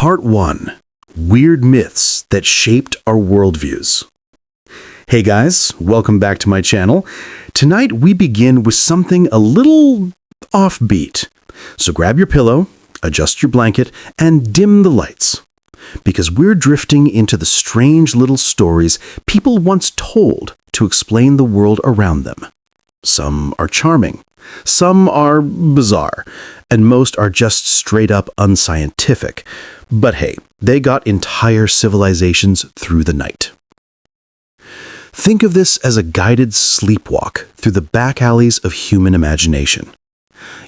Part 1. Weird Myths That Shaped Our Worldviews. Hey guys, welcome back to my channel. Tonight we begin with something a little offbeat. So grab your pillow, adjust your blanket, and dim the lights. Because we're drifting into the strange little stories people once told to explain the world around them. Some are charming, some are bizarre, and most are just straight up unscientific. But hey, they got entire civilizations through the night. Think of this as a guided sleepwalk through the back alleys of human imagination.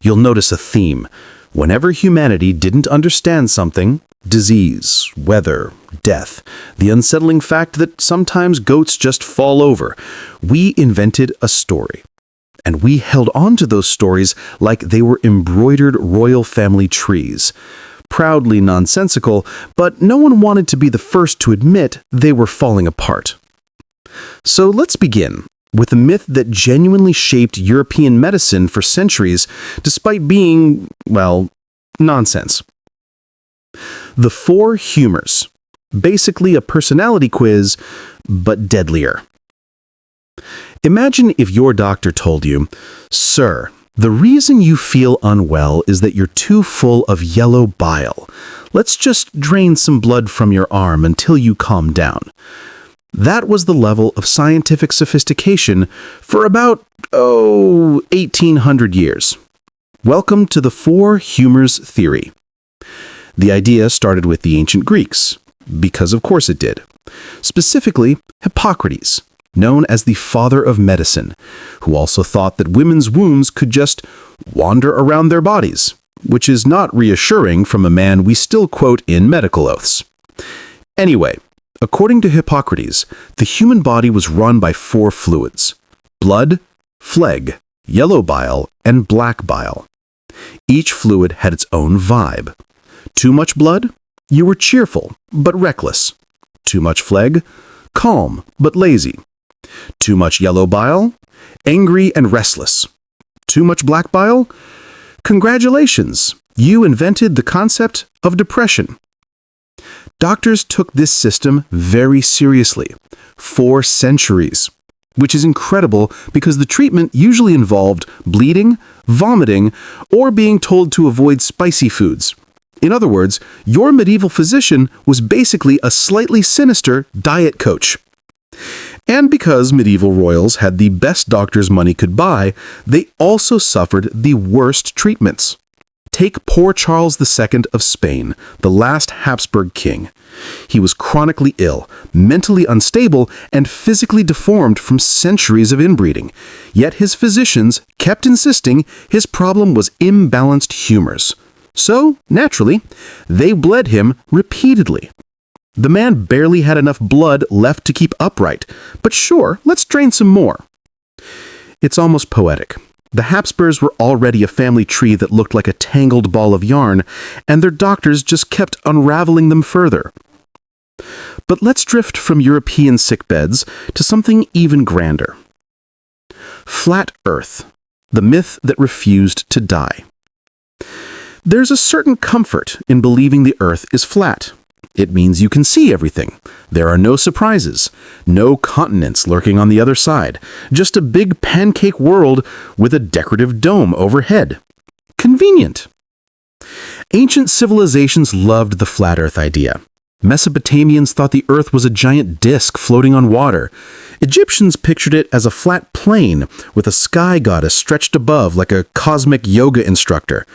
You'll notice a theme. Whenever humanity didn't understand something, disease, weather, death, the unsettling fact that sometimes goats just fall over, we invented a story. And we held on to those stories like they were embroidered royal family trees. Proudly nonsensical, but no one wanted to be the first to admit they were falling apart. So let's begin with a myth that genuinely shaped European medicine for centuries, despite being, well, nonsense. The Four Humors. Basically a personality quiz, but deadlier. Imagine if your doctor told you, "Sir, the reason you feel unwell is that you're too full of yellow bile. Let's just drain some blood from your arm until you calm down." That was the level of scientific sophistication for about, 1800 years. Welcome to the Four Humors theory. The idea started with the ancient Greeks, because of course it did. Specifically, Hippocrates, known as the father of medicine, who also thought that women's wombs could just wander around their bodies, which is not reassuring from a man we still quote in medical oaths. Anyway, according to Hippocrates, the human body was run by four fluids: blood, phlegm, yellow bile, and black bile. Each fluid had its own vibe. Too much blood? You were cheerful, but reckless. Too much phlegm? Calm, but lazy. Too much yellow bile? Angry and restless. Too much black bile? Congratulations, you invented the concept of depression. Doctors took this system very seriously, for centuries, which is incredible because the treatment usually involved bleeding, vomiting, or being told to avoid spicy foods. In other words, your medieval physician was basically a slightly sinister diet coach. And because medieval royals had the best doctors money could buy, they also suffered the worst treatments. Take poor Charles II of Spain, the last Habsburg king. He was chronically ill, mentally unstable, and physically deformed from centuries of inbreeding. Yet his physicians kept insisting his problem was imbalanced humors. So, naturally, they bled him repeatedly. The man barely had enough blood left to keep upright, but sure, let's drain some more. It's almost poetic. The Habsburgs were already a family tree that looked like a tangled ball of yarn, and their doctors just kept unraveling them further. But let's drift from European sickbeds to something even grander. Flat Earth, the myth that refused to die. There's a certain comfort in believing the Earth is flat. It means you can see everything. There are no surprises, no continents lurking on the other side, just a big pancake world with a decorative dome overhead. Convenient. Ancient civilizations loved the flat Earth idea. Mesopotamians thought the Earth was a giant disk floating on water. Egyptians pictured it as a flat plane with a sky goddess stretched above like a cosmic yoga instructor.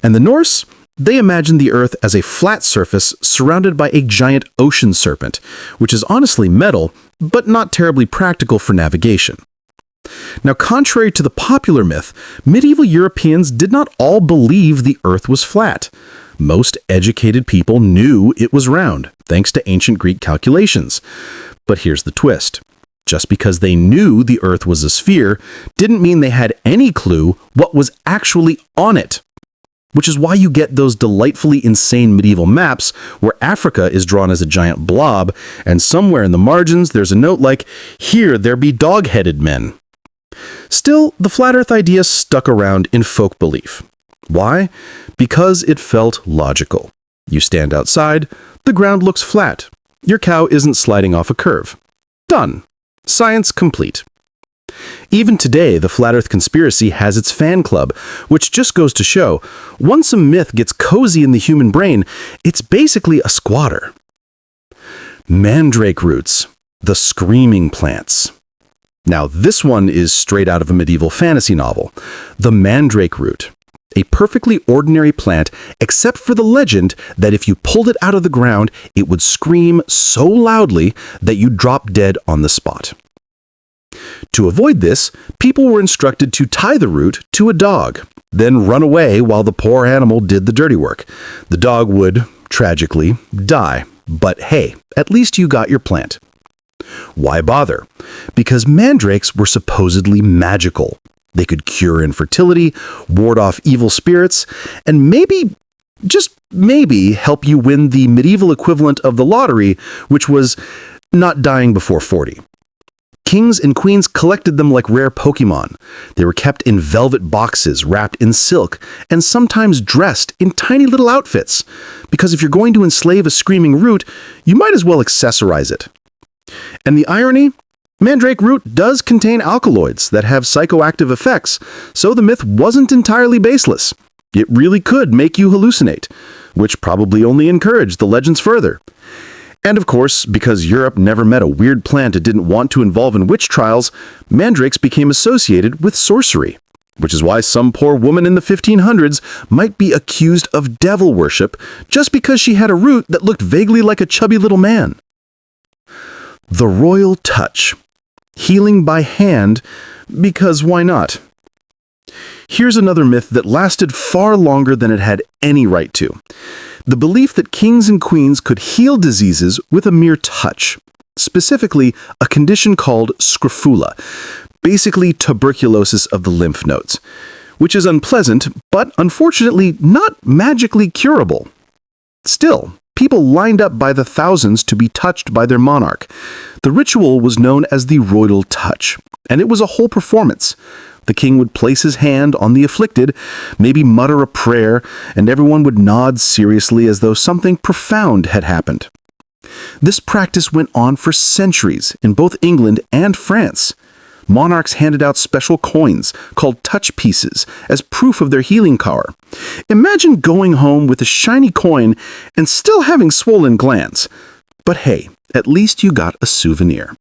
And the Norse? They imagined the Earth as a flat surface surrounded by a giant ocean serpent, which is honestly metal, but not terribly practical for navigation. Now, contrary to the popular myth, medieval Europeans did not all believe the Earth was flat. Most educated people knew it was round, thanks to ancient Greek calculations. But here's the twist. Just because they knew the Earth was a sphere didn't mean they had any clue what was actually on it. Which is why you get those delightfully insane medieval maps where Africa is drawn as a giant blob, and somewhere in the margins there's a note like, "Here there be dog-headed men." Still, the flat Earth idea stuck around in folk belief. Why? Because it felt logical. You stand outside, the ground looks flat. Your cow isn't sliding off a curve. Done. Science complete. Even today, the Flat Earth conspiracy has its fan club, which just goes to show, once a myth gets cozy in the human brain, it's basically a squatter. Mandrake roots, the screaming plants. Now, this one is straight out of a medieval fantasy novel. The mandrake root, a perfectly ordinary plant, except for the legend that if you pulled it out of the ground, it would scream so loudly that you'd drop dead on the spot. To avoid this, people were instructed to tie the root to a dog, then run away while the poor animal did the dirty work. The dog would, tragically, die. But hey, at least you got your plant. Why bother? Because mandrakes were supposedly magical. They could cure infertility, ward off evil spirits, and maybe, just maybe, help you win the medieval equivalent of the lottery, which was not dying before 40. Kings and queens collected them like rare Pokemon. They were kept in velvet boxes wrapped in silk and sometimes dressed in tiny little outfits. Because if you're going to enslave a screaming root, you might as well accessorize it. And the irony? Mandrake root does contain alkaloids that have psychoactive effects, so the myth wasn't entirely baseless. It really could make you hallucinate, which probably only encouraged the legends further. And of course, because Europe never met a weird plant it didn't want to involve in witch trials, mandrakes became associated with sorcery, which is why some poor woman in the 1500s might be accused of devil worship just because she had a root that looked vaguely like a chubby little man. The royal touch. Healing by hand, because why not? Here's another myth that lasted far longer than it had any right to. The belief that kings and queens could heal diseases with a mere touch, specifically a condition called scrofula, basically tuberculosis of the lymph nodes, which is unpleasant, but unfortunately not magically curable. Still, people lined up by the thousands to be touched by their monarch. The ritual was known as the royal touch, and it was a whole performance. The king would place his hand on the afflicted, maybe mutter a prayer, and everyone would nod seriously as though something profound had happened. This practice went on for centuries in both England and France. Monarchs handed out special coins called touch pieces as proof of their healing power. Imagine going home with a shiny coin and still having swollen glands. But hey, at least you got a souvenir.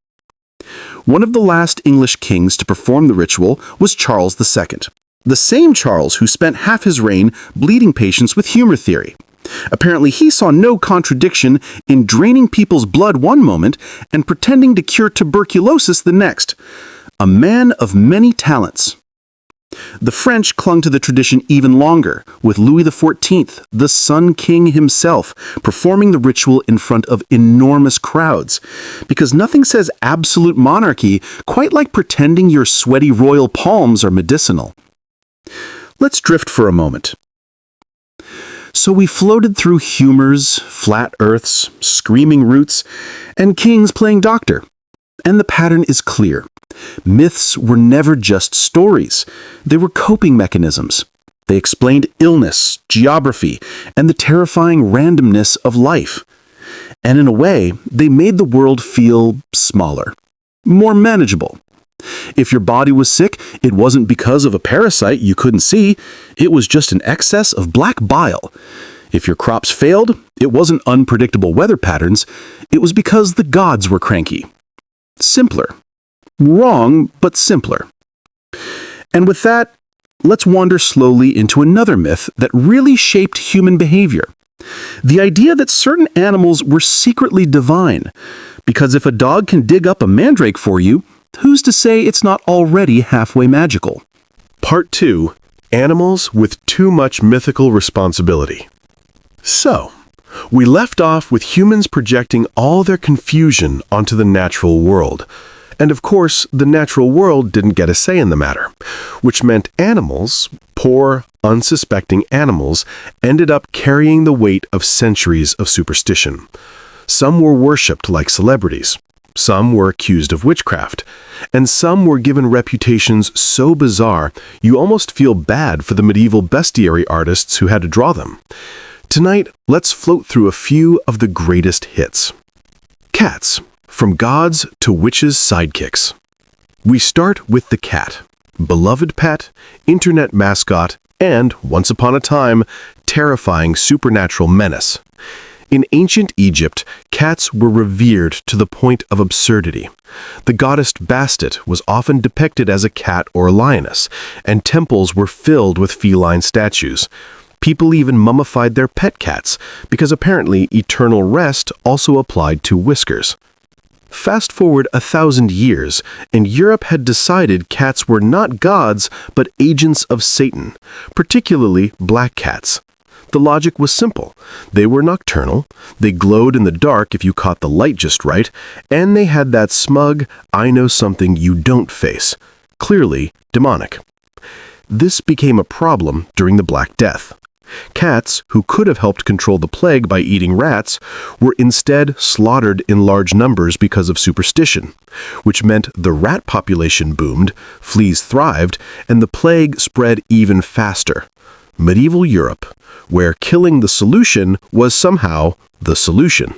One of the last English kings to perform the ritual was Charles II, the same Charles who spent half his reign bleeding patients with humor theory. Apparently, he saw no contradiction in draining people's blood one moment and pretending to cure tuberculosis the next. A man of many talents. The French clung to the tradition even longer, with Louis XIV, the Sun King himself, performing the ritual in front of enormous crowds. Because nothing says absolute monarchy quite like pretending your sweaty royal palms are medicinal. Let's drift for a moment. So we floated through humors, flat earths, screaming roots, and kings playing doctor. And the pattern is clear. Myths were never just stories. They were coping mechanisms. They explained illness, geography, and the terrifying randomness of life. And in a way, they made the world feel smaller, more manageable. If your body was sick, it wasn't because of a parasite you couldn't see. It was just an excess of black bile. If your crops failed, it wasn't unpredictable weather patterns. It was because the gods were cranky. Simpler. Wrong, but simpler. And with that, let's wander slowly into another myth that really shaped human behavior. The idea that certain animals were secretly divine. Because if a dog can dig up a mandrake for you, who's to say it's not already halfway magical? Part 2. Animals with too much mythical responsibility. So, we left off with humans projecting all their confusion onto the natural world. And of course, the natural world didn't get a say in the matter, which meant animals, poor, unsuspecting animals, ended up carrying the weight of centuries of superstition. Some were worshipped like celebrities, some were accused of witchcraft, and some were given reputations so bizarre you almost feel bad for the medieval bestiary artists who had to draw them. Tonight, let's float through a few of the greatest hits. Cats, from gods to witches' sidekicks. We start with the cat, beloved pet, internet mascot, and, once upon a time, terrifying supernatural menace. In ancient Egypt, cats were revered to the point of absurdity. The goddess Bastet was often depicted as a cat or a lioness, and temples were filled with feline statues. People even mummified their pet cats, because apparently eternal rest also applied to whiskers. Fast forward 1,000 years, and Europe had decided cats were not gods, but agents of Satan, particularly black cats. The logic was simple. They were nocturnal, they glowed in the dark if you caught the light just right, and they had that smug, I know something you don't face. Clearly demonic. This became a problem during the Black Death. Cats, who could have helped control the plague by eating rats, were instead slaughtered in large numbers because of superstition, which meant the rat population boomed, fleas thrived, and the plague spread even faster. Medieval Europe, where killing the solution was somehow the solution.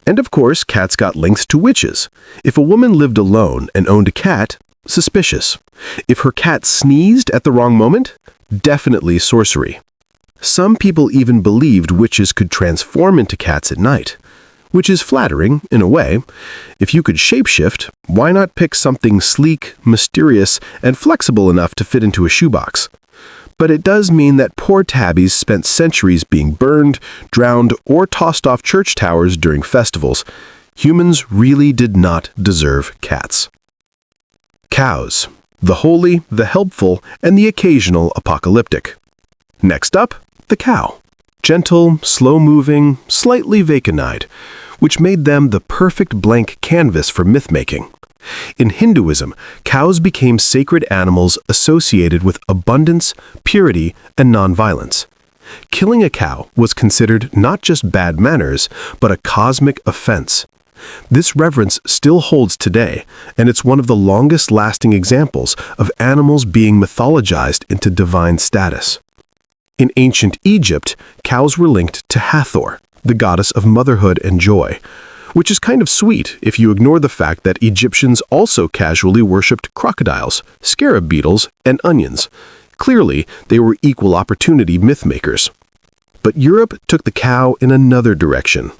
And of course, cats got linked to witches. If a woman lived alone and owned a cat, suspicious. If her cat sneezed at the wrong moment, definitely sorcery. Some people even believed witches could transform into cats at night, which is flattering, in a way. If you could shapeshift, why not pick something sleek, mysterious, and flexible enough to fit into a shoebox? But it does mean that poor tabbies spent centuries being burned, drowned, or tossed off church towers during festivals. Humans really did not deserve cats. Cows, the holy, the helpful, and the occasional apocalyptic. Next up, the cow. Gentle, slow-moving, slightly vacant-eyed, which made them the perfect blank canvas for myth-making. In Hinduism, cows became sacred animals associated with abundance, purity, and nonviolence. Killing a cow was considered not just bad manners, but a cosmic offense. This reverence still holds today, and it's one of the longest-lasting examples of animals being mythologized into divine status. In ancient Egypt, cows were linked to Hathor, the goddess of motherhood and joy, which is kind of sweet if you ignore the fact that Egyptians also casually worshipped crocodiles, scarab beetles, and onions. Clearly, they were equal opportunity mythmakers. But Europe took the cow in another direction.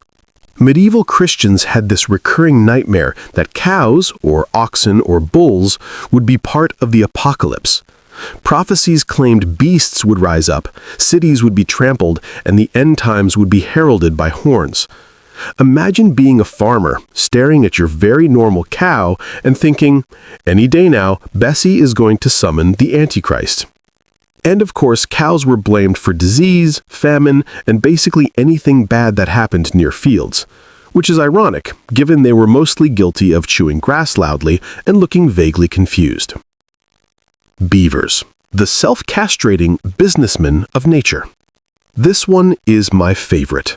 Medieval Christians had this recurring nightmare that cows, or oxen or bulls, would be part of the apocalypse. Prophecies claimed beasts would rise up, cities would be trampled, and the end times would be heralded by horns. Imagine being a farmer, staring at your very normal cow and thinking, any day now, Bessie is going to summon the Antichrist. And of course, cows were blamed for disease, famine, and basically anything bad that happened near fields. Which is ironic, given they were mostly guilty of chewing grass loudly and looking vaguely confused. Beavers, the self-castrating businessmen of nature. This one is my favorite.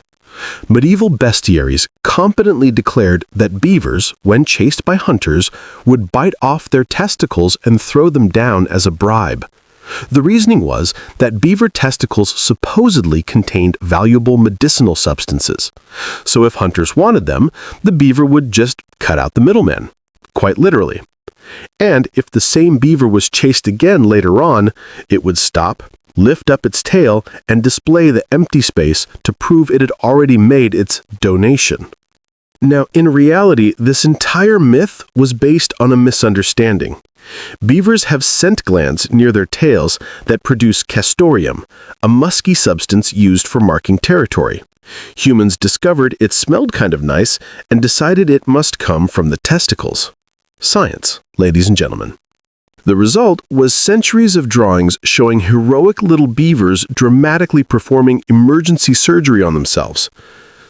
Medieval bestiaries competently declared that beavers, when chased by hunters, would bite off their testicles and throw them down as a bribe. The reasoning was that beaver testicles supposedly contained valuable medicinal substances. So if hunters wanted them, the beaver would just cut out the middleman, quite literally. And if the same beaver was chased again later on, it would stop, lift up its tail, and display the empty space to prove it had already made its donation. Now, in reality, this entire myth was based on a misunderstanding. Beavers have scent glands near their tails that produce castoreum, a musky substance used for marking territory. Humans discovered it smelled kind of nice and decided it must come from the testicles. Science, ladies and gentlemen. The result was centuries of drawings showing heroic little beavers dramatically performing emergency surgery on themselves.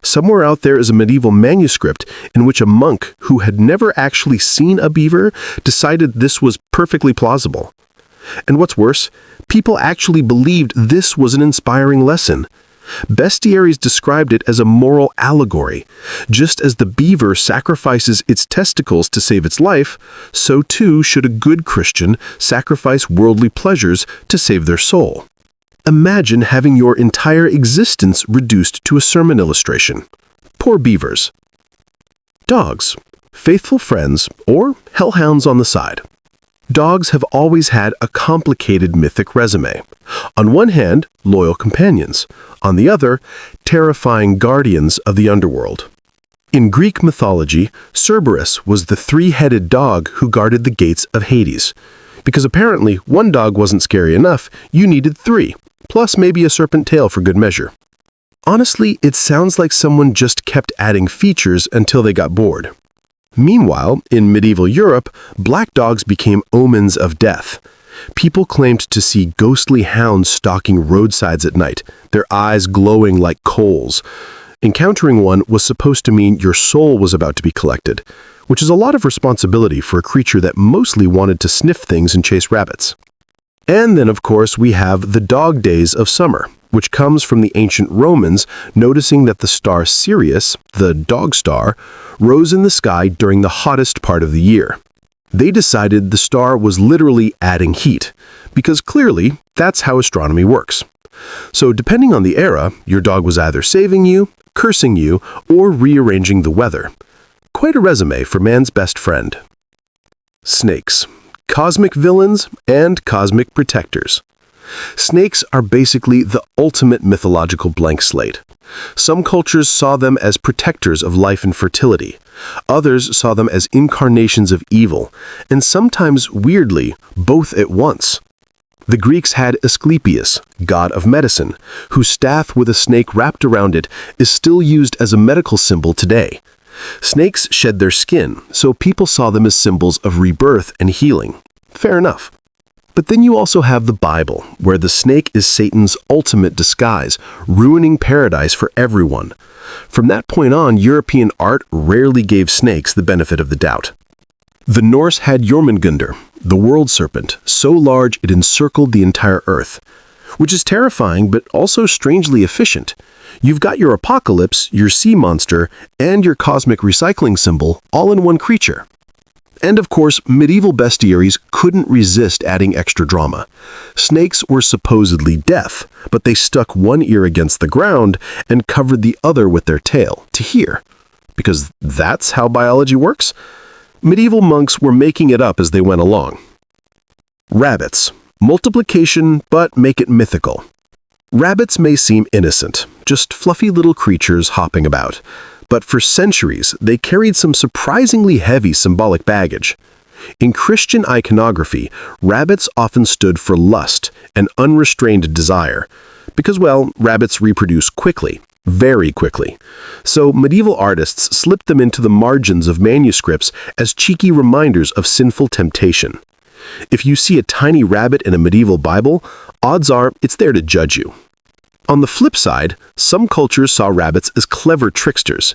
Somewhere out there is a medieval manuscript in which a monk who had never actually seen a beaver decided this was perfectly plausible. And what's worse, people actually believed this was an inspiring lesson. Bestiaries described it as a moral allegory. Just as the beaver sacrifices its testicles to save its life, so too should a good Christian sacrifice worldly pleasures to save their soul. Imagine having your entire existence reduced to a sermon illustration. Poor beavers. Dogs, faithful friends, or hellhounds on the side. Dogs have always had a complicated mythic resume. On one hand, loyal companions. On the other, terrifying guardians of the underworld. In Greek mythology, Cerberus was the three-headed dog who guarded the gates of Hades. Because apparently one dog wasn't scary enough, you needed three, plus maybe a serpent tail for good measure. Honestly, it sounds like someone just kept adding features until they got bored. Meanwhile, in medieval Europe, black dogs became omens of death. People claimed to see ghostly hounds stalking roadsides at night, their eyes glowing like coals. Encountering one was supposed to mean your soul was about to be collected, which is a lot of responsibility for a creature that mostly wanted to sniff things and chase rabbits. And then, of course, we have the dog days of summer, which comes from the ancient Romans noticing that the star Sirius, the dog star, rose in the sky during the hottest part of the year. They decided the star was literally adding heat, because clearly that's how astronomy works. So depending on the era, your dog was either saving you, cursing you, or rearranging the weather. Quite a resume for man's best friend. Snakes. Cosmic villains and cosmic protectors. Snakes are basically the ultimate mythological blank slate. Some cultures saw them as protectors of life and fertility. Others saw them as incarnations of evil, and sometimes, weirdly, both at once. The Greeks had Asclepius, god of medicine, whose staff with a snake wrapped around it is still used as a medical symbol today. Snakes shed their skin, so people saw them as symbols of rebirth and healing. Fair enough. But then you also have the Bible, where the snake is Satan's ultimate disguise, ruining paradise for everyone. From that point on, European art rarely gave snakes the benefit of the doubt. The Norse had Jormungandr, the world serpent, so large it encircled the entire earth, which is terrifying but also strangely efficient. You've got your apocalypse, your sea monster, and your cosmic recycling symbol all in one creature. And of course, medieval bestiaries couldn't resist adding extra drama. Snakes were supposedly deaf, but they stuck one ear against the ground and covered the other with their tail to hear. Because that's how biology works? Medieval monks were making it up as they went along. Rabbits. Multiplication, but make it mythical. Rabbits may seem innocent, just fluffy little creatures hopping about. But for centuries, they carried some surprisingly heavy symbolic baggage. In Christian iconography, rabbits often stood for lust and unrestrained desire, because, well, rabbits reproduce quickly, very quickly. So medieval artists slipped them into the margins of manuscripts as cheeky reminders of sinful temptation. If you see a tiny rabbit in a medieval Bible, odds are it's there to judge you. On the flip side, some cultures saw rabbits as clever tricksters.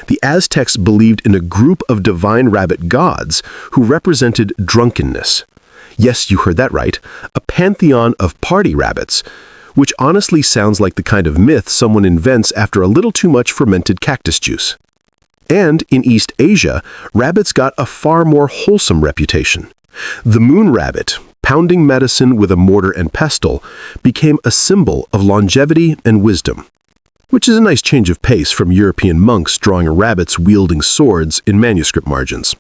The Aztecs believed in a group of divine rabbit gods who represented drunkenness. Yes, you heard that right, a pantheon of party rabbits, which honestly sounds like the kind of myth someone invents after a little too much fermented cactus juice. And in East Asia, rabbits got a far more wholesome reputation. The moon rabbit, pounding medicine with a mortar and pestle, became a symbol of longevity and wisdom, which is a nice change of pace from European monks drawing rabbits wielding swords in manuscript margins.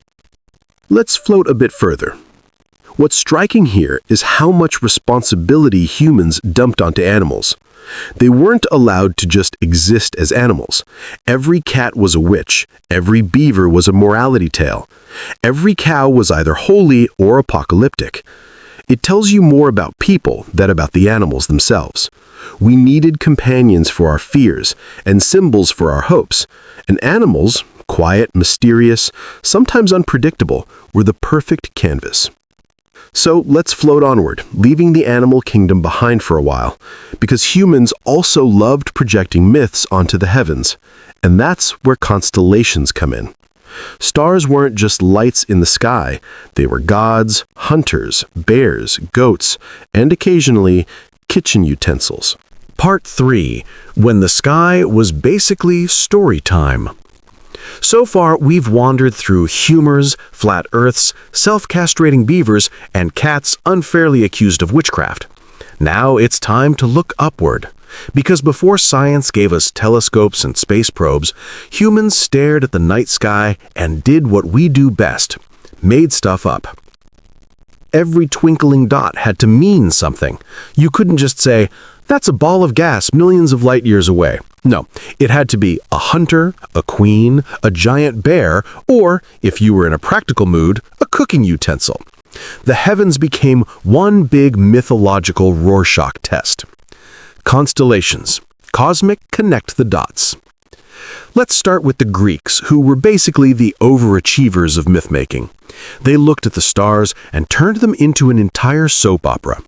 Let's float a bit further. What's striking here is how much responsibility humans dumped onto animals. They weren't allowed to just exist as animals. Every cat was a witch. Every beaver was a morality tale. Every cow was either holy or apocalyptic. It tells you more about people than about the animals themselves. We needed companions for our fears and symbols for our hopes. And animals, quiet, mysterious, sometimes unpredictable, were the perfect canvas. So let's float onward, leaving the animal kingdom behind for a while, because humans also loved projecting myths onto the heavens, and that's where constellations come in. Stars weren't just lights in the sky, they were gods, hunters, bears, goats, and occasionally kitchen utensils. Part 3. When the sky was basically story time. So far, we've wandered through humors, flat earths, self-castrating beavers, and cats unfairly accused of witchcraft. Now it's time to look upward. Because before science gave us telescopes and space probes, humans stared at the night sky and did what we do best: made stuff up. Every twinkling dot had to mean something. You couldn't just say, "That's a ball of gas millions of light years away." No, it had to be a hunter, a queen, a giant bear, or, if you were in a practical mood, a cooking utensil. The heavens became one big mythological Rorschach test. Constellations. Cosmic connect the dots. Let's start with the Greeks, who were basically the overachievers of myth-making. They looked at the stars and turned them into an entire soap opera.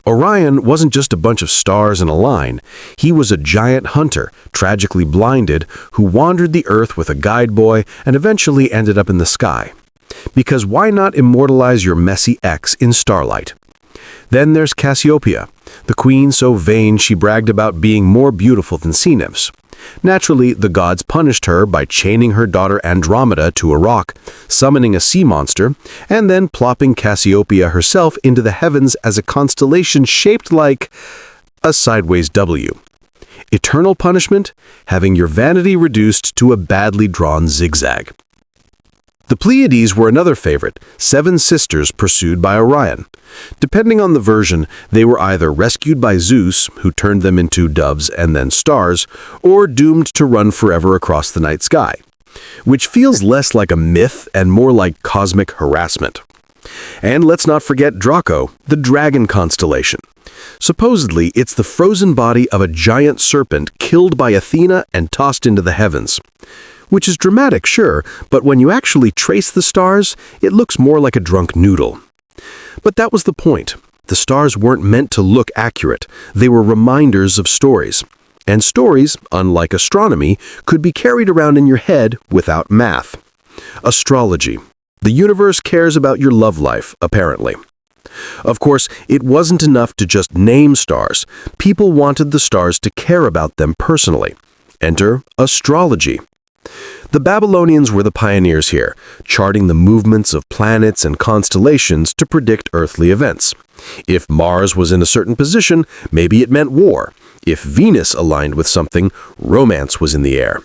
Orion wasn't just a bunch of stars in a line. He was a giant hunter, tragically blinded, who wandered the earth with a guide boy and eventually ended up in the sky. Because why not immortalize your messy ex in starlight? Then there's Cassiopeia, the queen so vain she bragged about being more beautiful than sea nymphs. Naturally, the gods punished her by chaining her daughter Andromeda to a rock, summoning a sea monster, and then plopping Cassiopeia herself into the heavens as a constellation shaped like a sideways W. Eternal punishment, having your vanity reduced to a badly drawn zigzag. The Pleiades were another favorite, 7 sisters pursued by Orion. Depending on the version, they were either rescued by Zeus, who turned them into doves and then stars, or doomed to run forever across the night sky, which feels less like a myth and more like cosmic harassment. And let's not forget Draco, the dragon constellation. Supposedly, it's the frozen body of a giant serpent killed by Athena and tossed into the heavens. Which is dramatic, sure, but when you actually trace the stars, it looks more like a drunk noodle. But that was the point. The stars weren't meant to look accurate. They were reminders of stories. And stories, unlike astronomy, could be carried around in your head without math. Astrology. The universe cares about your love life, apparently. Of course, it wasn't enough to just name stars. People wanted the stars to care about them personally. Enter astrology. The Babylonians were the pioneers here, charting the movements of planets and constellations to predict earthly events. If Mars was in a certain position, maybe it meant war. If Venus aligned with something, romance was in the air.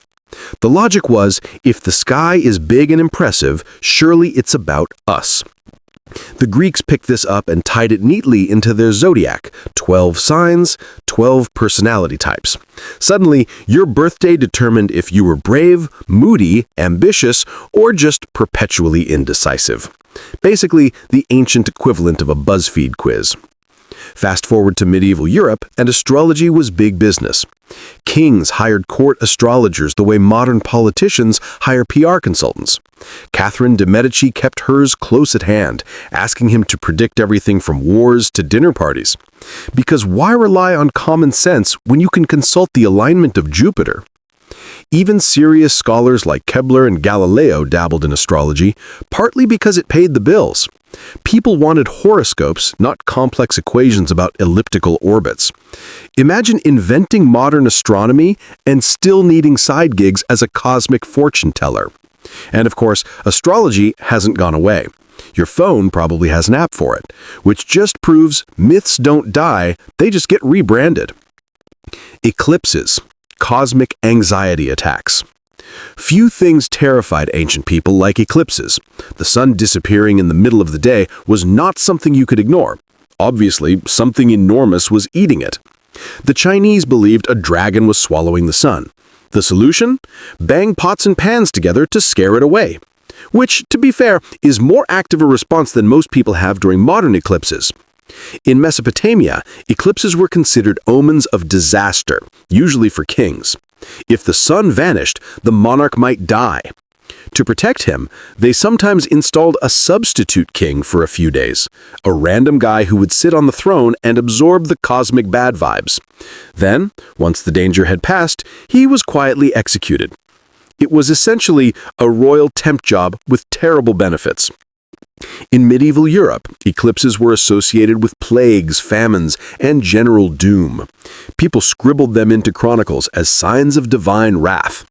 The logic was, if the sky is big and impressive, surely it's about us. The Greeks picked this up and tied it neatly into their zodiac, 12 signs, 12 personality types. Suddenly, your birthday determined if you were brave, moody, ambitious, or just perpetually indecisive. Basically, the ancient equivalent of a BuzzFeed quiz. Fast forward to medieval Europe, and astrology was big business. Kings hired court astrologers the way modern politicians hire PR consultants. Catherine de' Medici kept hers close at hand, asking him to predict everything from wars to dinner parties. Because why rely on common sense when you can consult the alignment of Jupiter? Even serious scholars like Kepler and Galileo dabbled in astrology, partly because it paid the bills. People wanted horoscopes, not complex equations about elliptical orbits. Imagine inventing modern astronomy and still needing side gigs as a cosmic fortune teller. And of course, astrology hasn't gone away. Your phone probably has an app for it, which just proves myths don't die, they just get rebranded. Eclipses. Cosmic anxiety attacks. Few things terrified ancient people like eclipses. The sun disappearing in the middle of the day was not something you could ignore. Obviously, something enormous was eating it. The Chinese believed a dragon was swallowing the sun. The solution? Bang pots and pans together to scare it away. Which, to be fair, is more active a response than most people have during modern eclipses. In Mesopotamia, eclipses were considered omens of disaster, usually for kings. If the sun vanished, the monarch might die. To protect him, they sometimes installed a substitute king for a few days, a random guy who would sit on the throne and absorb the cosmic bad vibes. Then, once the danger had passed, he was quietly executed. It was essentially a royal temp job with terrible benefits. In medieval Europe, eclipses were associated with plagues, famines, and general doom. People scribbled them into chronicles as signs of divine wrath.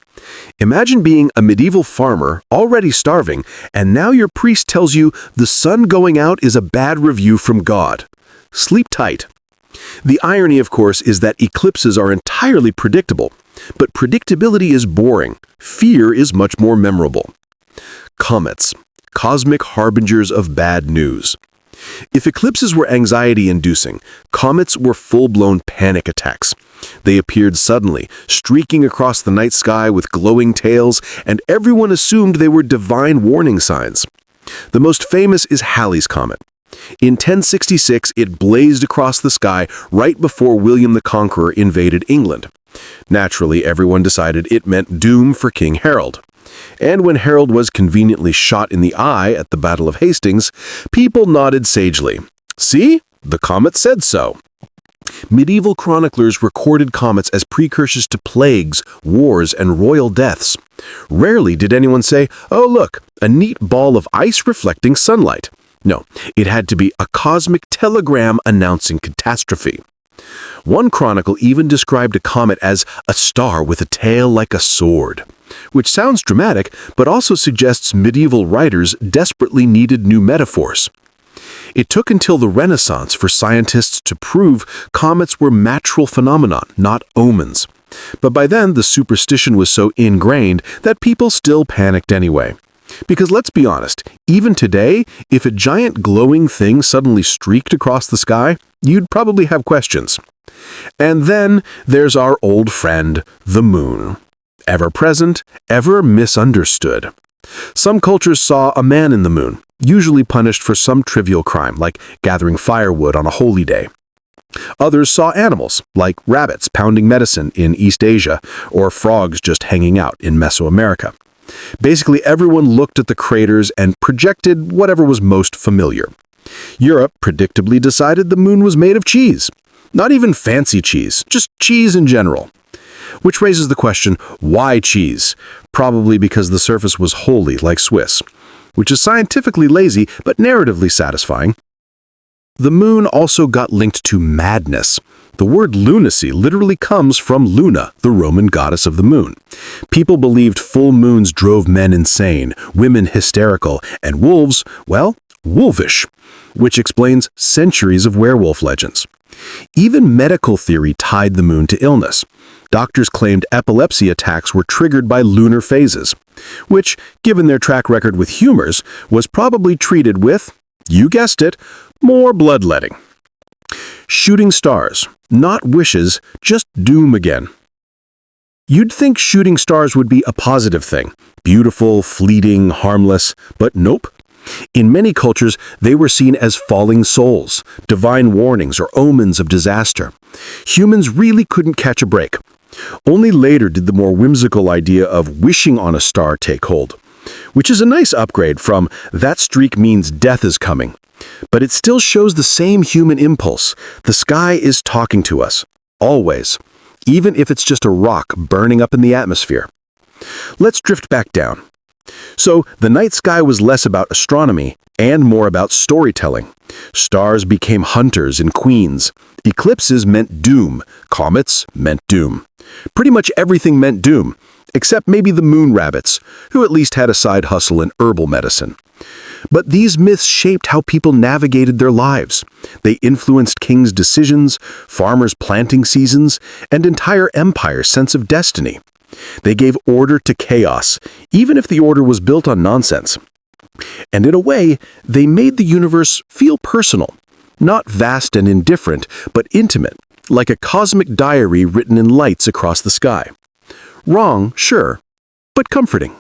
Imagine being a medieval farmer, already starving, and now your priest tells you the sun going out is a bad review from God. Sleep tight. The irony, of course, is that eclipses are entirely predictable, but predictability is boring. Fear is much more memorable. Comets, cosmic harbingers of bad news. If eclipses were anxiety-inducing, comets were full-blown panic attacks. They appeared suddenly, streaking across the night sky with glowing tails, and everyone assumed they were divine warning signs. The most famous is Halley's Comet. In 1066, it blazed across the sky right before William the Conqueror invaded England. Naturally, everyone decided it meant doom for King Harold. And when Harold was conveniently shot in the eye at the Battle of Hastings, people nodded sagely. See? The comet said so. Medieval chroniclers recorded comets as precursors to plagues, wars, and royal deaths. Rarely did anyone say, "Oh, look, a neat ball of ice reflecting sunlight." No, it had to be a cosmic telegram announcing catastrophe. One chronicle even described a comet as a star with a tail like a sword, which sounds dramatic, but also suggests medieval writers desperately needed new metaphors. It took until the Renaissance for scientists to prove comets were natural phenomena, not omens. But by then, the superstition was so ingrained that people still panicked anyway. Because let's be honest, even today, if a giant glowing thing suddenly streaked across the sky, you'd probably have questions. And then there's our old friend, the moon. Ever present, ever misunderstood. Some cultures saw a man in the moon, usually punished for some trivial crime, like gathering firewood on a holy day. Others saw animals, like rabbits pounding medicine in East Asia, or frogs just hanging out in Mesoamerica. Basically, everyone looked at the craters and projected whatever was most familiar. Europe predictably decided the moon was made of cheese. Not even fancy cheese, just cheese in general. Which raises the question, why cheese? Probably because the surface was holy, like Swiss, which is scientifically lazy but narratively satisfying. The moon also got linked to madness. The word lunacy literally comes from Luna, the Roman goddess of the moon. People believed full moons drove men insane, women hysterical, and wolves, well, wolfish, which explains centuries of werewolf legends. Even medical theory tied the moon to illness. Doctors claimed epilepsy attacks were triggered by lunar phases, which, given their track record with humors, was probably treated with, you guessed it, more bloodletting. Shooting stars, not wishes, just doom again. You'd think shooting stars would be a positive thing, beautiful, fleeting, harmless, but nope. In many cultures, they were seen as falling souls, divine warnings, or omens of disaster. Humans really couldn't catch a break. Only later did the more whimsical idea of wishing on a star take hold, which is a nice upgrade from "that streak means death is coming." But it still shows the same human impulse. The sky is talking to us, always, even if it's just a rock burning up in the atmosphere. Let's drift back down. So, the night sky was less about astronomy and more about storytelling. Stars became hunters and queens. Eclipses meant doom. Comets meant doom. Pretty much everything meant doom, except maybe the moon rabbits, who at least had a side hustle in herbal medicine. But these myths shaped how people navigated their lives. They influenced kings' decisions, farmers' planting seasons, and entire empires' sense of destiny. They gave order to chaos, even if the order was built on nonsense. And in a way, they made the universe feel personal. Not vast and indifferent, but intimate, like a cosmic diary written in lights across the sky. Wrong, sure, but comforting.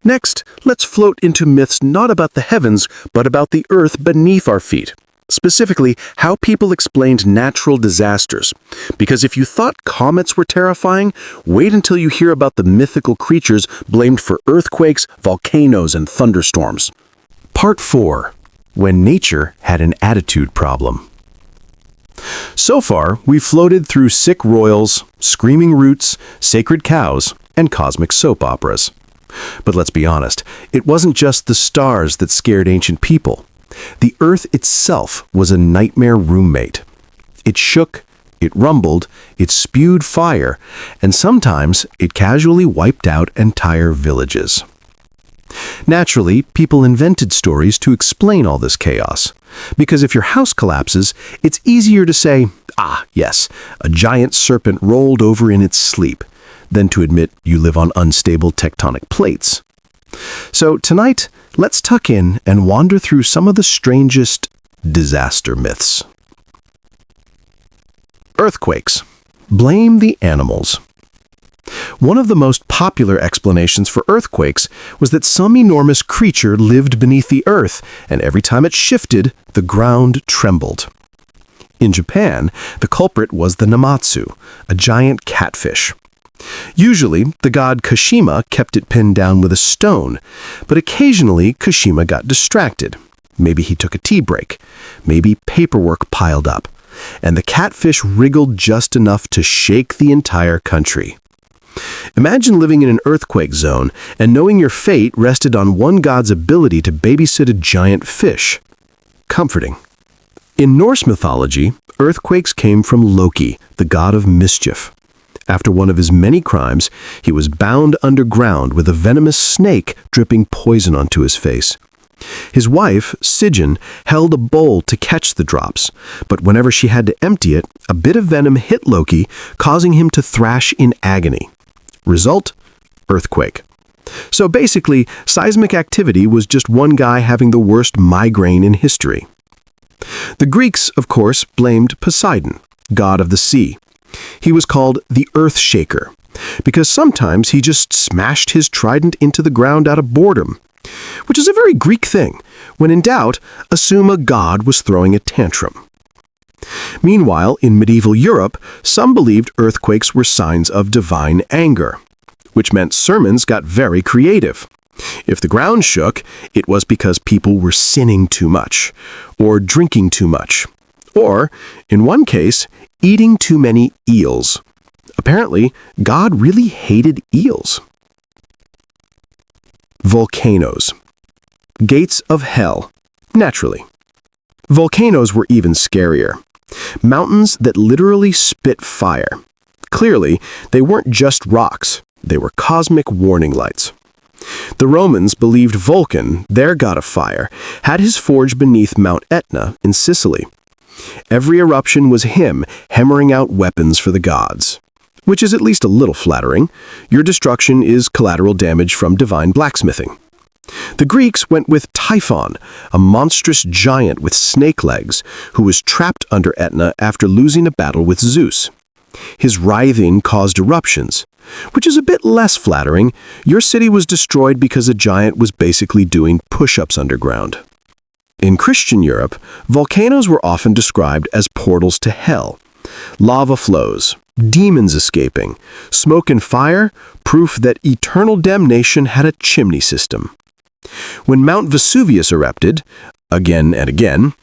Next, let's float into myths not about the heavens, but about the earth beneath our feet. Specifically, how people explained natural disasters. Because if you thought comets were terrifying, wait until you hear about the mythical creatures blamed for earthquakes, volcanoes, and thunderstorms. Part 4. When nature had an attitude problem. So far, we've floated through sick royals, screaming roots, sacred cows, and cosmic soap operas. But let's be honest, it wasn't just the stars that scared ancient people. The earth itself was a nightmare roommate. It shook, it rumbled, it spewed fire, and sometimes it casually wiped out entire villages. Naturally, people invented stories to explain all this chaos. Because if your house collapses, it's easier to say, "Ah, yes, a giant serpent rolled over in its sleep," than to admit you live on unstable tectonic plates. So tonight, let's tuck in and wander through some of the strangest disaster myths. Earthquakes. Blame the animals. One of the most popular explanations for earthquakes was that some enormous creature lived beneath the earth, and every time it shifted, the ground trembled. In Japan, the culprit was the Namatsu, a giant catfish. Usually, the god Kashima kept it pinned down with a stone, but occasionally Kashima got distracted. Maybe he took a tea break. Maybe paperwork piled up. And the catfish wriggled just enough to shake the entire country. Imagine living in an earthquake zone and knowing your fate rested on one god's ability to babysit a giant fish. Comforting. In Norse mythology, earthquakes came from Loki, the god of mischief. After one of his many crimes, he was bound underground with a venomous snake dripping poison onto his face. His wife, Sigyn, held a bowl to catch the drops, but whenever she had to empty it, a bit of venom hit Loki, causing him to thrash in agony. Result? Earthquake. So basically, seismic activity was just one guy having the worst migraine in history. The Greeks, of course, blamed Poseidon, god of the sea. He was called the Earth Shaker, because sometimes he just smashed his trident into the ground out of boredom, which is a very Greek thing. When in doubt, assume a god was throwing a tantrum. Meanwhile, in medieval Europe, some believed earthquakes were signs of divine anger, which meant sermons got very creative. If the ground shook, it was because people were sinning too much, or drinking too much, or, in one case, eating too many eels. Apparently, God really hated eels. Volcanoes. Gates of hell. Naturally. Volcanoes were even scarier. Mountains that literally spit fire. Clearly, they weren't just rocks. They were cosmic warning lights. The Romans believed Vulcan, their god of fire, had his forge beneath Mount Etna in Sicily. Every eruption was him hammering out weapons for the gods. Which is at least a little flattering. Your destruction is collateral damage from divine blacksmithing. The Greeks went with Typhon, a monstrous giant with snake legs, who was trapped under Etna after losing a battle with Zeus. His writhing caused eruptions, which is a bit less flattering. Your city was destroyed because a giant was basically doing push-ups underground. In Christian Europe, volcanoes were often described as portals to hell. Lava flows, demons escaping, smoke and fire, proof that eternal damnation had a chimney system. When Mount Vesuvius erupted, again and again,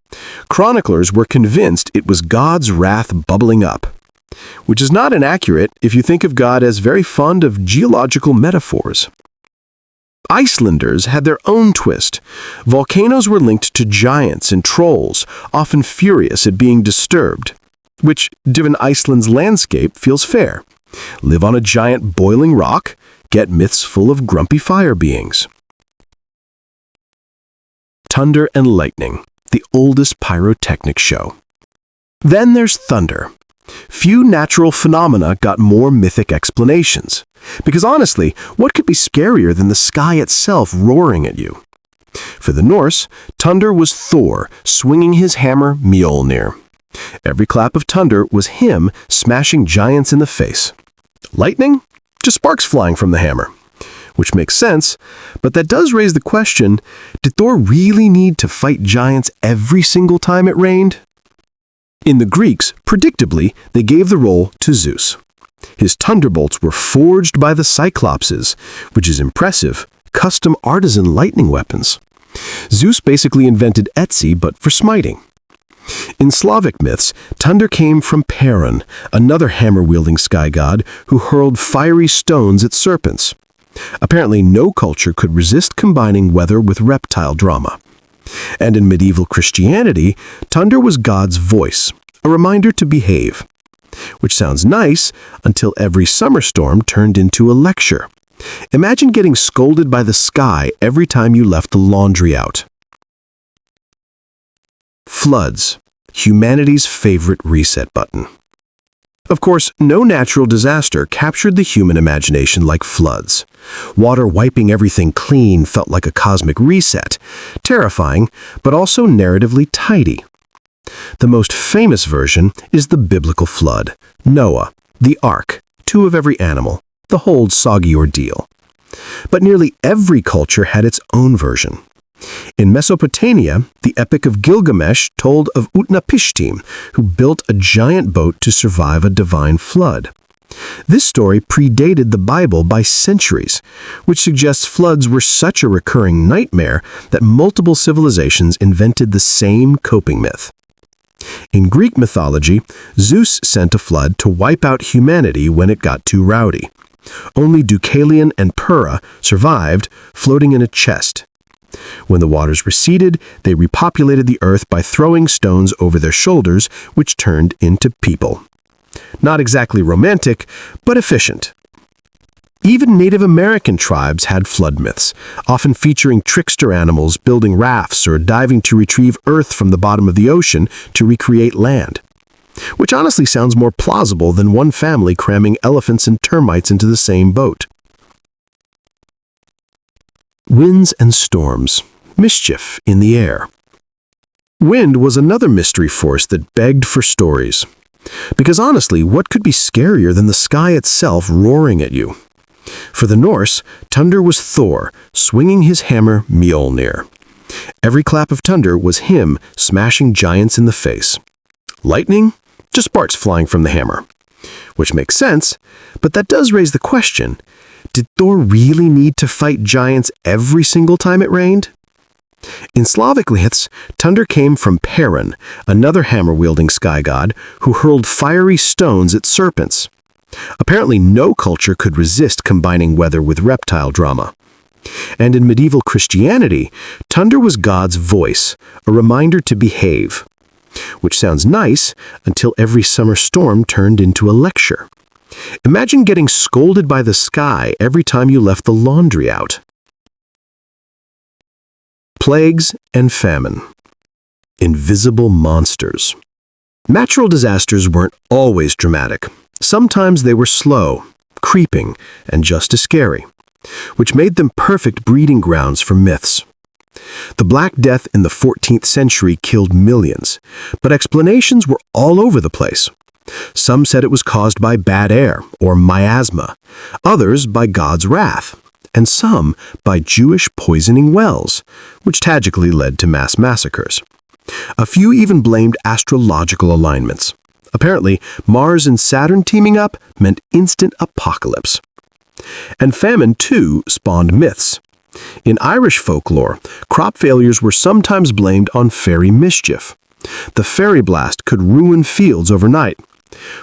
chroniclers were convinced it was God's wrath bubbling up, which is not inaccurate if you think of God as very fond of geological metaphors. Icelanders had their own twist. Volcanoes were linked to giants and trolls, often furious at being disturbed, which, given Iceland's landscape, feels fair. Live on a giant boiling rock, get myths full of grumpy fire beings. Thunder and lightning, the oldest pyrotechnic show. Then there's thunder. Few natural phenomena got more mythic explanations. Because honestly, what could be scarier than the sky itself roaring at you? For the Norse, thunder was Thor swinging his hammer Mjolnir. Every clap of thunder was him smashing giants in the face. Lightning? Just sparks flying from the hammer. Which makes sense, but that does raise the question, did Thor really need to fight giants every single time it rained? In the Greeks, predictably, they gave the role to Zeus. His thunderbolts were forged by the Cyclopses, which is impressive, custom artisan lightning weapons. Zeus basically invented Etsy, but for smiting. In Slavic myths, thunder came from Perun, another hammer-wielding sky god who hurled fiery stones at serpents. Apparently, no culture could resist combining weather with reptile drama. And in medieval Christianity, thunder was God's voice, a reminder to behave. Which sounds nice until every summer storm turned into a lecture. Imagine getting scolded by the sky every time you left the laundry out. Floods, humanity's favorite reset button. Of course, no natural disaster captured the human imagination like floods. Water wiping everything clean felt like a cosmic reset, terrifying, but also narratively tidy. The most famous version is the biblical flood, Noah, the ark, two of every animal, the whole soggy ordeal. But nearly every culture had its own version. In Mesopotamia, the Epic of Gilgamesh told of Utnapishtim, who built a giant boat to survive a divine flood. This story predated the Bible by centuries, which suggests floods were such a recurring nightmare that multiple civilizations invented the same coping myth. In Greek mythology, Zeus sent a flood to wipe out humanity when it got too rowdy. Only Deucalion and Pyrrha survived, floating in a chest. When the waters receded, they repopulated the earth by throwing stones over their shoulders, which turned into people. Not exactly romantic, but efficient. Even Native American tribes had flood myths, often featuring trickster animals building rafts or diving to retrieve earth from the bottom of the ocean to recreate land. Which honestly sounds more plausible than one family cramming elephants and termites into the same boat. Winds and storms, mischief in the air. Wind was another mystery force that begged for stories. Because honestly, what could be scarier than the sky itself roaring at you? For the Norse, thunder was Thor, swinging his hammer Mjolnir. Every clap of thunder was him smashing giants in the face. Lightning? Just sparks flying from the hammer. Which makes sense, but that does raise the question, did Thor really need to fight giants every single time it rained? In Slavic myths, thunder came from Perun, another hammer-wielding sky god, who hurled fiery stones at serpents. Apparently no culture could resist combining weather with reptile drama. And in medieval Christianity, thunder was God's voice, a reminder to behave. Which sounds nice until every summer storm turned into a lecture. Imagine getting scolded by the sky every time you left the laundry out. Plagues and famine. Invisible monsters. Natural disasters weren't always dramatic. Sometimes they were slow, creeping, and just as scary, which made them perfect breeding grounds for myths. The Black Death in the 14th century killed millions, but explanations were all over the place. Some said it was caused by bad air, or miasma, others by God's wrath, and some by Jewish poisoning wells, which tragically led to mass massacres. A few even blamed astrological alignments. Apparently, Mars and Saturn teaming up meant instant apocalypse. And famine, too, spawned myths. In Irish folklore, crop failures were sometimes blamed on fairy mischief. The fairy blast could ruin fields overnight,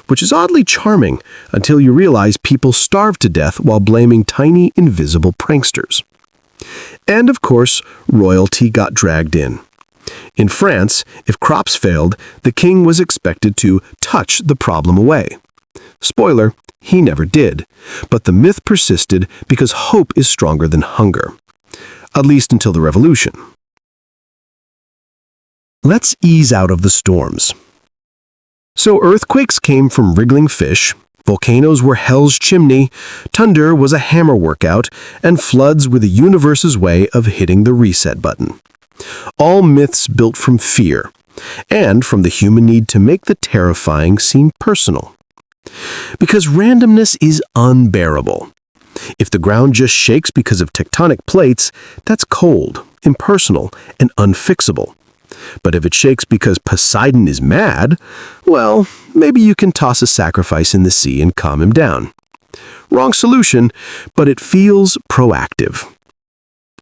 which is oddly charming until you realize people starved to death while blaming tiny, invisible pranksters. And of course, royalty got dragged in. In France, if crops failed, the king was expected to touch the problem away. Spoiler, he never did, but the myth persisted because hope is stronger than hunger. At least until the revolution. Let's ease out of the storms. So earthquakes came from wriggling fish, volcanoes were hell's chimney, thunder was a hammer workout, and floods were the universe's way of hitting the reset button. All myths built from fear, and from the human need to make the terrifying seem personal. Because randomness is unbearable. If the ground just shakes because of tectonic plates, that's cold, impersonal, and unfixable. But if it shakes because Poseidon is mad, well, maybe you can toss a sacrifice in the sea and calm him down. Wrong solution, but it feels proactive.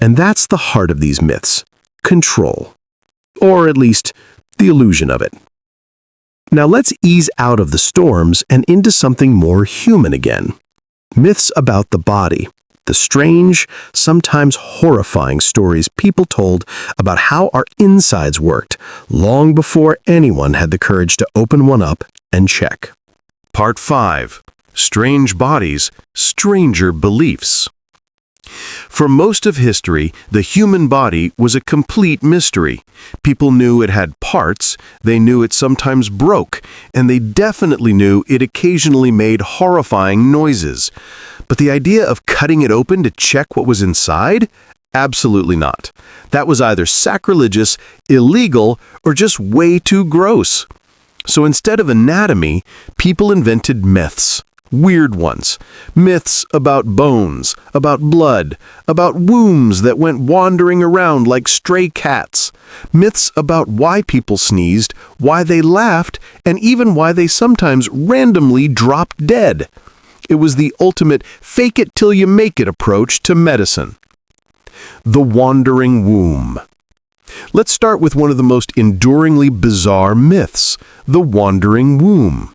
And that's the heart of these myths. Control. Or at least, the illusion of it. Now let's ease out of the storms and into something more human again. Myths about the body. The strange, sometimes horrifying stories people told about how our insides worked long before anyone had the courage to open one up and check. Part 5. Strange Bodies, Stranger Beliefs. For most of history, the human body was a complete mystery. People knew it had parts, they knew it sometimes broke, and they definitely knew it occasionally made horrifying noises. But the idea of cutting it open to check what was inside? Absolutely not. That was either sacrilegious, illegal, or just way too gross. So instead of anatomy, people invented myths. Weird ones. Myths about bones, about blood, about wombs that went wandering around like stray cats. Myths about why people sneezed, why they laughed, and even why they sometimes randomly dropped dead. It was the ultimate fake-it-till-you-make-it approach to medicine. The wandering womb. Let's start with one of the most enduringly bizarre myths, the wandering womb.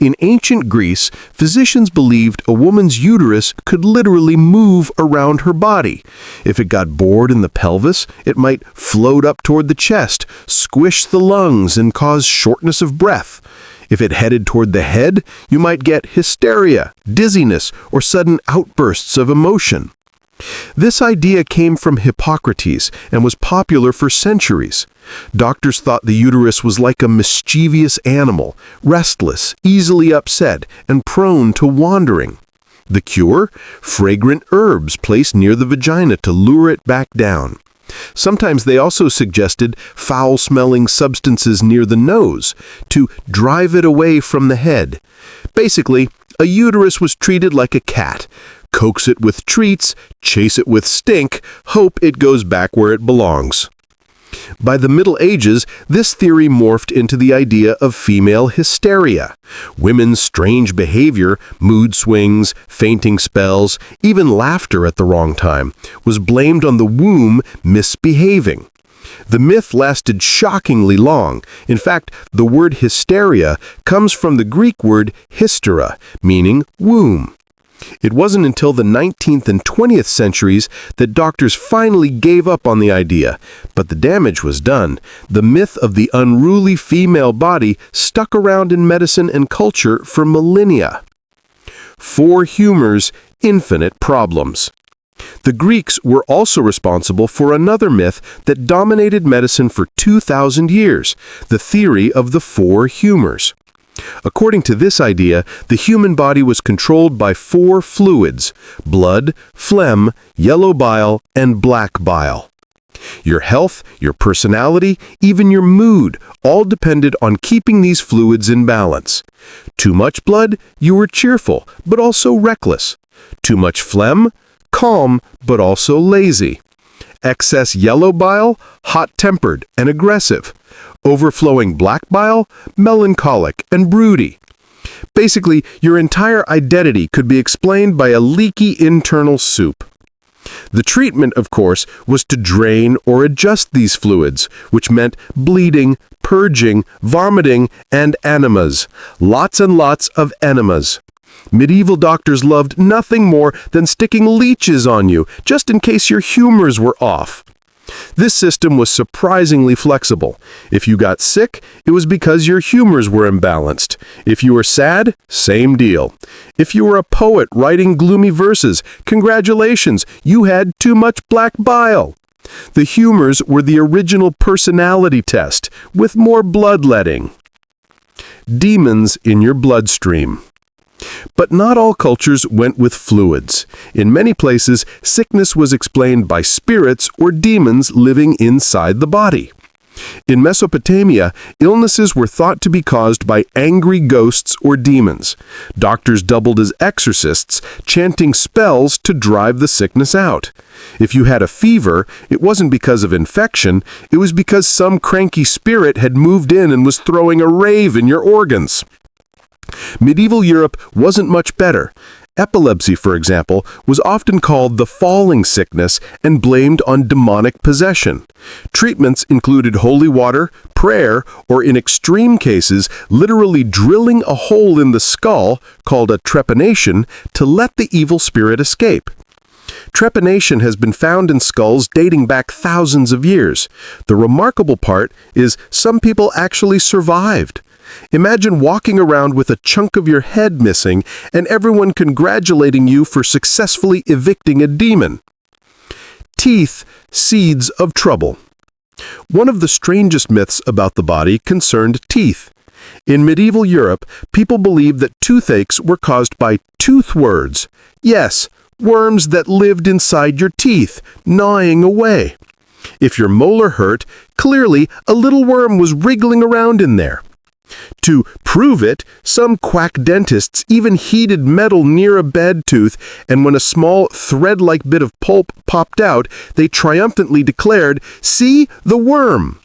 In ancient Greece, physicians believed a woman's uterus could literally move around her body. If it got bored in the pelvis, it might float up toward the chest, squish the lungs, and cause shortness of breath. If it headed toward the head, you might get hysteria, dizziness, or sudden outbursts of emotion. This idea came from Hippocrates and was popular for centuries. Doctors thought the uterus was like a mischievous animal, restless, easily upset, and prone to wandering. The cure? Fragrant herbs placed near the vagina to lure it back down. Sometimes they also suggested foul-smelling substances near the nose to drive it away from the head. Basically, a uterus was treated like a cat. Coax it with treats, chase it with stink, hope it goes back where it belongs. By the Middle Ages, this theory morphed into the idea of female hysteria. Women's strange behavior, mood swings, fainting spells, even laughter at the wrong time, was blamed on the womb misbehaving. The myth lasted shockingly long. In fact, the word hysteria comes from the Greek word hystera, meaning womb. It wasn't until the 19th and 20th centuries that doctors finally gave up on the idea, but the damage was done. The myth of the unruly female body stuck around in medicine and culture for millennia. 4 humors, infinite problems. The Greeks were also responsible for another myth that dominated medicine for 2,000 years, the theory of the 4 humors. According to this idea, the human body was controlled by 4 fluids: blood, phlegm, yellow bile, and black bile. Your health, your personality, even your mood, all depended on keeping these fluids in balance. Too much blood, you were cheerful, but also reckless. Too much phlegm, calm, but also lazy. Excess yellow bile, hot-tempered and aggressive. Overflowing black bile, melancholic and broody. Basically, your entire identity could be explained by a leaky internal soup. The treatment, of course, was to drain or adjust these fluids, which meant bleeding, purging, vomiting, and enemas. Lots and lots of enemas. Medieval doctors loved nothing more than sticking leeches on you, just in case your humors were off. This system was surprisingly flexible. If you got sick, it was because your humors were imbalanced. If you were sad, same deal. If you were a poet writing gloomy verses, congratulations, you had too much black bile. The humors were the original personality test, with more bloodletting. Demons in your bloodstream. But not all cultures went with fluids. In many places, sickness was explained by spirits or demons living inside the body. In Mesopotamia, illnesses were thought to be caused by angry ghosts or demons. Doctors doubled as exorcists, chanting spells to drive the sickness out. If you had a fever, it wasn't because of infection, it was because some cranky spirit had moved in and was throwing a rave in your organs. Medieval Europe wasn't much better. Epilepsy, for example, was often called the falling sickness and blamed on demonic possession. Treatments included holy water, prayer, or in extreme cases, literally drilling a hole in the skull, called a trepanation, to let the evil spirit escape. Trepanation has been found in skulls dating back thousands of years. The remarkable part is some people actually survived. Imagine walking around with a chunk of your head missing and everyone congratulating you for successfully evicting a demon. Teeth, seeds of trouble. One of the strangest myths about the body concerned teeth. In medieval Europe, people believed that toothaches were caused by toothworms. Yes, worms that lived inside your teeth, gnawing away. If your molar hurt, clearly a little worm was wriggling around in there. To prove it, some quack dentists even heated metal near a bad tooth, and when a small thread-like bit of pulp popped out, they triumphantly declared, "See, the worm!"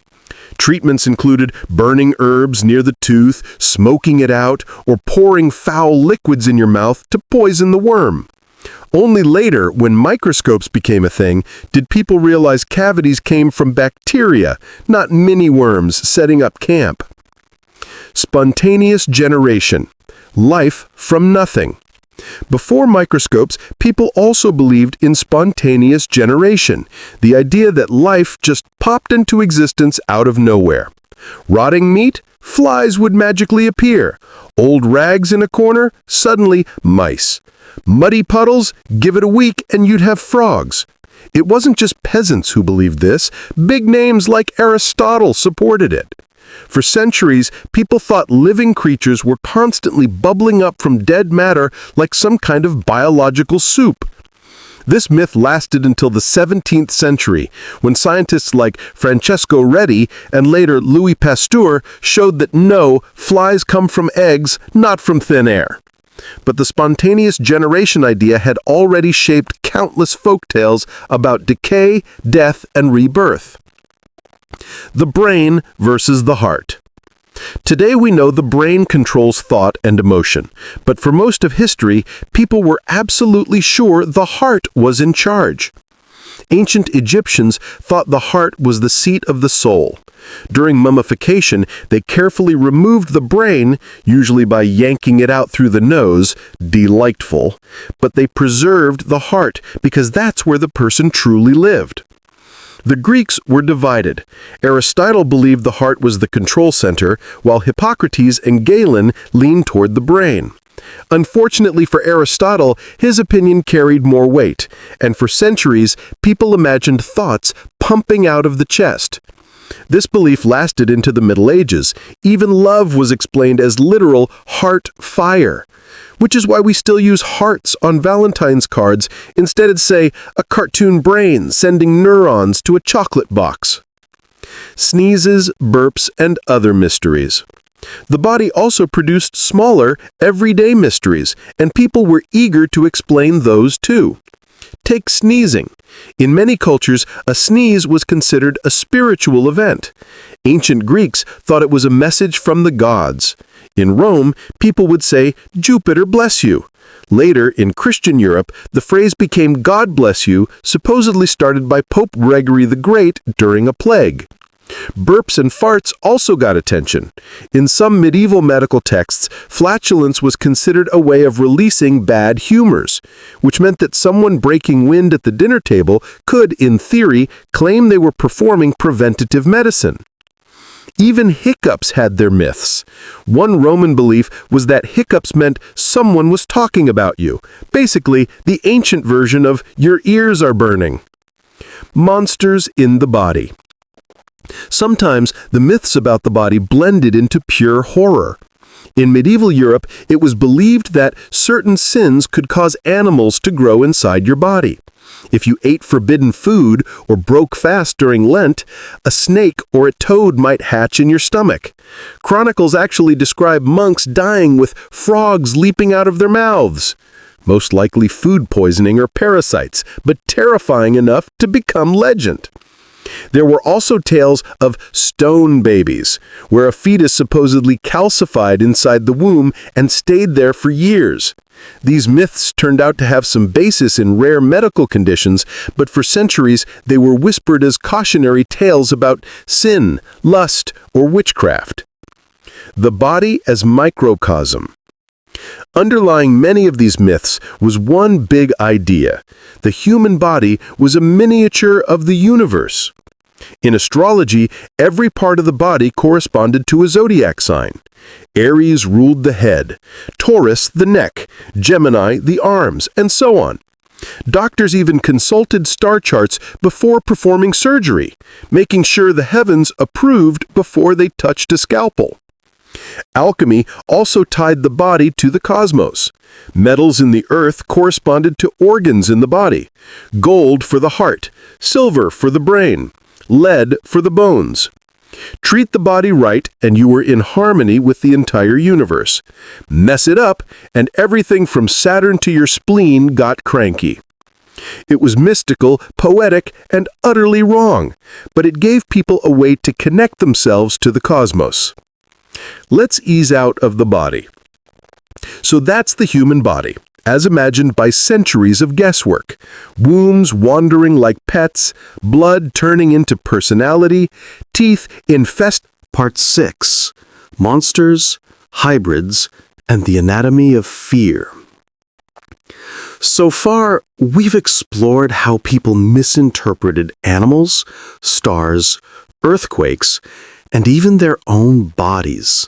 Treatments included burning herbs near the tooth, smoking it out, or pouring foul liquids in your mouth to poison the worm. Only later, when microscopes became a thing, did people realize cavities came from bacteria, not mini-worms setting up camp. Spontaneous generation. Life from nothing. Before microscopes, people also believed in spontaneous generation, the idea that life just popped into existence out of nowhere. Rotting meat? Flies would magically appear. Old rags in a corner? Suddenly mice. Muddy puddles? Give it a week and you'd have frogs. It wasn't just peasants who believed this. Big names like Aristotle supported it. For centuries, people thought living creatures were constantly bubbling up from dead matter like some kind of biological soup. This myth lasted until the 17th century, when scientists like Francesco Redi and later Louis Pasteur showed that no, flies come from eggs, not from thin air. But the spontaneous generation idea had already shaped countless folktales about decay, death, and rebirth. The brain versus the heart. Today we know the brain controls thought and emotion, but for most of history, people were absolutely sure the heart was in charge. Ancient Egyptians thought the heart was the seat of the soul. During mummification, they carefully removed the brain, usually by yanking it out through the nose, delightful, but they preserved the heart because that's where the person truly lived. The Greeks were divided. Aristotle believed the heart was the control center, while Hippocrates and Galen leaned toward the brain. Unfortunately for Aristotle, his opinion carried more weight, and for centuries, people imagined thoughts pumping out of the chest. This belief lasted into the Middle Ages. Even love was explained as literal heart fire, which is why we still use hearts on Valentine's cards instead of, say, a cartoon brain sending neurons to a chocolate box. Sneezes, burps, and other mysteries. The body also produced smaller, everyday mysteries, and people were eager to explain those too. Take sneezing. In many cultures, a sneeze was considered a spiritual event. Ancient Greeks thought it was a message from the gods. In Rome, people would say, "Jupiter bless you." Later, in Christian Europe, the phrase became "God bless you," supposedly started by Pope Gregory the Great during a plague. Burps and farts also got attention. In some medieval medical texts, flatulence was considered a way of releasing bad humors, which meant that someone breaking wind at the dinner table could, in theory, claim they were performing preventative medicine. Even hiccups had their myths. One Roman belief was that hiccups meant someone was talking about you, basically the ancient version of "your ears are burning." Monsters in the body. Sometimes the myths about the body blended into pure horror. In medieval Europe, it was believed that certain sins could cause animals to grow inside your body. If you ate forbidden food or broke fast during Lent, a snake or a toad might hatch in your stomach. Chronicles actually describe monks dying with frogs leaping out of their mouths. Most likely food poisoning or parasites, but terrifying enough to become legend. There were also tales of stone babies, where a fetus supposedly calcified inside the womb and stayed there for years. These myths turned out to have some basis in rare medical conditions, but for centuries they were whispered as cautionary tales about sin, lust, or witchcraft. The body as microcosm. Underlying many of these myths was one big idea. The human body was a miniature of the universe. In astrology, every part of the body corresponded to a zodiac sign. Aries ruled the head, Taurus the neck, Gemini the arms, and so on. Doctors even consulted star charts before performing surgery, making sure the heavens approved before they touched a scalpel. Alchemy also tied the body to the cosmos. Metals in the earth corresponded to organs in the body. Gold for the heart, silver for the brain, lead for the bones. Treat the body right and you were in harmony with the entire universe. Mess it up and everything from Saturn to your spleen got cranky. It was mystical, poetic, and utterly wrong, but it gave people a way to connect themselves to the cosmos. Let's ease out of the body. So that's the human body, as imagined by centuries of guesswork. Wombs wandering like pets, blood turning into personality, teeth infest. Part 6. Monsters, Hybrids, and the Anatomy of Fear. So far, we've explored how people misinterpreted animals, stars, earthquakes, and even their own bodies.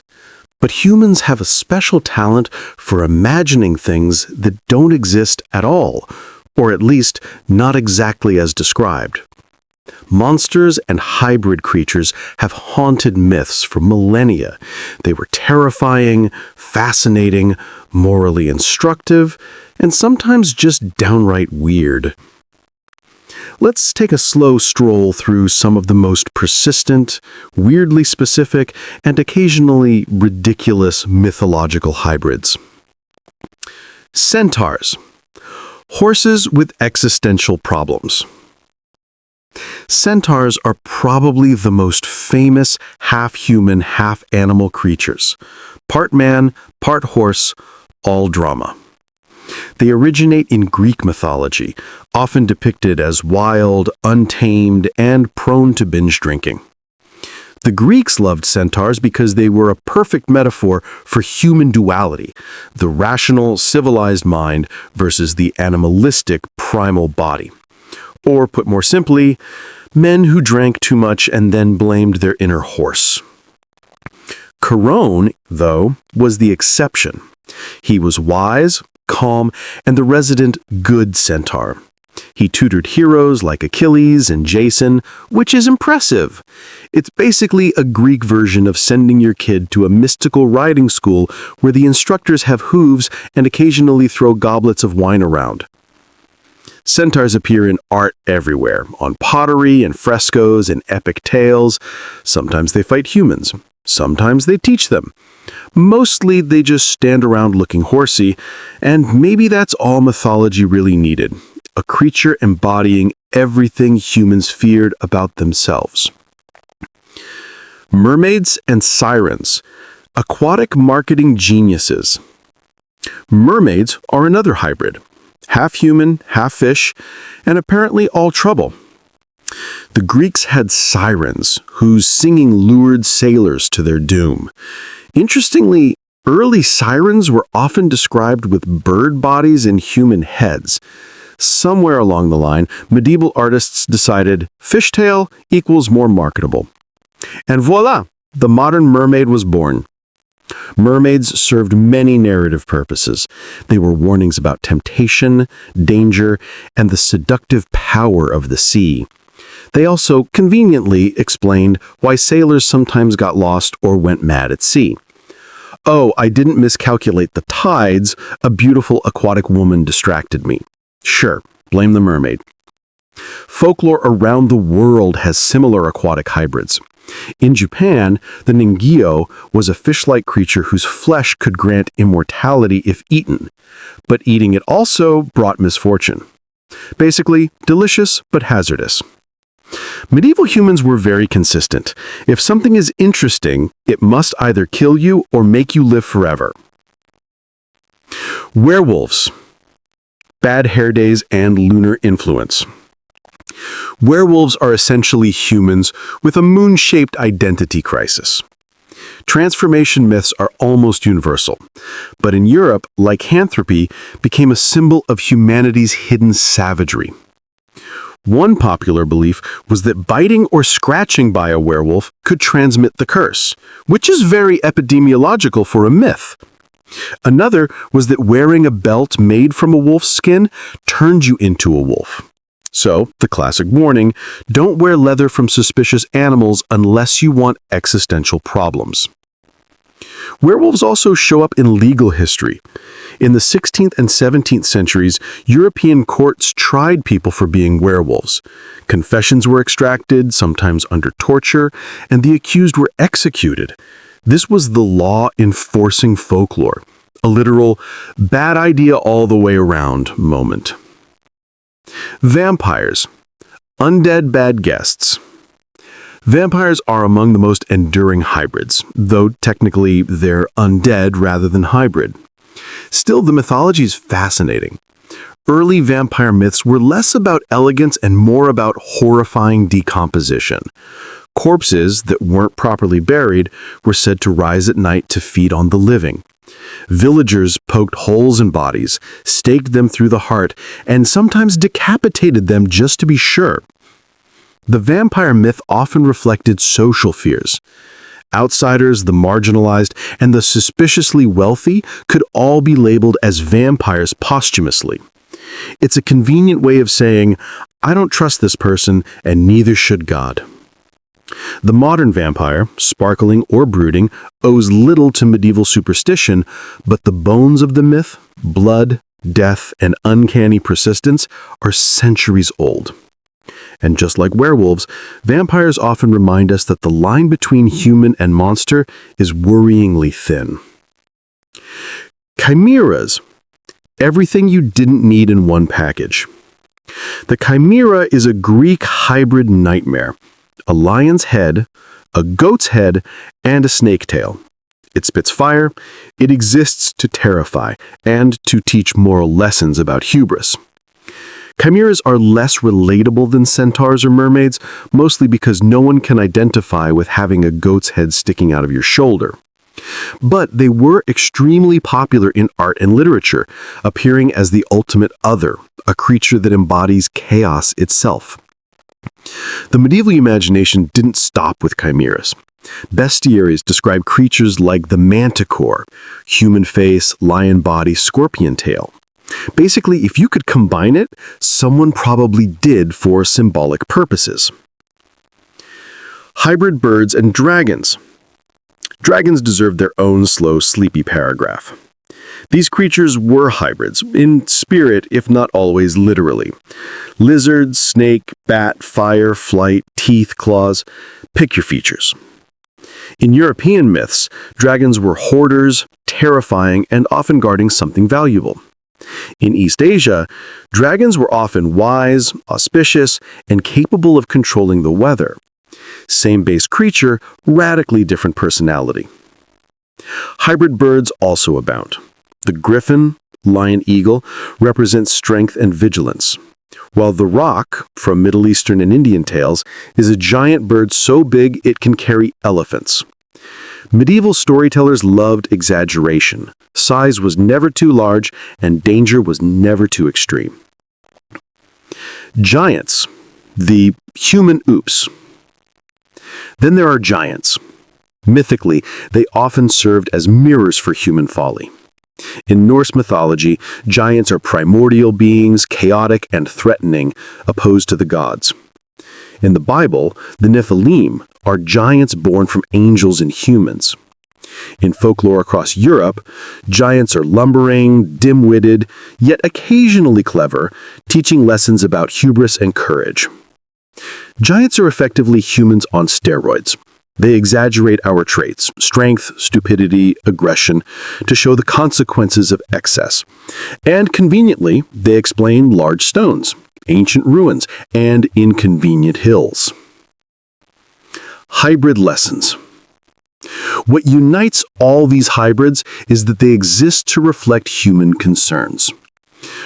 But humans have a special talent for imagining things that don't exist at all, or at least not exactly as described. Monsters and hybrid creatures have haunted myths for millennia. They were terrifying, fascinating, morally instructive, and sometimes just downright weird. Let's take a slow stroll through some of the most persistent, weirdly specific, and occasionally ridiculous mythological hybrids. Centaurs. Horses with existential problems. Centaurs are probably the most famous half-human, half-animal creatures. Part man, part horse, all drama. They originate in Greek mythology, often depicted as wild, untamed, and prone to binge drinking. The Greeks loved centaurs because they were a perfect metaphor for human duality, the rational, civilized mind versus the animalistic, primal body. Or, put more simply, men who drank too much and then blamed their inner horse. Chiron, though, was the exception. He was wise, calm, and the resident good centaur. He tutored heroes like Achilles and Jason, which is impressive. It's basically a Greek version of sending your kid to a mystical riding school where the instructors have hooves and occasionally throw goblets of wine around. Centaurs appear in art everywhere, on pottery and frescoes and epic tales. Sometimes they fight humans. Sometimes they teach them. Mostly they just stand around looking horsey, and maybe that's all mythology really needed. A creature embodying everything humans feared about themselves. Mermaids and sirens. Aquatic marketing geniuses. Mermaids are another hybrid. Half human, half fish, and apparently all trouble. The Greeks had sirens, whose singing lured sailors to their doom. Interestingly, early sirens were often described with bird bodies and human heads. Somewhere along the line, medieval artists decided fishtail equals more marketable. And voila, the modern mermaid was born. Mermaids served many narrative purposes. They were warnings about temptation, danger, and the seductive power of the sea. They also conveniently explained why sailors sometimes got lost or went mad at sea. Oh, I didn't miscalculate the tides. A beautiful aquatic woman distracted me. Sure, blame the mermaid. Folklore around the world has similar aquatic hybrids. In Japan, the Ningyo was a fish-like creature whose flesh could grant immortality if eaten, but eating it also brought misfortune. Basically, delicious but hazardous. Medieval humans were very consistent. If something is interesting, it must either kill you or make you live forever. Werewolves. Bad hair days and lunar influence. Werewolves are essentially humans with a moon-shaped identity crisis. Transformation myths are almost universal, but in Europe, lycanthropy became a symbol of humanity's hidden savagery. One popular belief was that biting or scratching by a werewolf could transmit the curse, which is very epidemiological for a myth. Another was that wearing a belt made from a wolf's skin turned you into a wolf. So, the classic warning, don't wear leather from suspicious animals unless you want existential problems. Werewolves also show up in legal history. In the 16th and 17th centuries, European courts tried people for being werewolves. Confessions were extracted, sometimes under torture, and the accused were executed. This was the law enforcing folklore, a literal bad idea all the way around moment. Vampires. Undead bad guests. Vampires are among the most enduring hybrids, though technically they're undead rather than hybrid. Still, the mythology is fascinating. Early vampire myths were less about elegance and more about horrifying decomposition. Corpses that weren't properly buried were said to rise at night to feed on the living. Villagers poked holes in bodies, staked them through the heart, and sometimes decapitated them just to be sure. The vampire myth often reflected social fears. Outsiders, the marginalized, and the suspiciously wealthy could all be labeled as vampires posthumously. It's a convenient way of saying, I don't trust this person, and neither should God. The modern vampire, sparkling or brooding, owes little to medieval superstition, but the bones of the myth, blood, death, and uncanny persistence are centuries old. And just like werewolves, vampires often remind us that the line between human and monster is worryingly thin. Chimeras. Everything you didn't need in one package. The chimera is a Greek hybrid nightmare. A lion's head, a goat's head, and a snake tail. It spits fire, it exists to terrify, and to teach moral lessons about hubris. Chimeras are less relatable than centaurs or mermaids, mostly because no one can identify with having a goat's head sticking out of your shoulder. But they were extremely popular in art and literature, appearing as the ultimate other, a creature that embodies chaos itself. The medieval imagination didn't stop with chimeras. Bestiaries describe creatures like the manticore, human face, lion body, scorpion tail. Basically, if you could combine it, someone probably did for symbolic purposes. Hybrid birds and dragons. Dragons deserve their own slow, sleepy paragraph. These creatures were hybrids, in spirit if not always literally. Lizard, snake, bat, fire, flight, teeth, claws, pick your features. In European myths, dragons were hoarders, terrifying, and often guarding something valuable. In East Asia, dragons were often wise, auspicious, and capable of controlling the weather. Same base creature, radically different personality. Hybrid birds also abound. The griffin, lion-eagle, represents strength and vigilance, while the roc, from Middle Eastern and Indian tales, is a giant bird so big it can carry elephants. Medieval storytellers loved exaggeration. Size was never too large, and danger was never too extreme. Giants, the human oops. Then there are giants. Mythically, they often served as mirrors for human folly. In Norse mythology, giants are primordial beings, chaotic and threatening, opposed to the gods. In the Bible, the Nephilim are giants born from angels and humans. In folklore across Europe, giants are lumbering, dim-witted, yet occasionally clever, teaching lessons about hubris and courage. Giants are effectively humans on steroids. They exaggerate our traits, strength, stupidity, aggression, to show the consequences of excess. And conveniently, they explain large stones, ancient ruins, and inconvenient hills. Hybrid lessons. What unites all these hybrids is that they exist to reflect human concerns.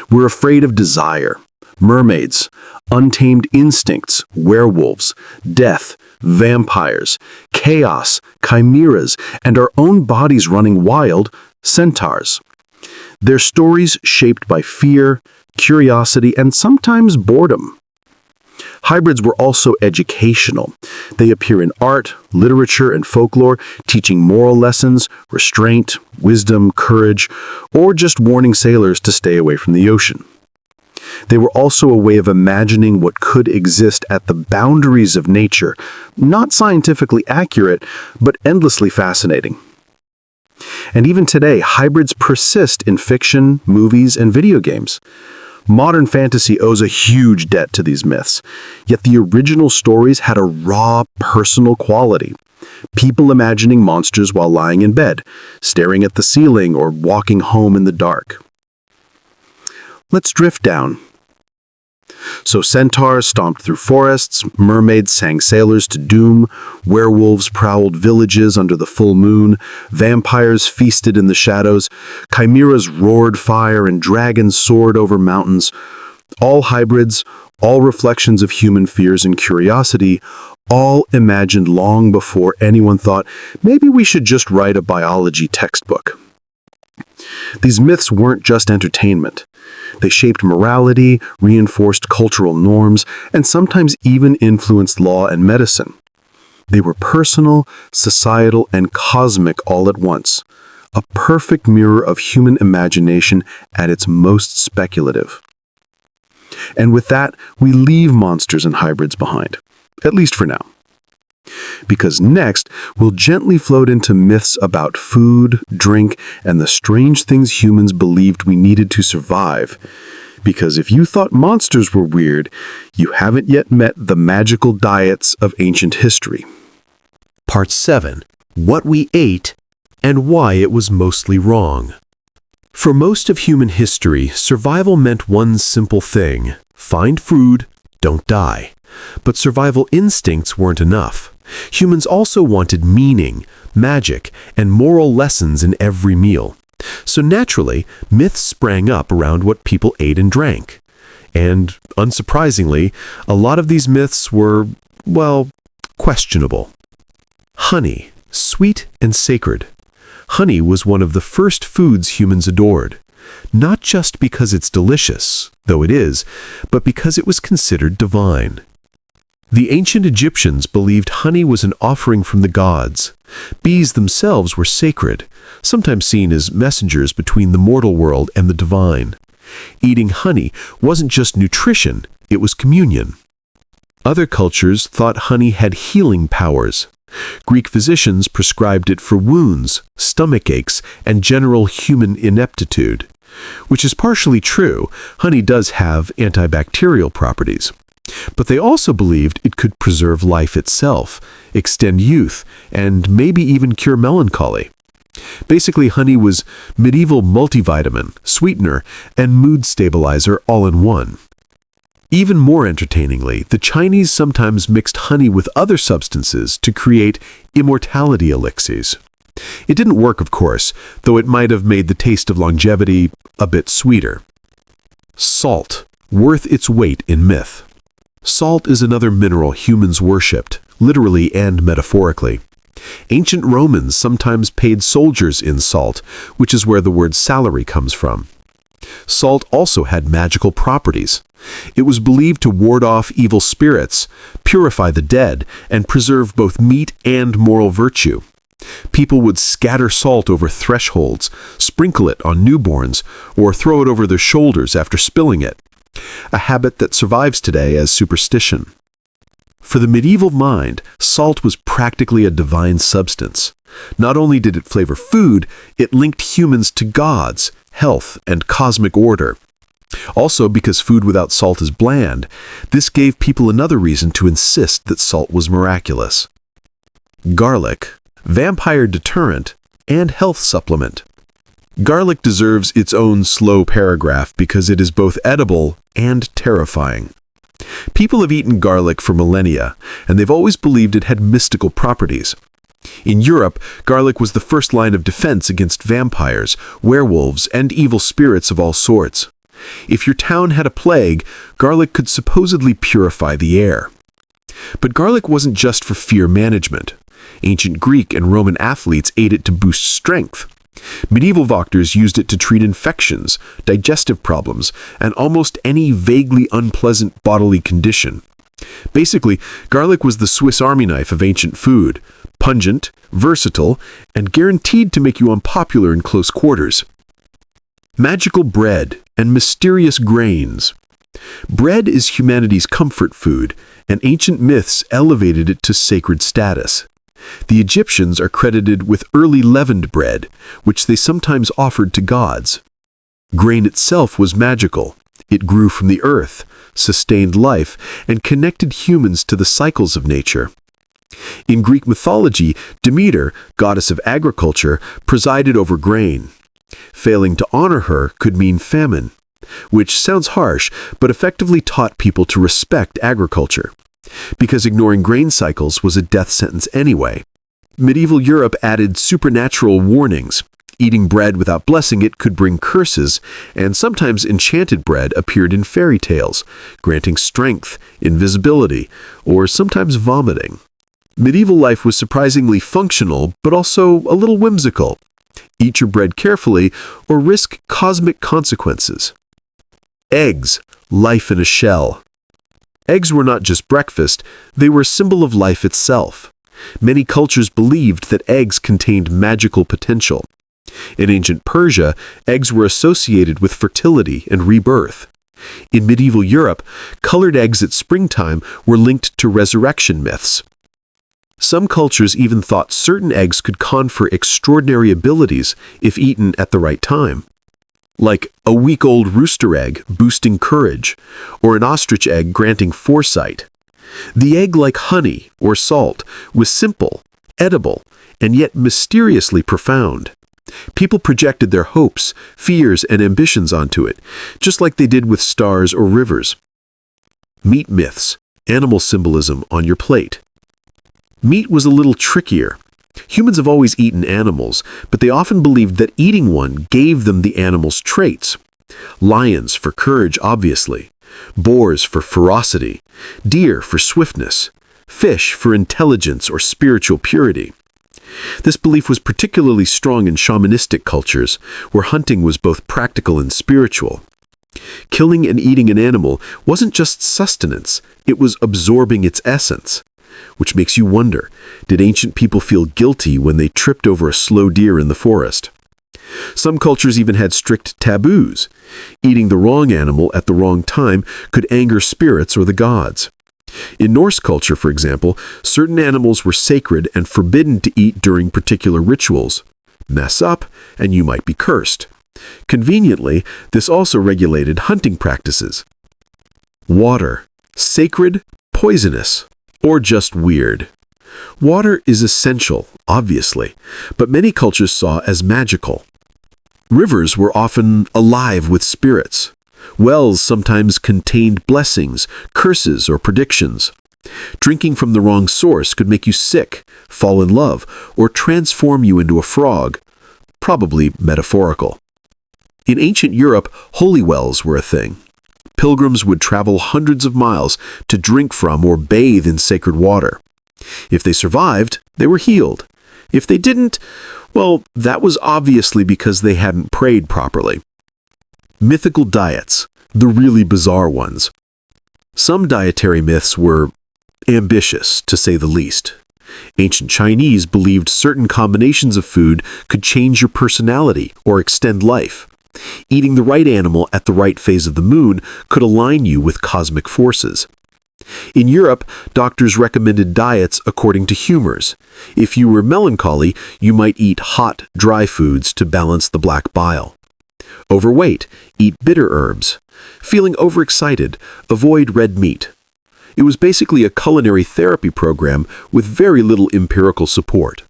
We're afraid of desire, mermaids, untamed instincts, werewolves, death, vampires, chaos, chimeras, and our own bodies running wild, centaurs. Their stories shaped by fear, curiosity, and sometimes boredom. Hybrids were also educational. They appear in art, literature, and folklore, teaching moral lessons, restraint, wisdom, courage, or just warning sailors to stay away from the ocean. They were also a way of imagining what could exist at the boundaries of nature, not scientifically accurate, but endlessly fascinating. And even today, hybrids persist in fiction, movies, and video games. Modern fantasy owes a huge debt to these myths, yet the original stories had a raw, personal quality. People imagining monsters while lying in bed, staring at the ceiling, or walking home in the dark. Let's drift down. So centaurs stomped through forests, mermaids sang sailors to doom, werewolves prowled villages under the full moon, vampires feasted in the shadows, chimeras roared fire, and dragons soared over mountains. All hybrids, all reflections of human fears and curiosity, all imagined long before anyone thought, maybe we should just write a biology textbook. These myths weren't just entertainment. They shaped morality, reinforced cultural norms, and sometimes even influenced law and medicine. They were personal, societal, and cosmic all at once, a perfect mirror of human imagination at its most speculative. And with that, we leave monsters and hybrids behind, at least for now. Because next, we'll gently float into myths about food, drink, and the strange things humans believed we needed to survive. Because if you thought monsters were weird, you haven't yet met the magical diets of ancient history. Part 7. What we ate and why it was mostly wrong. For most of human history, survival meant one simple thing: find food, don't die. But survival instincts weren't enough. Humans also wanted meaning, magic, and moral lessons in every meal. So naturally, myths sprang up around what people ate and drank. And, unsurprisingly, a lot of these myths were, well, questionable. Honey, sweet and sacred. Honey was one of the first foods humans adored. Not just because it's delicious, though it is, but because it was considered divine. The ancient Egyptians believed honey was an offering from the gods. Bees themselves were sacred, sometimes seen as messengers between the mortal world and the divine. Eating honey wasn't just nutrition, it was communion. Other cultures thought honey had healing powers. Greek physicians prescribed it for wounds, stomach aches, and general human ineptitude. Which is partially true. Honey does have antibacterial properties. But they also believed it could preserve life itself, extend youth, and maybe even cure melancholy. Basically, honey was medieval multivitamin, sweetener, and mood stabilizer all in one. Even more entertainingly, the Chinese sometimes mixed honey with other substances to create immortality elixirs. It didn't work, of course, though it might have made the taste of longevity a bit sweeter. Salt, worth its weight in myth. Salt is another mineral humans worshipped, literally and metaphorically. Ancient Romans sometimes paid soldiers in salt, which is where the word salary comes from. Salt also had magical properties. It was believed to ward off evil spirits, purify the dead, and preserve both meat and moral virtue. People would scatter salt over thresholds, sprinkle it on newborns, or throw it over their shoulders after spilling it. A habit that survives today as superstition. For the medieval mind, salt was practically a divine substance. Not only did it flavor food, it linked humans to gods, health, and cosmic order. Also, because food without salt is bland, this gave people another reason to insist that salt was miraculous. Garlic, vampire deterrent, and health supplement. Garlic deserves its own slow paragraph because it is both edible and terrifying. People have eaten garlic for millennia, and they've always believed it had mystical properties. In Europe, garlic was the first line of defense against vampires, werewolves, and evil spirits of all sorts. If your town had a plague, garlic could supposedly purify the air. But garlic wasn't just for fear management. Ancient Greek and Roman athletes ate it to boost strength. Medieval doctors used it to treat infections, digestive problems, and almost any vaguely unpleasant bodily condition. Basically, garlic was the Swiss Army knife of ancient food, pungent, versatile, and guaranteed to make you unpopular in close quarters. Magical bread and mysterious grains. Bread is humanity's comfort food, and ancient myths elevated it to sacred status. The Egyptians are credited with early leavened bread, which they sometimes offered to gods. Grain itself was magical. It grew from the earth, sustained life, and connected humans to the cycles of nature. In Greek mythology, Demeter, goddess of agriculture, presided over grain. Failing to honor her could mean famine, which sounds harsh, but effectively taught people to respect agriculture, because ignoring grain cycles was a death sentence anyway. Medieval Europe added supernatural warnings. Eating bread without blessing it could bring curses, and sometimes enchanted bread appeared in fairy tales, granting strength, invisibility, or sometimes vomiting. Medieval life was surprisingly functional, but also a little whimsical. Eat your bread carefully, or risk cosmic consequences. Eggs, life in a shell. Eggs were not just breakfast, they were a symbol of life itself. Many cultures believed that eggs contained magical potential. In ancient Persia, eggs were associated with fertility and rebirth. In medieval Europe, colored eggs at springtime were linked to resurrection myths. Some cultures even thought certain eggs could confer extraordinary abilities if eaten at the right time, like a week-old rooster egg boosting courage, or an ostrich egg granting foresight. The egg, like honey or salt, was simple, edible, and yet mysteriously profound. People projected their hopes, fears, and ambitions onto it, just like they did with stars or rivers. Meat myths, animal symbolism on your plate. Meat was a little trickier. Humans have always eaten animals, but they often believed that eating one gave them the animal's traits. Lions for courage, obviously. Boars for ferocity. Deer for swiftness. Fish for intelligence or spiritual purity. This belief was particularly strong in shamanistic cultures, where hunting was both practical and spiritual. Killing and eating an animal wasn't just sustenance, it was absorbing its essence. Which makes you wonder, did ancient people feel guilty when they tripped over a slow deer in the forest? Some cultures even had strict taboos. Eating the wrong animal at the wrong time could anger spirits or the gods. In Norse culture, for example, certain animals were sacred and forbidden to eat during particular rituals. Mess up, and you might be cursed. Conveniently, this also regulated hunting practices. Water. Sacred, poisonous, or just weird. Water is essential, obviously, but many cultures saw as magical. Rivers were often alive with spirits. Wells sometimes contained blessings, curses, or predictions. Drinking from the wrong source could make you sick, fall in love, or transform you into a frog. Probably metaphorical. In ancient Europe, holy wells were a thing. Pilgrims would travel hundreds of miles to drink from or bathe in sacred water. If they survived, they were healed. If they didn't, well, that was obviously because they hadn't prayed properly. Mythical diets, the really bizarre ones. Some dietary myths were ambitious, to say the least. Ancient Chinese believed certain combinations of food could change your personality or extend life. Eating the right animal at the right phase of the moon could align you with cosmic forces. In Europe, doctors recommended diets according to humors. If you were melancholy, you might eat hot, dry foods to balance the black bile. Overweight, eat bitter herbs. Feeling overexcited, avoid red meat. It was basically a culinary therapy program with very little empirical support.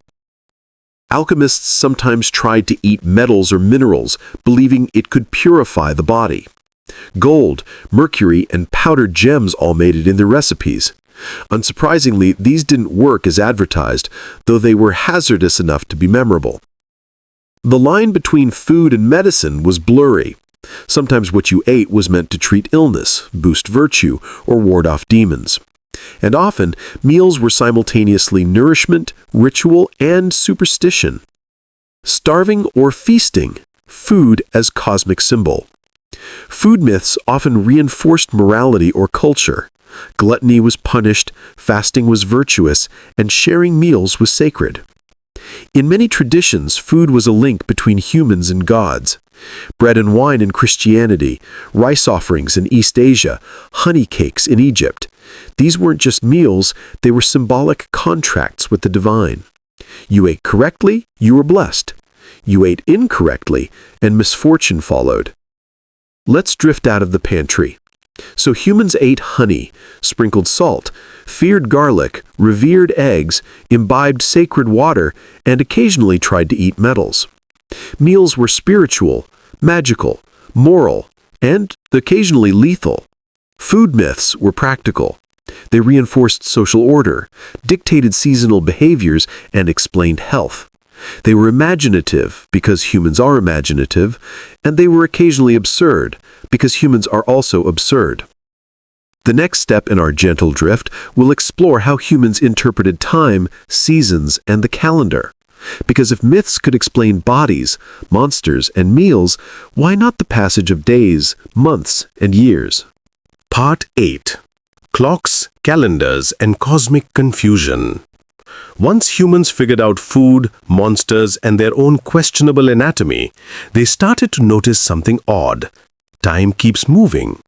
Alchemists sometimes tried to eat metals or minerals, believing it could purify the body. Gold, mercury, and powdered gems all made it in their recipes. Unsurprisingly, these didn't work as advertised, though they were hazardous enough to be memorable. The line between food and medicine was blurry. Sometimes what you ate was meant to treat illness, boost virtue, or ward off demons. And often, meals were simultaneously nourishment, ritual, and superstition. Starving or feasting, food as cosmic symbol. Food myths often reinforced morality or culture. Gluttony was punished, fasting was virtuous, and sharing meals was sacred. In many traditions, food was a link between humans and gods. Bread and wine in Christianity, rice offerings in East Asia, honey cakes in Egypt. These weren't just meals, they were symbolic contracts with the divine. You ate correctly, you were blessed. You ate incorrectly, and misfortune followed. Let's drift out of the pantry. So humans ate honey, sprinkled salt, feared garlic, revered eggs, imbibed sacred water, and occasionally tried to eat metals. Meals were spiritual, magical, moral, and occasionally lethal. Food myths were practical. They reinforced social order, dictated seasonal behaviors, and explained health. They were imaginative, because humans are imaginative, and they were occasionally absurd, because humans are also absurd. The next step in our gentle drift will explore how humans interpreted time, seasons, and the calendar. Because if myths could explain bodies, monsters, and meals, why not the passage of days, months, and years? Part 8. Clocks, Calendars, and Cosmic Confusion. Once humans figured out food, monsters, and their own questionable anatomy, they started to notice something odd. Time keeps moving.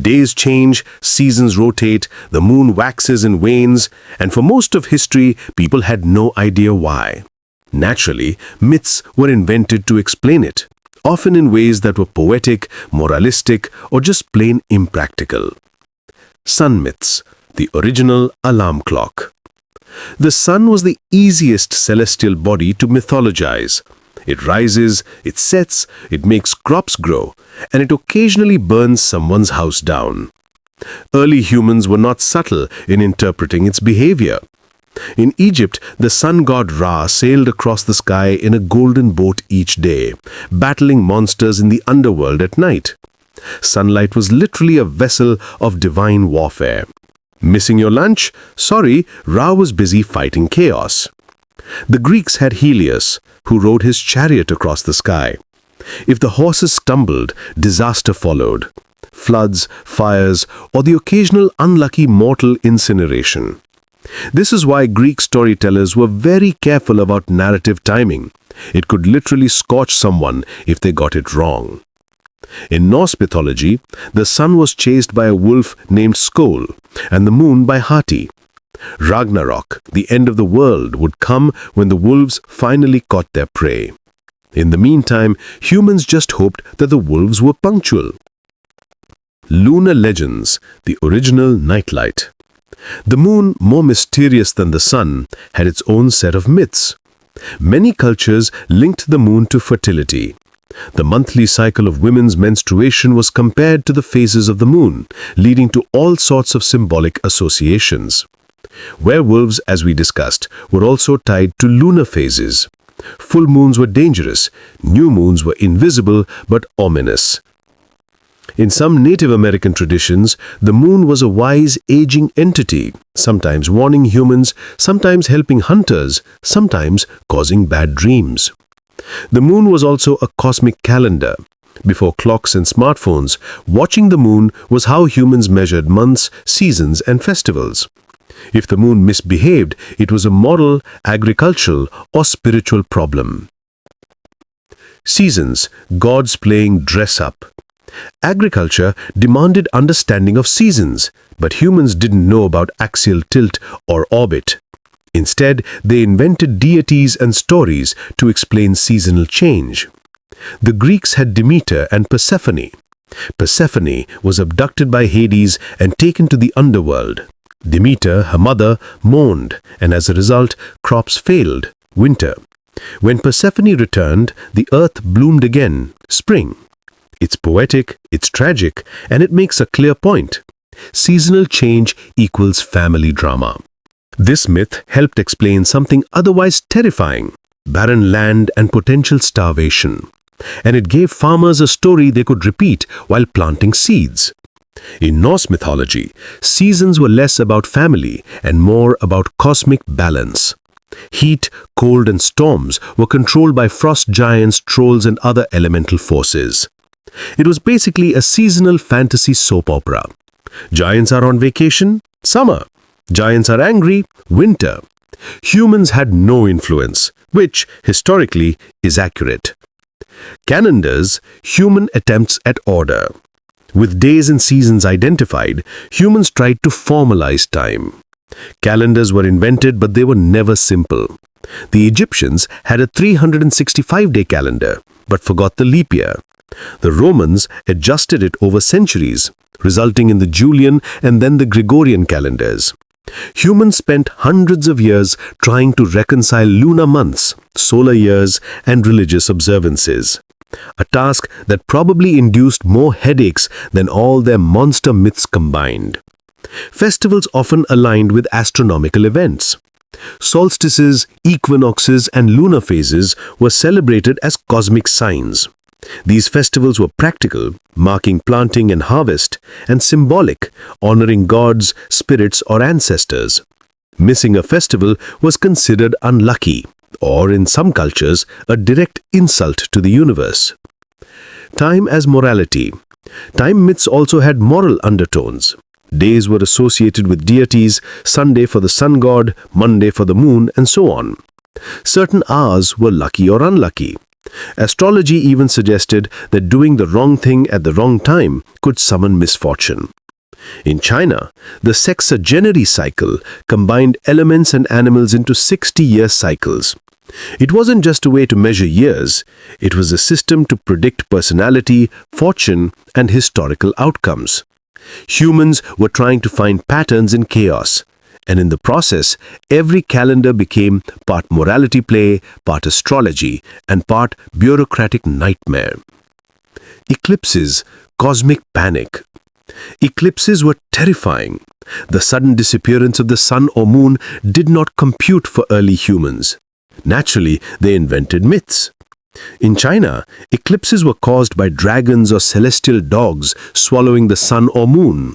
Days change, seasons rotate, the moon waxes and wanes, and for most of history, people had no idea why. Naturally, myths were invented to explain it, often in ways that were poetic, moralistic, or just plain impractical. Sun myths, the original alarm clock. The sun was the easiest celestial body to mythologize. It rises, it sets, it makes crops grow, and it occasionally burns someone's house down. Early humans were not subtle in interpreting its behavior. In Egypt, the sun god Ra sailed across the sky in a golden boat each day, battling monsters in the underworld at night. Sunlight was literally a vessel of divine warfare. Missing your lunch? Sorry, Ra was busy fighting chaos. The Greeks had Helios, who rode his chariot across the sky. If the horses stumbled, disaster followed. Floods, fires, or the occasional unlucky mortal incineration. This is why Greek storytellers were very careful about narrative timing. It could literally scorch someone if they got it wrong. In Norse mythology, the sun was chased by a wolf named Skoll, and the moon by Hati. Ragnarok, the end of the world, would come when the wolves finally caught their prey. In the meantime, humans just hoped that the wolves were punctual. Lunar legends, the original nightlight. The moon, more mysterious than the sun, had its own set of myths. Many cultures linked the moon to fertility. The monthly cycle of women's menstruation was compared to the phases of the moon, leading to all sorts of symbolic associations. Werewolves, as we discussed, were also tied to lunar phases. Full moons were dangerous, new moons were invisible but ominous. In some Native American traditions, the moon was a wise, aging entity, sometimes warning humans, sometimes helping hunters, sometimes causing bad dreams. The moon was also a cosmic calendar. Before clocks and smartphones, watching the moon was how humans measured months, seasons, and festivals. If the moon misbehaved, it was a moral, agricultural, or spiritual problem. Seasons, gods playing dress-up. Agriculture demanded understanding of seasons, but humans didn't know about axial tilt or orbit. Instead, they invented deities and stories to explain seasonal change. The Greeks had Demeter and Persephone. Persephone was abducted by Hades and taken to the underworld. Demeter, her mother, mourned, and as a result, crops failed, winter. When Persephone returned, the earth bloomed again, spring. It's poetic, it's tragic, and it makes a clear point. Seasonal change equals family drama. This myth helped explain something otherwise terrifying: barren land and potential starvation. and it gave farmers a story they could repeat while planting seeds. In Norse mythology, seasons were less about family and more about cosmic balance. Heat, cold, and storms were controlled by frost giants, trolls, and other elemental forces. It was basically a seasonal fantasy soap opera. Giants are on vacation, summer. Giants are angry, winter. Humans had no influence, which, historically, is accurate. Calendars, human attempts at order. With days and seasons identified, humans tried to formalize time. Calendars were invented, but they were never simple. The Egyptians had a 365-day calendar, but forgot the leap year. The Romans adjusted it over centuries, resulting in the Julian and then the Gregorian calendars. Humans spent hundreds of years trying to reconcile lunar months, solar years, and religious observances. A task that probably induced more headaches than all their monster myths combined. Festivals often aligned with astronomical events. Solstices, equinoxes, and lunar phases were celebrated as cosmic signs. These festivals were practical, marking planting and harvest, and symbolic, honoring gods, spirits, or ancestors. Missing a festival was considered unlucky, or in some cultures, a direct insult to the universe. Time as morality. Time myths also had moral undertones. Days were associated with deities, Sunday for the sun god, Monday for the moon, and so on. Certain hours were lucky or unlucky. Astrology even suggested that doing the wrong thing at the wrong time could summon misfortune. In China, the sexagenary cycle combined elements and animals into 60-year cycles. It wasn't just a way to measure years, it was a system to predict personality, fortune, and historical outcomes. Humans were trying to find patterns in chaos, and in the process, every calendar became part morality play, part astrology, and part bureaucratic nightmare. Eclipses, cosmic panic. Eclipses were terrifying. The sudden disappearance of the sun or moon did not compute for early humans. Naturally, they invented myths. In China, eclipses were caused by dragons or celestial dogs swallowing the sun or moon.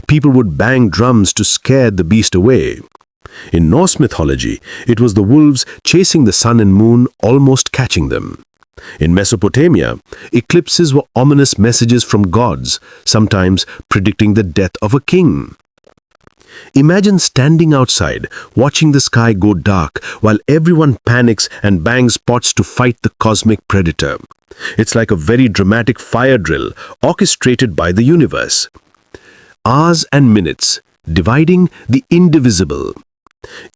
People would bang drums to scare the beast away. In Norse mythology, it was the wolves chasing the sun and moon, almost catching them. In Mesopotamia, eclipses were ominous messages from gods, sometimes predicting the death of a king. Imagine standing outside, watching the sky go dark, while everyone panics and bangs pots to fight the cosmic predator. It's like a very dramatic fire drill, orchestrated by the universe. Hours and minutes, dividing the indivisible.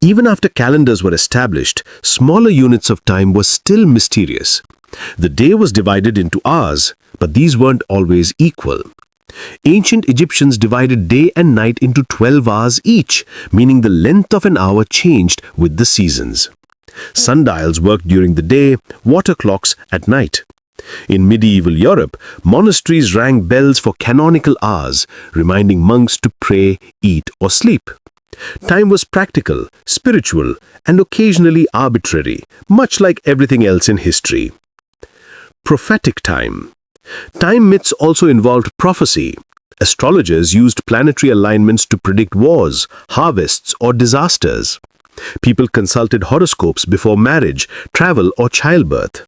Even after calendars were established, smaller units of time were still mysterious. The day was divided into hours, but these weren't always equal. Ancient Egyptians divided day and night into 12 hours each, meaning the length of an hour changed with the seasons. Sundials worked during the day, water clocks at night. In medieval Europe, monasteries rang bells for canonical hours, reminding monks to pray, eat, or sleep. Time was practical, spiritual, and occasionally arbitrary, much like everything else in history. Prophetic time. Time myths also involved prophecy. Astrologers used planetary alignments to predict wars, harvests, or disasters. People consulted horoscopes before marriage, travel, or childbirth.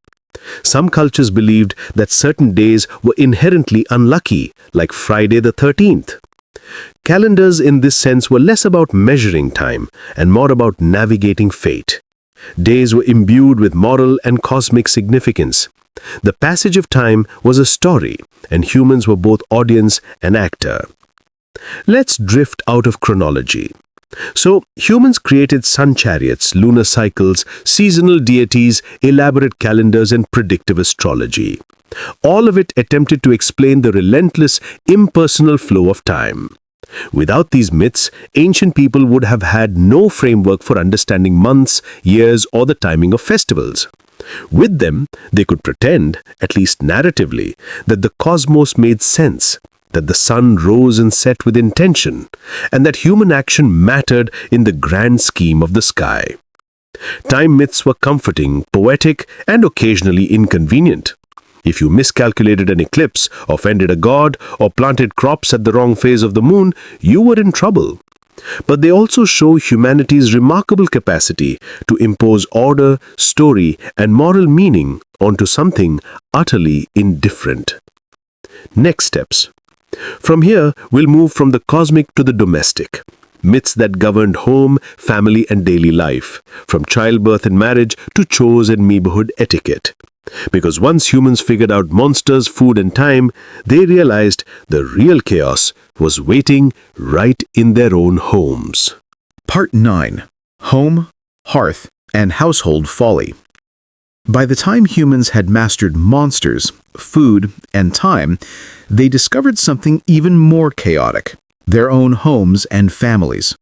Some cultures believed that certain days were inherently unlucky, like Friday the 13th. Calendars in this sense were less about measuring time and more about navigating fate. Days were imbued with moral and cosmic significance. The passage of time was a story, and humans were both audience and actor. Let's drift out of chronology. So, humans created sun chariots, lunar cycles, seasonal deities, elaborate calendars, and predictive astrology. All of it attempted to explain the relentless, impersonal flow of time. Without these myths, ancient people would have had no framework for understanding months, years, or the timing of festivals. With them, they could pretend, at least narratively, that the cosmos made sense, that the sun rose and set with intention, and that human action mattered in the grand scheme of the sky. Time myths were comforting, poetic, and occasionally inconvenient. If you miscalculated an eclipse, offended a god, or planted crops at the wrong phase of the moon, you were in trouble. But they also show humanity's remarkable capacity to impose order, story, and moral meaning onto something utterly indifferent. Next steps. From here, we'll move from the cosmic to the domestic. Myths that governed home, family, and daily life, from childbirth and marriage to chores and neighborhood etiquette. Because once humans figured out monsters, food, and time, they realized the real chaos was waiting right in their own homes. Part 9. Home, Hearth, and Household Folly. By the time humans had mastered monsters, food, and time, they discovered something even more chaotic: their own homes and families.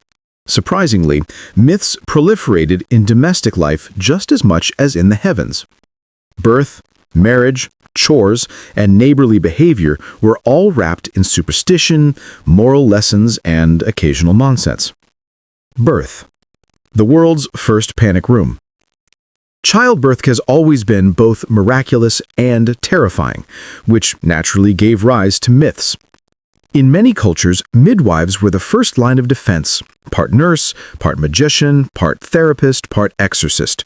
Surprisingly, myths proliferated in domestic life just as much as in the heavens. Birth, marriage, chores, and neighborly behavior were all wrapped in superstition, moral lessons, and occasional nonsense. Birth. The world's first panic room. Childbirth has always been both miraculous and terrifying, which naturally gave rise to myths. In many cultures, midwives were the first line of defense, part nurse, part magician, part therapist, part exorcist.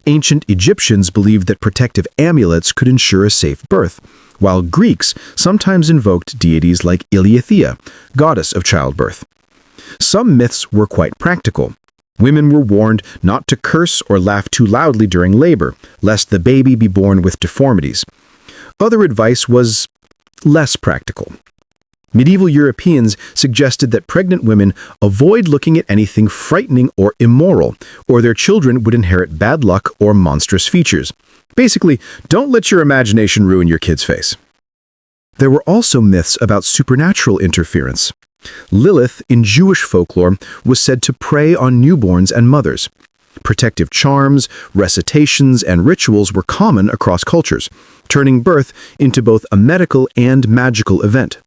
Ancient Egyptians believed that protective amulets could ensure a safe birth, while Greeks sometimes invoked deities like Ilyathea, goddess of childbirth. Some myths were quite practical. Women were warned not to curse or laugh too loudly during labor, lest the baby be born with deformities. Other advice was less practical. Medieval Europeans suggested that pregnant women avoid looking at anything frightening or immoral, or their children would inherit bad luck or monstrous features. Basically, don't let your imagination ruin your kid's face. There were also myths about supernatural interference. Lilith, in Jewish folklore, was said to prey on newborns and mothers. Protective charms, recitations, and rituals were common across cultures, turning birth into both a medical and magical event.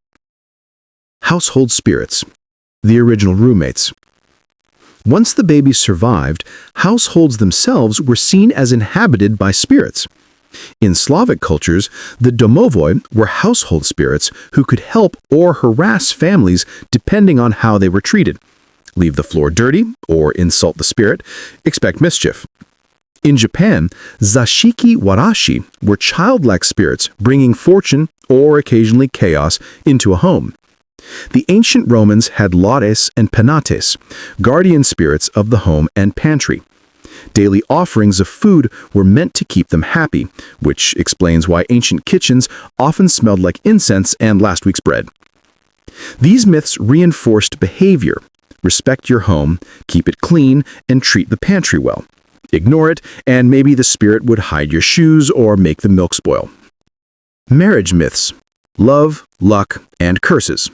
Household spirits, the original roommates. Once the baby survived, households themselves were seen as inhabited by spirits. In Slavic cultures, the domovoi were household spirits who could help or harass families depending on how they were treated. Leave the floor dirty or insult the spirit, expect mischief. In Japan, zashiki warashi were childlike spirits bringing fortune or occasionally chaos into a home. The ancient Romans had laudes and penates, guardian spirits of the home and pantry. Daily offerings of food were meant to keep them happy, which explains why ancient kitchens often smelled like incense and last week's bread. These myths reinforced behavior. Respect your home, keep it clean, and treat the pantry well. Ignore it, and maybe the spirit would hide your shoes or make the milk spoil. Marriage myths. Love, luck, and curses.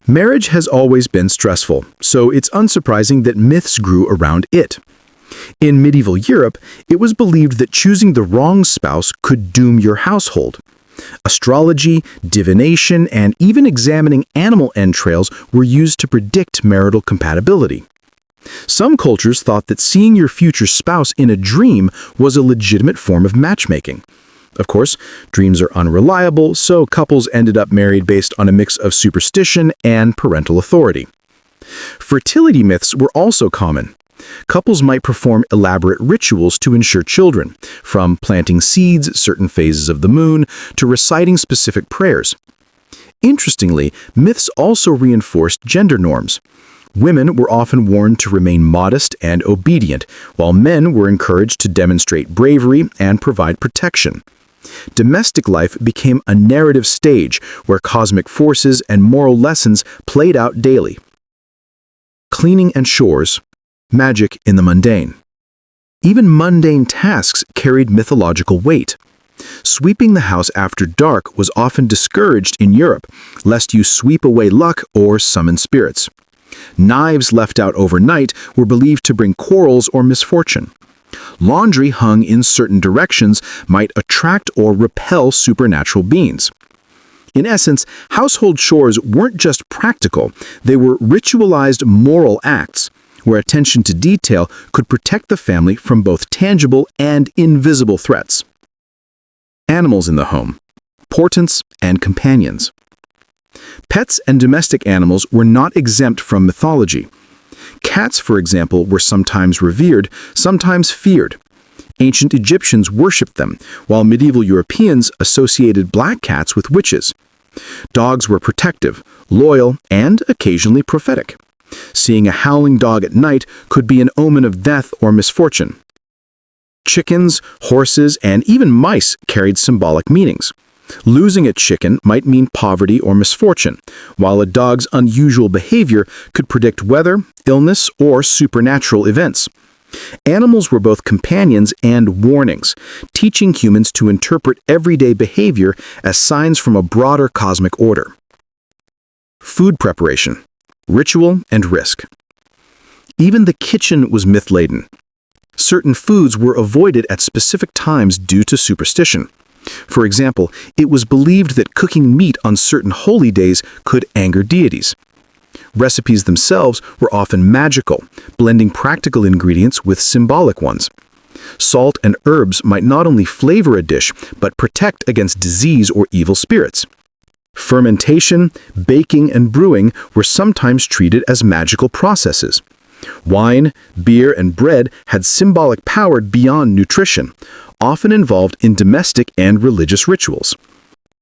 Marriage has always been stressful, so it's unsurprising that myths grew around it. In medieval Europe, it was believed that choosing the wrong spouse could doom your household. Astrology, divination, and even examining animal entrails were used to predict marital compatibility. Some cultures thought that seeing your future spouse in a dream was a legitimate form of matchmaking. Of course, dreams are unreliable, so couples ended up married based on a mix of superstition and parental authority. Fertility myths were also common. Couples might perform elaborate rituals to ensure children, from planting seeds certain phases of the moon to reciting specific prayers. Interestingly, myths also reinforced gender norms. Women were often warned to remain modest and obedient, while men were encouraged to demonstrate bravery and provide protection. Domestic life became a narrative stage where cosmic forces and moral lessons played out daily. Cleaning and chores, magic in the mundane. Even mundane tasks carried mythological weight. Sweeping the house after dark was often discouraged in Europe, lest you sweep away luck or summon spirits. Knives left out overnight were believed to bring quarrels or misfortune. Laundry hung in certain directions might attract or repel supernatural beings. In essence, household chores weren't just practical, they were ritualized moral acts, where attention to detail could protect the family from both tangible and invisible threats. Animals in the home, portents and companions. Pets and domestic animals were not exempt from mythology. Cats, for example, were sometimes revered, sometimes feared. Ancient Egyptians worshipped them, while medieval Europeans associated black cats with witches. Dogs were protective, loyal, and occasionally prophetic. Seeing a howling dog at night could be an omen of death or misfortune. Chickens, horses, and even mice carried symbolic meanings. Losing a chicken might mean poverty or misfortune, while a dog's unusual behavior could predict weather, illness, or supernatural events. Animals were both companions and warnings, teaching humans to interpret everyday behavior as signs from a broader cosmic order. Food preparation, ritual, and risk. Even the kitchen was myth-laden. Certain foods were avoided at specific times due to superstition. For example, it was believed that cooking meat on certain holy days could anger deities. Recipes themselves were often magical, blending practical ingredients with symbolic ones. Salt and herbs might not only flavor a dish, but protect against disease or evil spirits. Fermentation, baking, and brewing were sometimes treated as magical processes. Wine, beer, and bread had symbolic power beyond nutrition, often involved in domestic and religious rituals.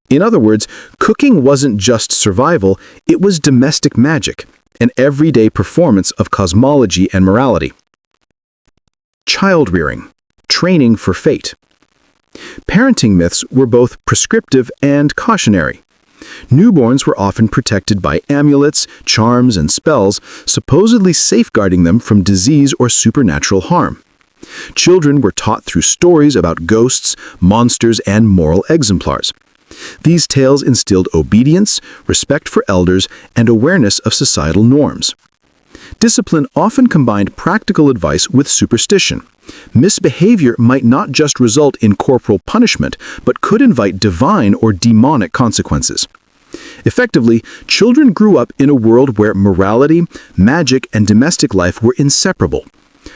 In other words, cooking wasn't just survival, it was domestic magic, an everyday performance of cosmology and morality. Child-rearing, training for fate. Parenting myths were both prescriptive and cautionary. Newborns were often protected by amulets, charms, and spells, supposedly safeguarding them from disease or supernatural harm. Children were taught through stories about ghosts, monsters, and moral exemplars. These tales instilled obedience, respect for elders, and awareness of societal norms. Discipline often combined practical advice with superstition. Misbehavior might not just result in corporal punishment, but could invite divine or demonic consequences. Effectively, children grew up in a world where morality, magic, and domestic life were inseparable.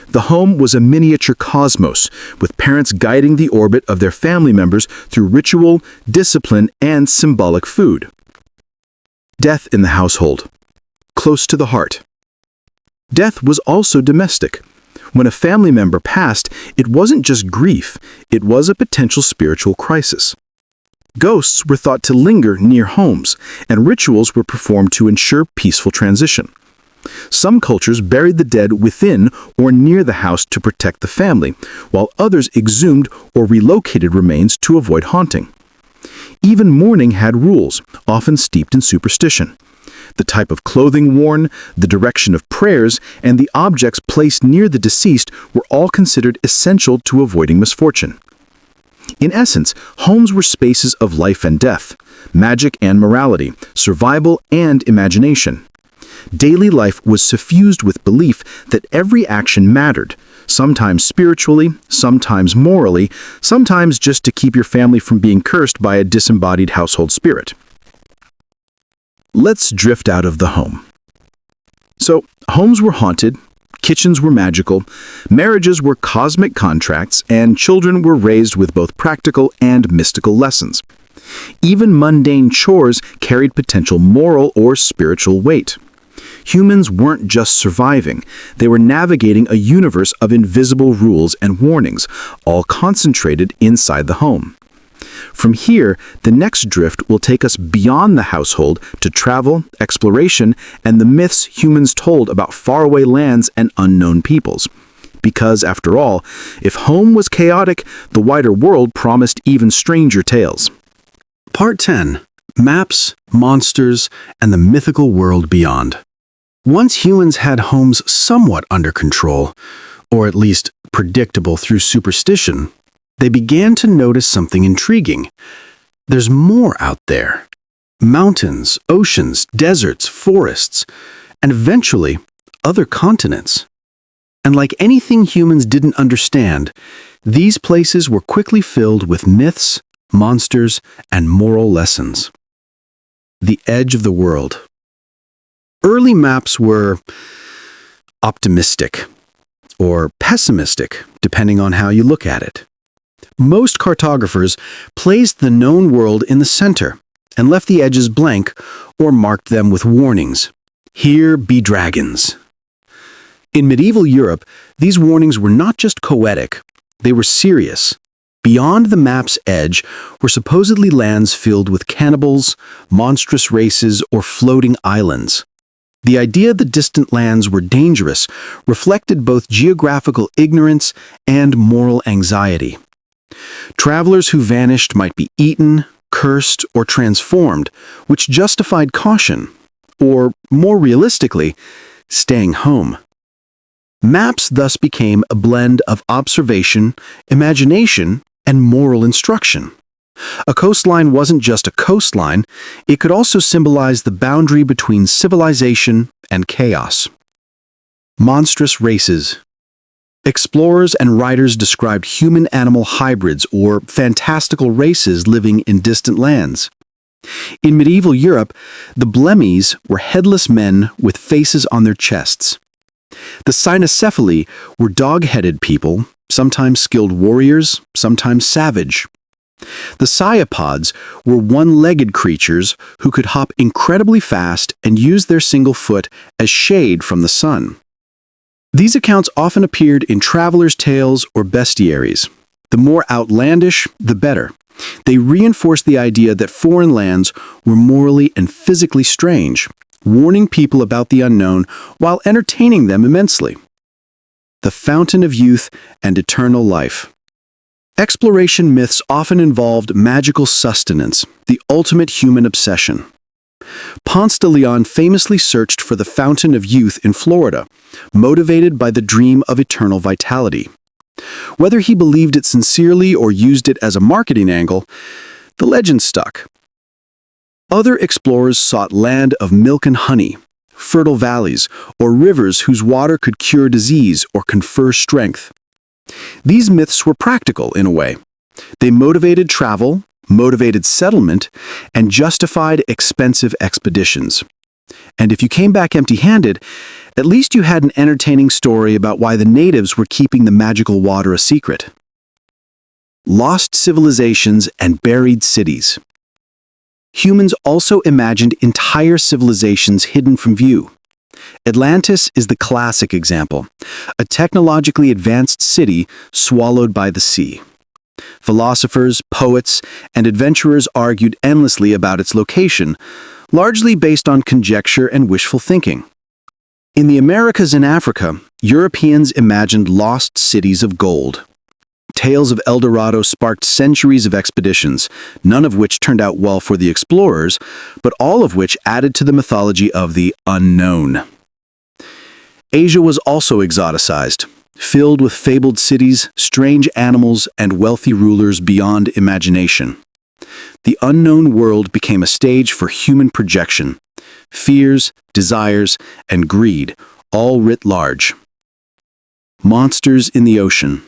The home was a miniature cosmos, with parents guiding the orbit of their family members through ritual, discipline, and symbolic food. Death in the household. Close to the heart. Death was also domestic. When a family member passed, it wasn't just grief, it was a potential spiritual crisis. Ghosts were thought to linger near homes, and rituals were performed to ensure peaceful transition. Some cultures buried the dead within or near the house to protect the family, while others exhumed or relocated remains to avoid haunting. Even mourning had rules, often steeped in superstition. The type of clothing worn, the direction of prayers, and the objects placed near the deceased were all considered essential to avoiding misfortune. In essence, homes were spaces of life and death, magic and morality, survival and imagination. Daily life was suffused with belief that every action mattered, sometimes spiritually, sometimes morally, sometimes just to keep your family from being cursed by a disembodied household spirit. Let's drift out of the home. So, homes were haunted, kitchens were magical, marriages were cosmic contracts, and children were raised with both practical and mystical lessons. Even mundane chores carried potential moral or spiritual weight. Humans weren't just surviving, they were navigating a universe of invisible rules and warnings, all concentrated inside the home. From here, the next drift will take us beyond the household to travel, exploration, and the myths humans told about faraway lands and unknown peoples. Because, after all, if home was chaotic, the wider world promised even stranger tales. Part 10. Maps, Monsters, and the Mythical World Beyond. Once humans had homes somewhat under control, or at least predictable through superstition, they began to notice something intriguing. There's more out there. Mountains, oceans, deserts, forests, and eventually, other continents. And like anything humans didn't understand, these places were quickly filled with myths, monsters, and moral lessons. The edge of the world. Early maps were optimistic or pessimistic, depending on how you look at it. Most cartographers placed the known world in the center and left the edges blank or marked them with warnings. Here be dragons. In medieval Europe, these warnings were not just poetic, they were serious. Beyond the map's edge were supposedly lands filled with cannibals, monstrous races, or floating islands. The idea that distant lands were dangerous reflected both geographical ignorance and moral anxiety. Travelers who vanished might be eaten, cursed, or transformed, which justified caution, or, more realistically, staying home. Maps thus became a blend of observation, imagination, and moral instruction. A coastline wasn't just a coastline, it could also symbolize the boundary between civilization and chaos. Monstrous races. Explorers and writers described human-animal hybrids or fantastical races living in distant lands. In medieval Europe, the Blemmies were headless men with faces on their chests. The cynocephali were dog-headed people, sometimes skilled warriors, sometimes savage. The cyapods were one-legged creatures who could hop incredibly fast and use their single foot as shade from the sun. These accounts often appeared in travelers' tales or bestiaries. The more outlandish, the better. They reinforced the idea that foreign lands were morally and physically strange, warning people about the unknown while entertaining them immensely. The fountain of youth and eternal life. Exploration myths often involved magical sustenance, the ultimate human obsession. Ponce de Leon famously searched for the fountain of youth in Florida, motivated by the dream of eternal vitality. Whether he believed it sincerely or used it as a marketing angle, the legend stuck. Other explorers sought land of milk and honey, fertile valleys, or rivers whose water could cure disease or confer strength. These myths were practical in a way. They motivated travel, motivated settlement, and justified expensive expeditions. And if you came back empty-handed, at least you had an entertaining story about why the natives were keeping the magical water a secret. Lost civilizations and buried cities. Humans also imagined entire civilizations hidden from view. Atlantis is the classic example, a technologically advanced city swallowed by the sea. Philosophers, poets, and adventurers argued endlessly about its location, largely based on conjecture and wishful thinking. In the Americas and Africa, Europeans imagined lost cities of gold. Tales of El Dorado sparked centuries of expeditions, none of which turned out well for the explorers, but all of which added to the mythology of the unknown. Asia was also exoticized, filled with fabled cities, strange animals, and wealthy rulers beyond imagination. The unknown world became a stage for human projection, fears, desires, and greed, all writ large. Monsters in the ocean.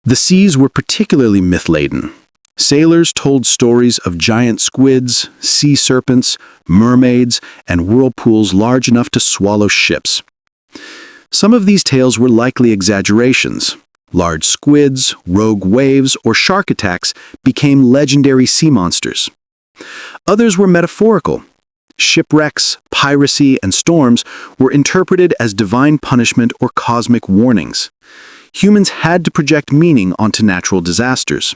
The seas were particularly myth-laden. Sailors told stories of giant squids, sea serpents, mermaids, and whirlpools large enough to swallow ships. Some of these tales were likely exaggerations. Large squids, rogue waves, or shark attacks became legendary sea monsters. Others were metaphorical. Shipwrecks, piracy, and storms were interpreted as divine punishment or cosmic warnings. Humans had to project meaning onto natural disasters.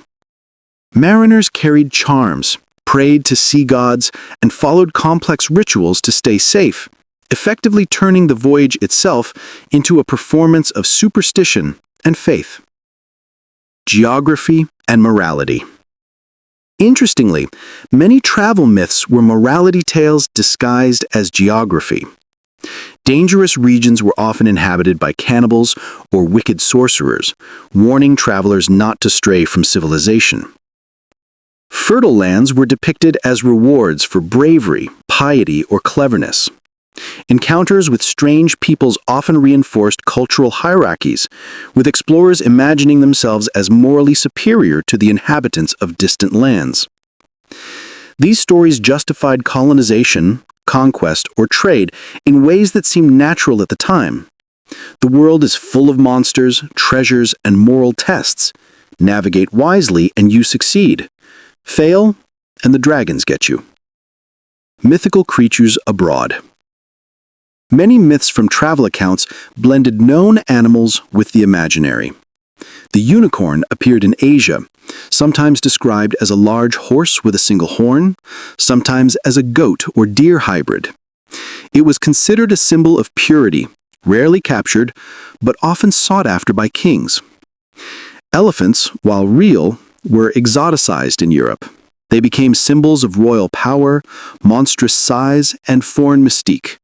Mariners carried charms, prayed to sea gods, and followed complex rituals to stay safe, effectively turning the voyage itself into a performance of superstition and faith. Geography and morality. Interestingly, many travel myths were morality tales disguised as geography. Dangerous regions were often inhabited by cannibals or wicked sorcerers, warning travelers not to stray from civilization. Fertile lands were depicted as rewards for bravery, piety, or cleverness. Encounters with strange peoples often reinforced cultural hierarchies, with explorers imagining themselves as morally superior to the inhabitants of distant lands. These stories justified colonization, conquest, or trade in ways that seemed natural at the time. The world is full of monsters, treasures, and moral tests. Navigate wisely and you succeed. Fail, and the dragons get you. Mythical creatures abroad. Many myths from travel accounts blended known animals with the imaginary. The unicorn appeared in Asia, sometimes described as a large horse with a single horn, sometimes as a goat or deer hybrid. It was considered a symbol of purity, rarely captured, but often sought after by kings. Elephants, while real, were exoticized in Europe. They became symbols of royal power, monstrous size, and foreign mystique.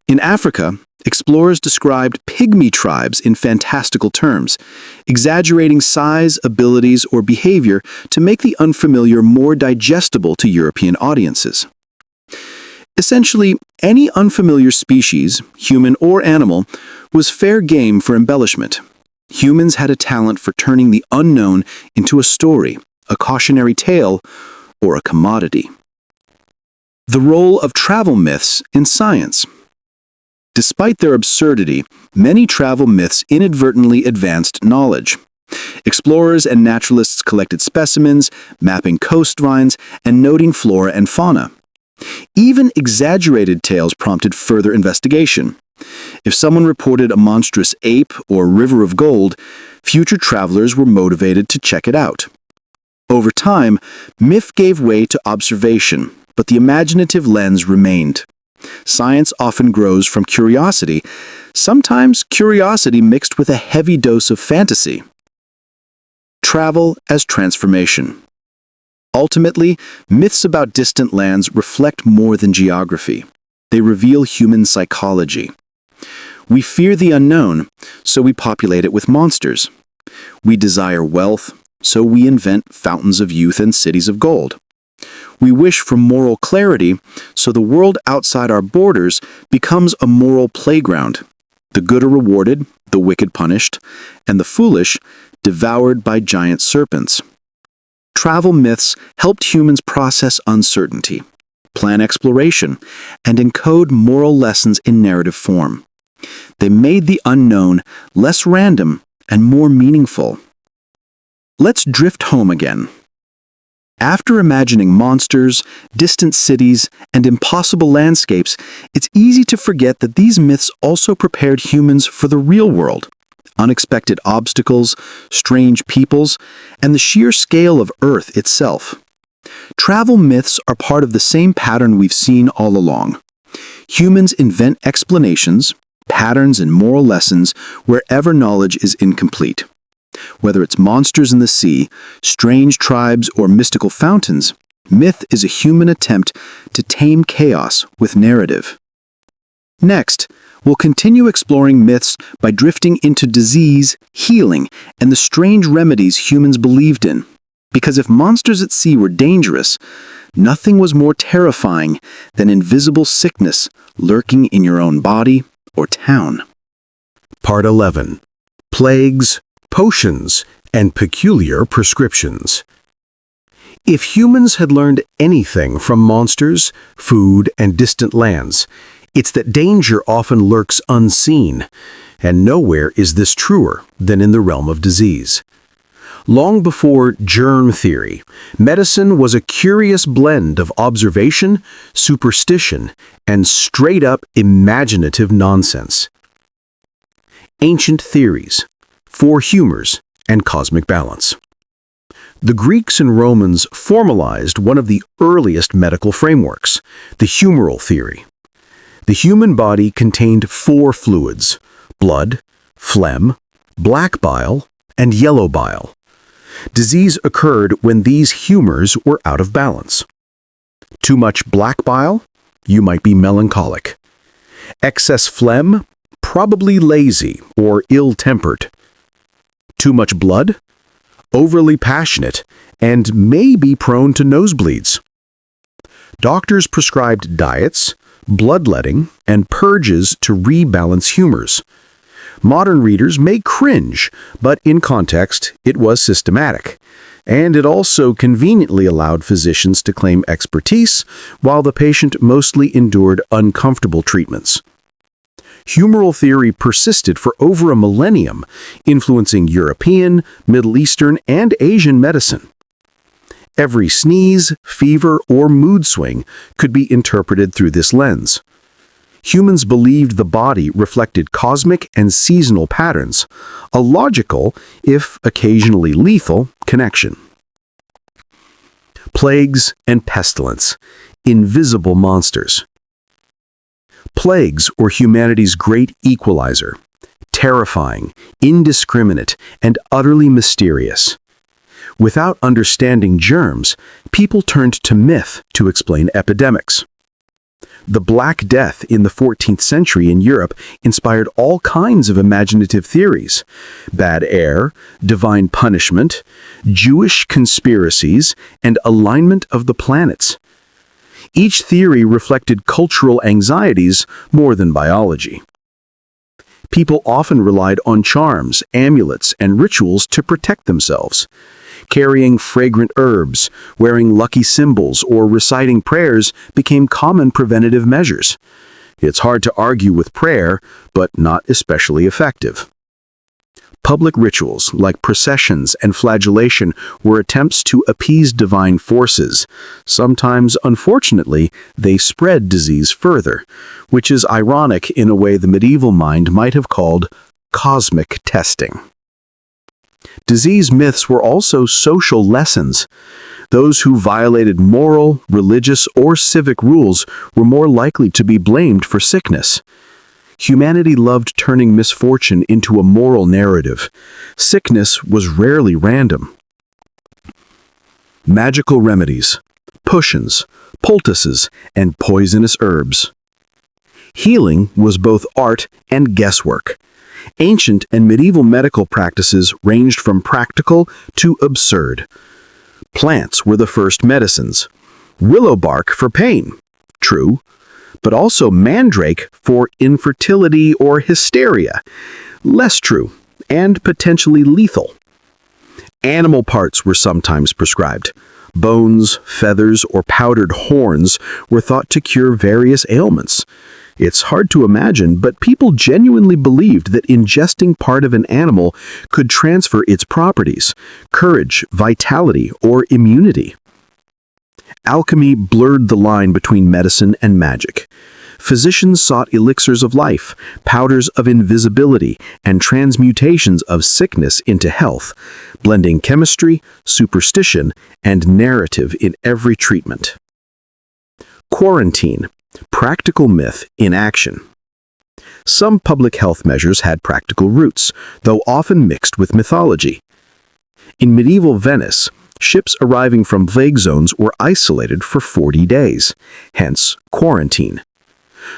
In Africa, explorers described pygmy tribes in fantastical terms, exaggerating size, abilities, or behavior to make the unfamiliar more digestible to European audiences. Essentially, any unfamiliar species, human or animal, was fair game for embellishment. Humans had a talent for turning the unknown into a story, a cautionary tale, or a commodity. The role of travel myths in science. Despite their absurdity, many travel myths inadvertently advanced knowledge. Explorers and naturalists collected specimens, mapping coastlines, and noting flora and fauna. Even exaggerated tales prompted further investigation. If someone reported a monstrous ape or river of gold, future travelers were motivated to check it out. Over time, myth gave way to observation, but the imaginative lens remained. Science often grows from curiosity, sometimes curiosity mixed with a heavy dose of fantasy. Travel as transformation. Ultimately, myths about distant lands reflect more than geography. They reveal human psychology. We fear the unknown, so we populate it with monsters. We desire wealth, so we invent fountains of youth and cities of gold. We wish for moral clarity, so the world outside our borders becomes a moral playground. The good are rewarded, the wicked punished, and the foolish devoured by giant serpents. Travel myths helped humans process uncertainty, plan exploration, and encode moral lessons in narrative form. They made the unknown less random and more meaningful. Let's drift home again. After imagining monsters, distant cities, and impossible landscapes, it's easy to forget that these myths also prepared humans for the real world. Unexpected obstacles, strange peoples, and the sheer scale of Earth itself. Travel myths are part of the same pattern we've seen all along. Humans invent explanations, patterns, and moral lessons wherever knowledge is incomplete. Whether it's monsters in the sea, strange tribes, or mystical fountains, myth is a human attempt to tame chaos with narrative. Next, we'll continue exploring myths by drifting into disease, healing, and the strange remedies humans believed in. Because if monsters at sea were dangerous, nothing was more terrifying than invisible sickness lurking in your own body or town. Part 11. Plagues, Potions, and Peculiar Prescriptions. If humans had learned anything from monsters, food, and distant lands, it's that danger often lurks unseen, and nowhere is this truer than in the realm of disease. Long before germ theory, medicine was a curious blend of observation, superstition, and straight-up imaginative nonsense. Ancient theories, four humors, and cosmic balance. The Greeks and Romans formalized one of the earliest medical frameworks, the humoral theory. The human body contained four fluids: blood, phlegm, black bile, and yellow bile. Disease occurred when these humors were out of balance. Too much black bile? You might be melancholic. Excess phlegm? Probably lazy or ill-tempered. Too much blood? Overly passionate and may be prone to nosebleeds. Doctors prescribed diets, bloodletting, and purges to rebalance humors. Modern readers may cringe, but in context, it was systematic. And it also conveniently allowed physicians to claim expertise, while the patient mostly endured uncomfortable treatments. Humoral theory persisted for over a millennium, influencing European, Middle Eastern, and Asian medicine. Every sneeze, fever, or mood swing could be interpreted through this lens. Humans believed the body reflected cosmic and seasonal patterns, a logical, if occasionally lethal, connection. Plagues and pestilence, invisible monsters. Plagues were humanity's great equalizer, terrifying, indiscriminate, and utterly mysterious. Without understanding germs, people turned to myth to explain epidemics. The Black Death in the 14th century in Europe inspired all kinds of imaginative theories: bad air, divine punishment, Jewish conspiracies, and alignment of the planets. Each theory reflected cultural anxieties more than biology. People often relied on charms, amulets, and rituals to protect themselves. Carrying fragrant herbs, wearing lucky symbols, or reciting prayers became common preventative measures. It's hard to argue with prayer, but not especially effective. Public rituals like processions and flagellation were attempts to appease divine forces. Sometimes, unfortunately, they spread disease further, which is ironic in a way the medieval mind might have called cosmic testing. Disease myths were also social lessons. Those who violated moral, religious, or civic rules were more likely to be blamed for sickness. Humanity loved turning misfortune into a moral narrative. Sickness was rarely random. Magical remedies, potions, poultices, and poisonous herbs. Healing was both art and guesswork. Ancient and medieval medical practices ranged from practical to absurd. Plants were the first medicines. Willow bark for pain, true, but also mandrake for infertility or hysteria, less true, and potentially lethal. Animal parts were sometimes prescribed. Bones, feathers, or powdered horns were thought to cure various ailments. It's hard to imagine, but people genuinely believed that ingesting part of an animal could transfer its properties, courage, vitality, or immunity. Alchemy blurred the line between medicine and magic. Physicians sought elixirs of life, powders of invisibility, and transmutations of sickness into health, blending chemistry, superstition, and narrative in every treatment. Quarantine. Practical myth in action. Some public health measures had practical roots, though often mixed with mythology. In medieval Venice, ships arriving from plague zones were isolated for 40 days, hence quarantine.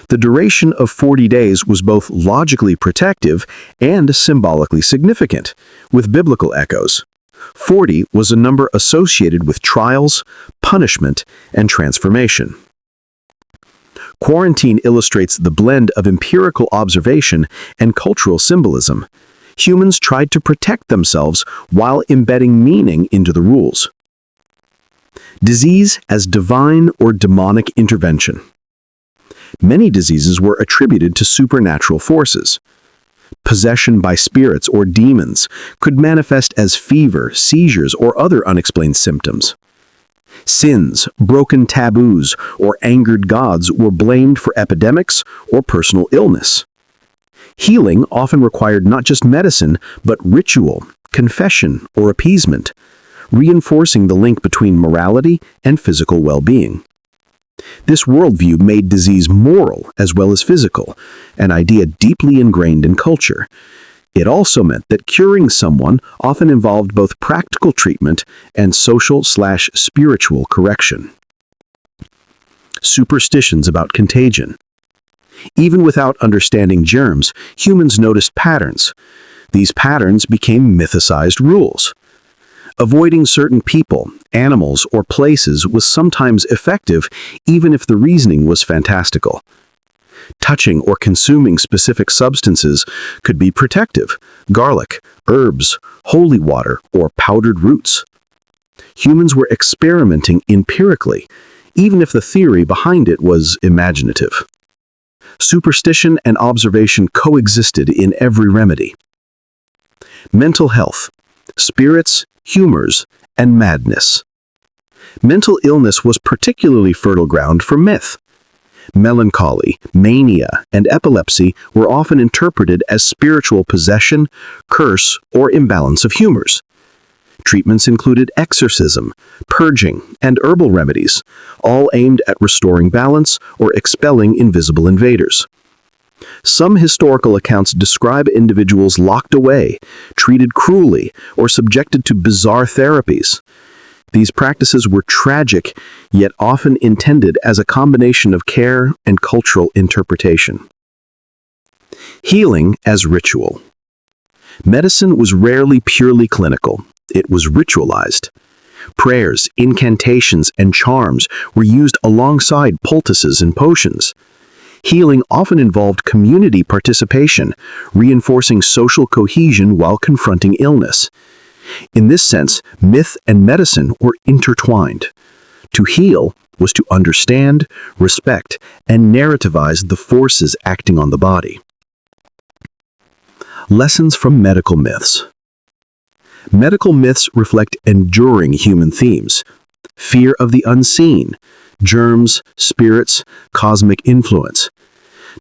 The duration of 40 days was both logically protective and symbolically significant, with biblical echoes. 40 was a number associated with trials, punishment, and transformation. Quarantine illustrates the blend of empirical observation and cultural symbolism. Humans tried to protect themselves while embedding meaning into the rules. Disease as divine or demonic intervention. Many diseases were attributed to supernatural forces. Possession by spirits or demons could manifest as fever, seizures, or other unexplained symptoms. Sins, broken taboos, or angered gods were blamed for epidemics or personal illness. Healing often required not just medicine, but ritual, confession, or appeasement, reinforcing the link between morality and physical well-being. This worldview made disease moral as well as physical, an idea deeply ingrained in culture. It also meant that curing someone often involved both practical treatment and social/spiritual correction. Superstitions about contagion. Even without understanding germs, humans noticed patterns. These patterns became mythicized rules. Avoiding certain people, animals, or places was sometimes effective, even if the reasoning was fantastical. Touching or consuming specific substances could be protective: garlic, herbs, holy water, or powdered roots. Humans were experimenting empirically, even if the theory behind it was imaginative. superstition and observation coexisted in every remedy. Mental health, spirits, humors, and madness. Mental illness was particularly fertile ground for myth. Melancholy, mania, and epilepsy were often interpreted as spiritual possession, curse, or imbalance of humors. Treatments included exorcism, purging, and herbal remedies, all aimed at restoring balance or expelling invisible invaders. Some historical accounts describe individuals locked away, treated cruelly, or subjected to bizarre therapies. These practices were tragic, yet often intended as a combination of care and cultural interpretation. Healing as ritual. Medicine was rarely purely clinical. It was ritualized. Prayers, incantations, and charms were used alongside poultices and potions. Healing often involved community participation, reinforcing social cohesion while confronting illness. In this sense, myth and medicine were intertwined. To heal was to understand, respect, and narrativize the forces acting on the body. Lessons from medical myths. Medical myths reflect enduring human themes: fear of the unseen, germs, spirits, cosmic influence,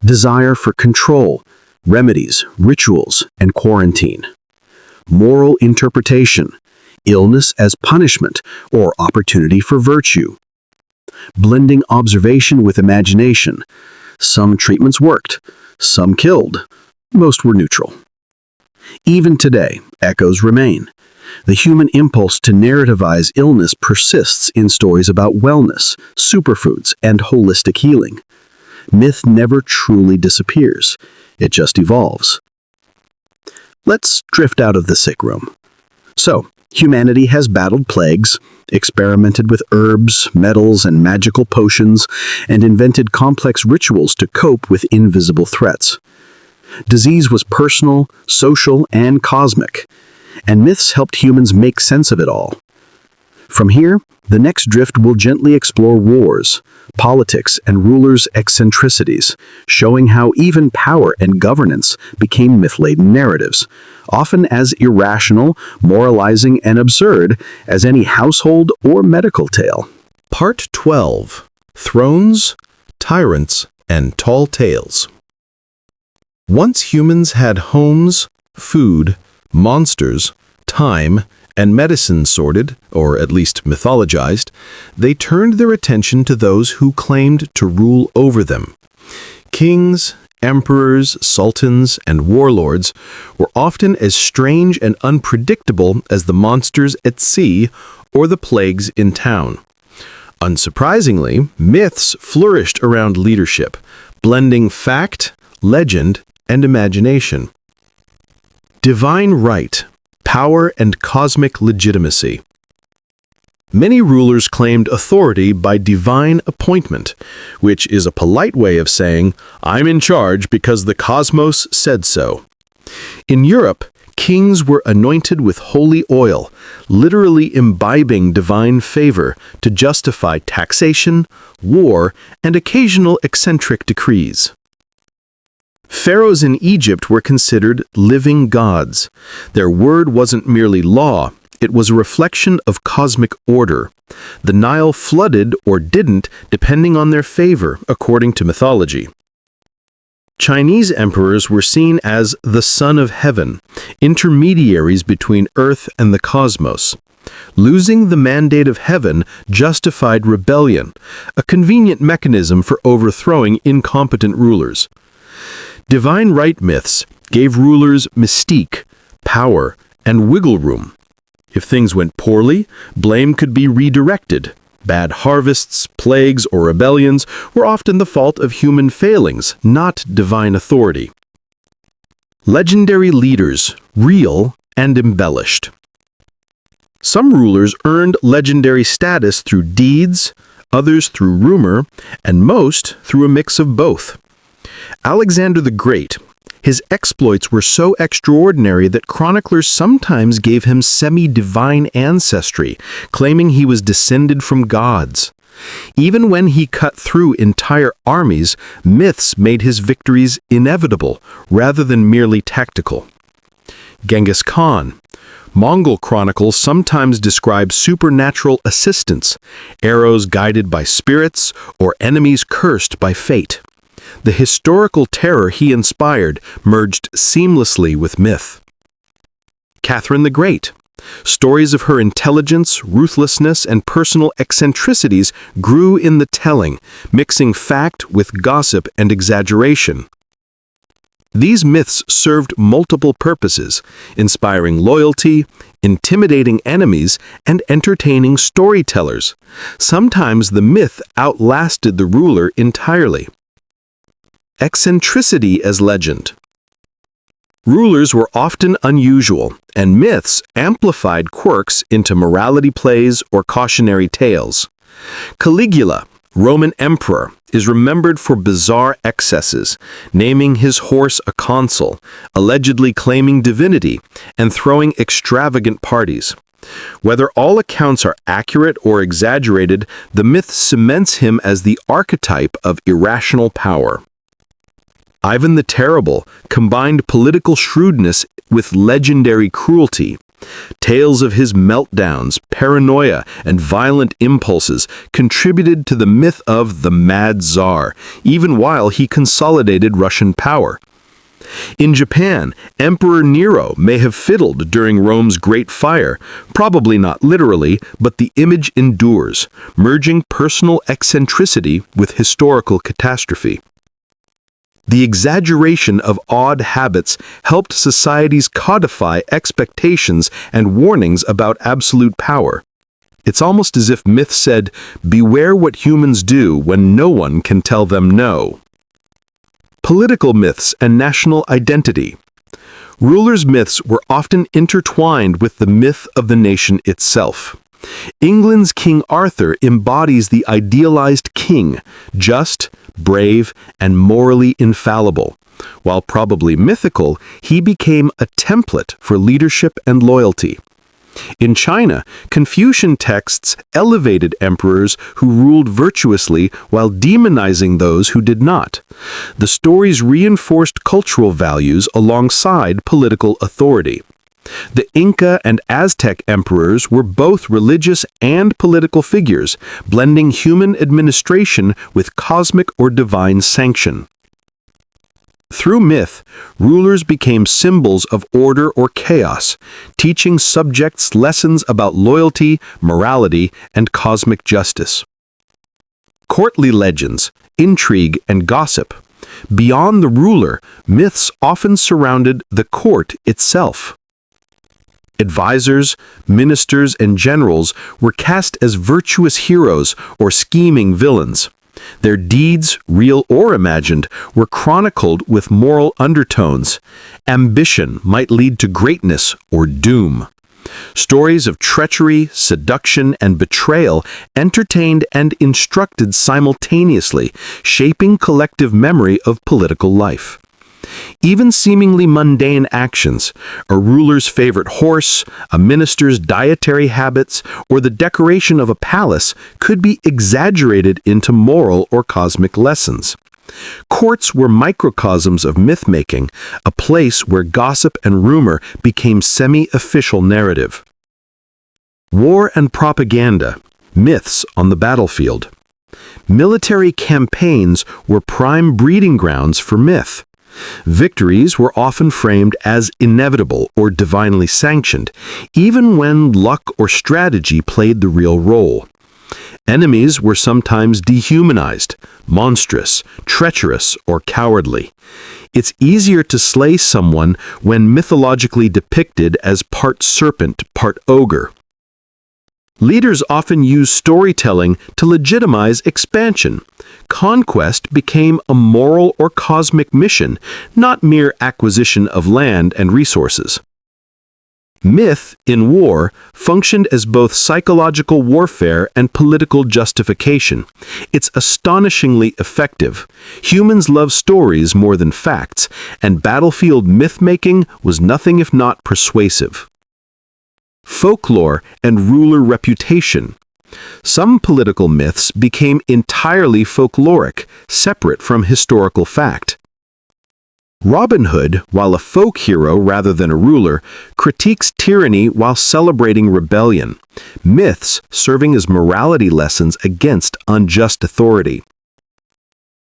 desire for control, remedies, rituals, and quarantine. Moral interpretation, illness as punishment or opportunity for virtue. Blending observation with imagination. Some treatments worked, some killed, most were neutral. Even today, echoes remain. The human impulse to narrativize illness persists in stories about wellness, superfoods, and holistic healing. Myth never truly disappears. It just evolves. Let's drift out of the sick room. So, humanity has battled plagues, experimented with herbs, metals, and magical potions, and invented complex rituals to cope with invisible threats. Disease was personal, social, and cosmic, and myths helped humans make sense of it all. From here, the next drift will gently explore wars, politics, and rulers' eccentricities, showing how even power and governance became myth-laden narratives, often as irrational, moralizing, and absurd as any household or medical tale. Part 12. Thrones, Tyrants, and Tall Tales. Once humans had homes, food, monsters, time, and medicine sorted, or at least mythologized, they turned their attention to those who claimed to rule over them. Kings, emperors, sultans, and warlords were often as strange and unpredictable as the monsters at sea or the plagues in town. Unsurprisingly, myths flourished around leadership, blending fact, legend, and imagination. Divine right, power, and cosmic legitimacy. Many rulers claimed authority by divine appointment, which is a polite way of saying, "I'm in charge because the cosmos said so." In Europe, kings were anointed with holy oil, literally imbibing divine favor to justify taxation, war, and occasional eccentric decrees. Pharaohs in Egypt were considered living gods. Their word wasn't merely law, it was a reflection of cosmic order. The Nile flooded or didn't, depending on their favor, according to mythology. Chinese emperors were seen as the son of heaven, intermediaries between earth and the cosmos. Losing the mandate of heaven justified rebellion, a convenient mechanism for overthrowing incompetent rulers. Divine right myths gave rulers mystique, power, and wiggle room. If things went poorly, blame could be redirected. Bad harvests, plagues, or rebellions were often the fault of human failings, not divine authority. Legendary leaders, real and embellished. Some rulers earned legendary status through deeds, others through rumor, and most through a mix of both. Alexander the Great, his exploits were so extraordinary that chroniclers sometimes gave him semi-divine ancestry, claiming he was descended from gods. Even when he cut through entire armies, myths made his victories inevitable rather than merely tactical. Genghis Khan. Mongol chronicles sometimes describe supernatural assistance, arrows guided by spirits, or enemies cursed by fate. The historical terror he inspired merged seamlessly with myth. Catherine the Great. Stories of her intelligence, ruthlessness, and personal eccentricities grew in the telling, mixing fact with gossip and exaggeration. These myths served multiple purposes, inspiring loyalty, intimidating enemies, and entertaining storytellers. Sometimes the myth outlasted the ruler entirely. Eccentricity as legend. Rulers were often unusual, and myths amplified quirks into morality plays or cautionary tales. Caligula, Roman emperor, is remembered for bizarre excesses, naming his horse a consul, allegedly claiming divinity, and throwing extravagant parties. Whether all accounts are accurate or exaggerated, the myth cements him as the archetype of irrational power. Ivan the Terrible combined political shrewdness with legendary cruelty. Tales of his meltdowns, paranoia, and violent impulses contributed to the myth of the Mad Tsar, even while he consolidated Russian power. In Japan, Emperor Nero may have fiddled during Rome's Great Fire, probably not literally, but the image endures, merging personal eccentricity with historical catastrophe. The exaggeration of odd habits helped societies codify expectations and warnings about absolute power. It's almost as if myth said, "Beware what humans do when no one can tell them no." Political myths and national identity. Rulers' myths were often intertwined with the myth of the nation itself. England's King Arthur embodies the idealized king, just, brave, and morally infallible. While probably mythical, he became a template for leadership and loyalty. In China, Confucian texts elevated emperors who ruled virtuously while demonizing those who did not. The stories reinforced cultural values alongside political authority. The Inca and Aztec emperors were both religious and political figures, blending human administration with cosmic or divine sanction. Through myth, rulers became symbols of order or chaos, teaching subjects lessons about loyalty, morality, and cosmic justice. Courtly legends, intrigue, and gossip. Beyond the ruler, myths often surrounded the court itself. Advisors, ministers, and generals were cast as virtuous heroes or scheming villains. Their deeds, real or imagined, were chronicled with moral undertones. Ambition might lead to greatness or doom. Stories of treachery, seduction, and betrayal entertained and instructed simultaneously, shaping collective memory of political life. Even seemingly mundane actions, a ruler's favorite horse, a minister's dietary habits, or the decoration of a palace could be exaggerated into moral or cosmic lessons. Courts were microcosms of myth-making, a place where gossip and rumor became semi-official narrative. War and propaganda, myths on the battlefield. Military campaigns were prime breeding grounds for myth. Victories were often framed as inevitable or divinely sanctioned, even when luck or strategy played the real role. Enemies were sometimes dehumanized, monstrous, treacherous, or cowardly. It's easier to slay someone when mythologically depicted as part serpent, part ogre. Leaders often use storytelling to legitimize expansion. Conquest became a moral or cosmic mission, not mere acquisition of land and resources. Myth, in war, functioned as both psychological warfare and political justification. It's astonishingly effective. Humans love stories more than facts, and battlefield myth-making was nothing if not persuasive. Folklore and ruler reputation. Some political myths became entirely folkloric, separate from historical fact. Robin Hood, while a folk hero rather than a ruler, critiques tyranny while celebrating rebellion, myths serving as morality lessons against unjust authority.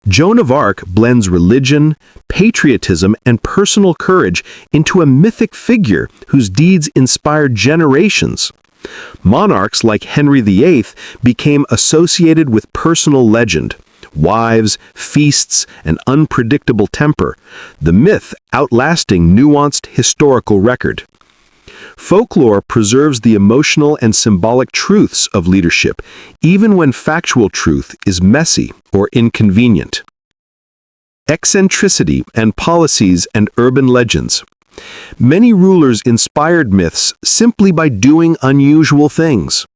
Joan of Arc blends religion, patriotism, and personal courage into a mythic figure whose deeds inspired generations. Monarchs like Henry VIII became associated with personal legend, wives, feasts, and unpredictable temper, the myth outlasting nuanced historical record. Folklore preserves the emotional and symbolic truths of leadership, even when factual truth is messy or inconvenient. Eccentricity and policies and urban legends. Many rulers inspired myths simply by doing unusual things.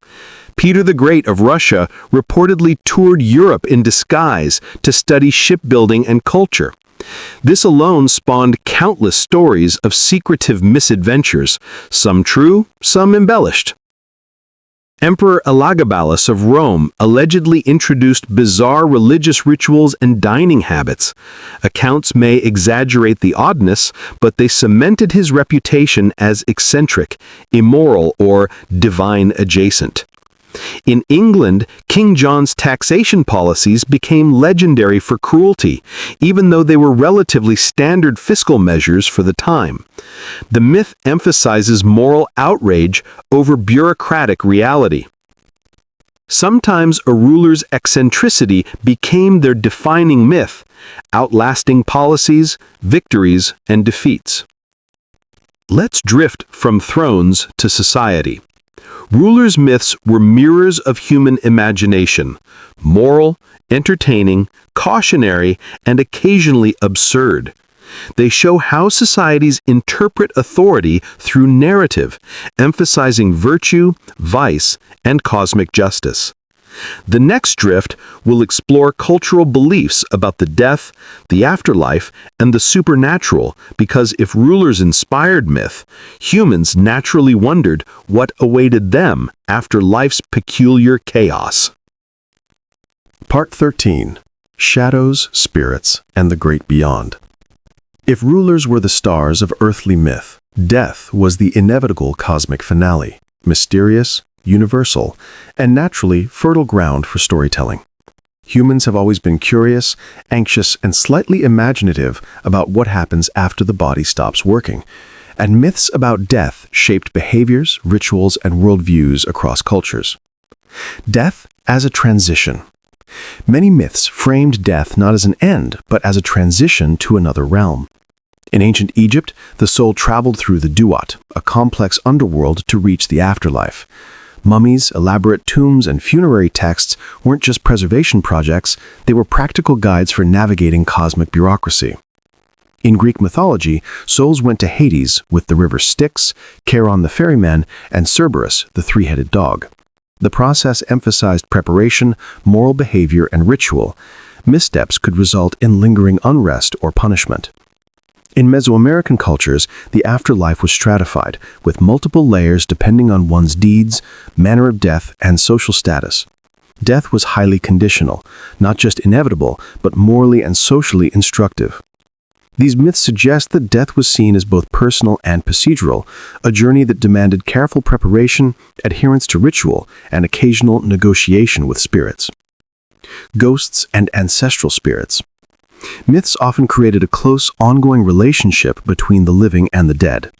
Peter the Great of Russia reportedly toured Europe in disguise to study shipbuilding and culture. This alone spawned countless stories of secretive misadventures, some true, some embellished. Emperor Elagabalus of Rome allegedly introduced bizarre religious rituals and dining habits. Accounts may exaggerate the oddness, but they cemented his reputation as eccentric, immoral, or divine adjacent. In England, King John's taxation policies became legendary for cruelty, even though they were relatively standard fiscal measures for the time. The myth emphasizes moral outrage over bureaucratic reality. Sometimes a ruler's eccentricity became their defining myth, outlasting policies, victories, and defeats. Let's drift from thrones to society. Rulers' myths were mirrors of human imagination, moral, entertaining, cautionary, and occasionally absurd. They show how societies interpret authority through narrative, emphasizing virtue, vice, and cosmic justice. The next drift will explore cultural beliefs about the death, the afterlife, and the supernatural, because if rulers inspired myth, humans naturally wondered what awaited them after life's peculiar chaos. Part 13. Shadows, Spirits, and the Great Beyond. If rulers were the stars of earthly myth, death was the inevitable cosmic finale, mysterious, universal, and naturally fertile ground for storytelling. Humans have always been curious, anxious, and slightly imaginative about what happens after the body stops working, and myths about death shaped behaviors, rituals, and worldviews across cultures. Death as a transition. Many myths framed death not as an end, but as a transition to another realm. In ancient Egypt, the soul traveled through the duat, a complex underworld, to reach the afterlife. Mummies, elaborate tombs, and funerary texts weren't just preservation projects, they were practical guides for navigating cosmic bureaucracy. In Greek mythology, souls went to Hades with the river Styx, Charon the ferryman, and Cerberus, the three-headed dog. The process emphasized preparation, moral behavior, and ritual. Missteps could result in lingering unrest or punishment. In Mesoamerican cultures, the afterlife was stratified, with multiple layers depending on one's deeds, manner of death, and social status. Death was highly conditional, not just inevitable, but morally and socially instructive. These myths suggest that death was seen as both personal and procedural, a journey that demanded careful preparation, adherence to ritual, and occasional negotiation with spirits. Ghosts and ancestral spirits. Myths often created a close, ongoing relationship between the living and the dead.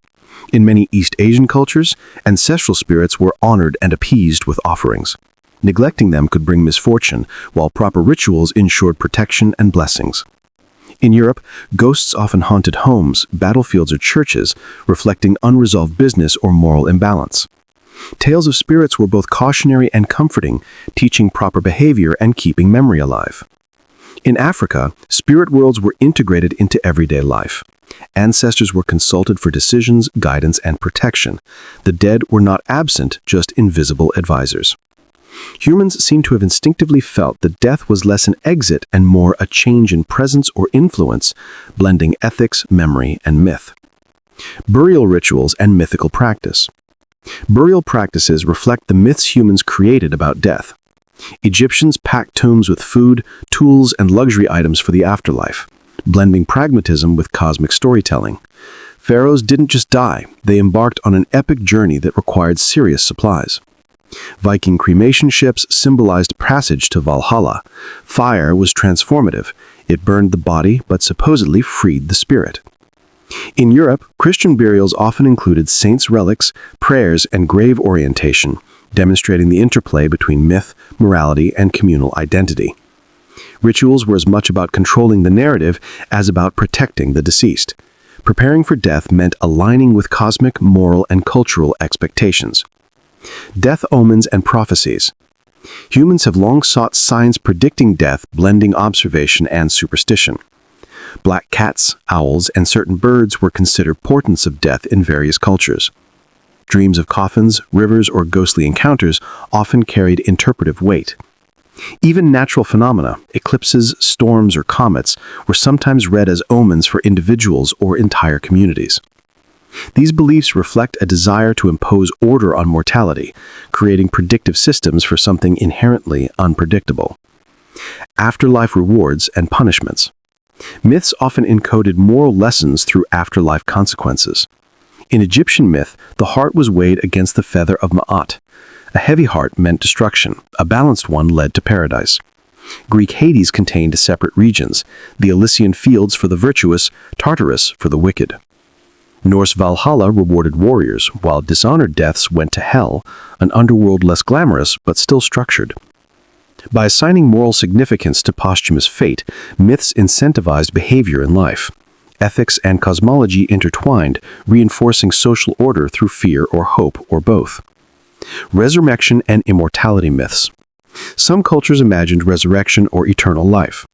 In many East Asian cultures, ancestral spirits were honored and appeased with offerings. Neglecting them could bring misfortune, while proper rituals ensured protection and blessings. In Europe, ghosts often haunted homes, battlefields, or churches, reflecting unresolved business or moral imbalance. Tales of spirits were both cautionary and comforting, teaching proper behavior and keeping memory alive. In Africa, spirit worlds were integrated into everyday life. Ancestors were consulted for decisions, guidance, and protection. The dead were not absent, just invisible advisors. Humans seem to have instinctively felt that death was less an exit and more a change in presence or influence, blending ethics, memory, and myth. Burial rituals and mythical practice. Burial practices reflect the myths humans created about death. Egyptians packed tombs with food, tools, and luxury items for the afterlife, blending pragmatism with cosmic storytelling. Pharaohs didn't just die, they embarked on an epic journey that required serious supplies. Viking cremation ships symbolized passage to Valhalla. Fire was transformative. It burned the body but supposedly freed the spirit. In Europe, Christian burials often included saints' relics, prayers, and grave orientation, demonstrating the interplay between myth, morality, and communal identity. Rituals were as much about controlling the narrative as about protecting the deceased. Preparing for death meant aligning with cosmic, moral, and cultural expectations. Death omens and prophecies. Humans have long sought signs predicting death, blending observation and superstition. Black cats, owls, and certain birds were considered portents of death in various cultures. Dreams of coffins, rivers, or ghostly encounters often carried interpretive weight. Even natural phenomena, eclipses, storms, or comets, were sometimes read as omens for individuals or entire communities. These beliefs reflect a desire to impose order on mortality, creating predictive systems for something inherently unpredictable. Afterlife rewards and punishments. Myths often encoded moral lessons through afterlife consequences. In Egyptian myth, the heart was weighed against the feather of Ma'at. A heavy heart meant destruction, a balanced one led to paradise. Greek Hades contained separate regions, the Elysian fields for the virtuous, Tartarus for the wicked. Norse Valhalla rewarded warriors, while dishonored deaths went to hell, an underworld less glamorous but still structured. By assigning moral significance to posthumous fate, myths incentivized behavior in life. Ethics and cosmology intertwined, reinforcing social order through fear or hope, or both. Resurrection and immortality myths. Some cultures imagined resurrection or eternal life.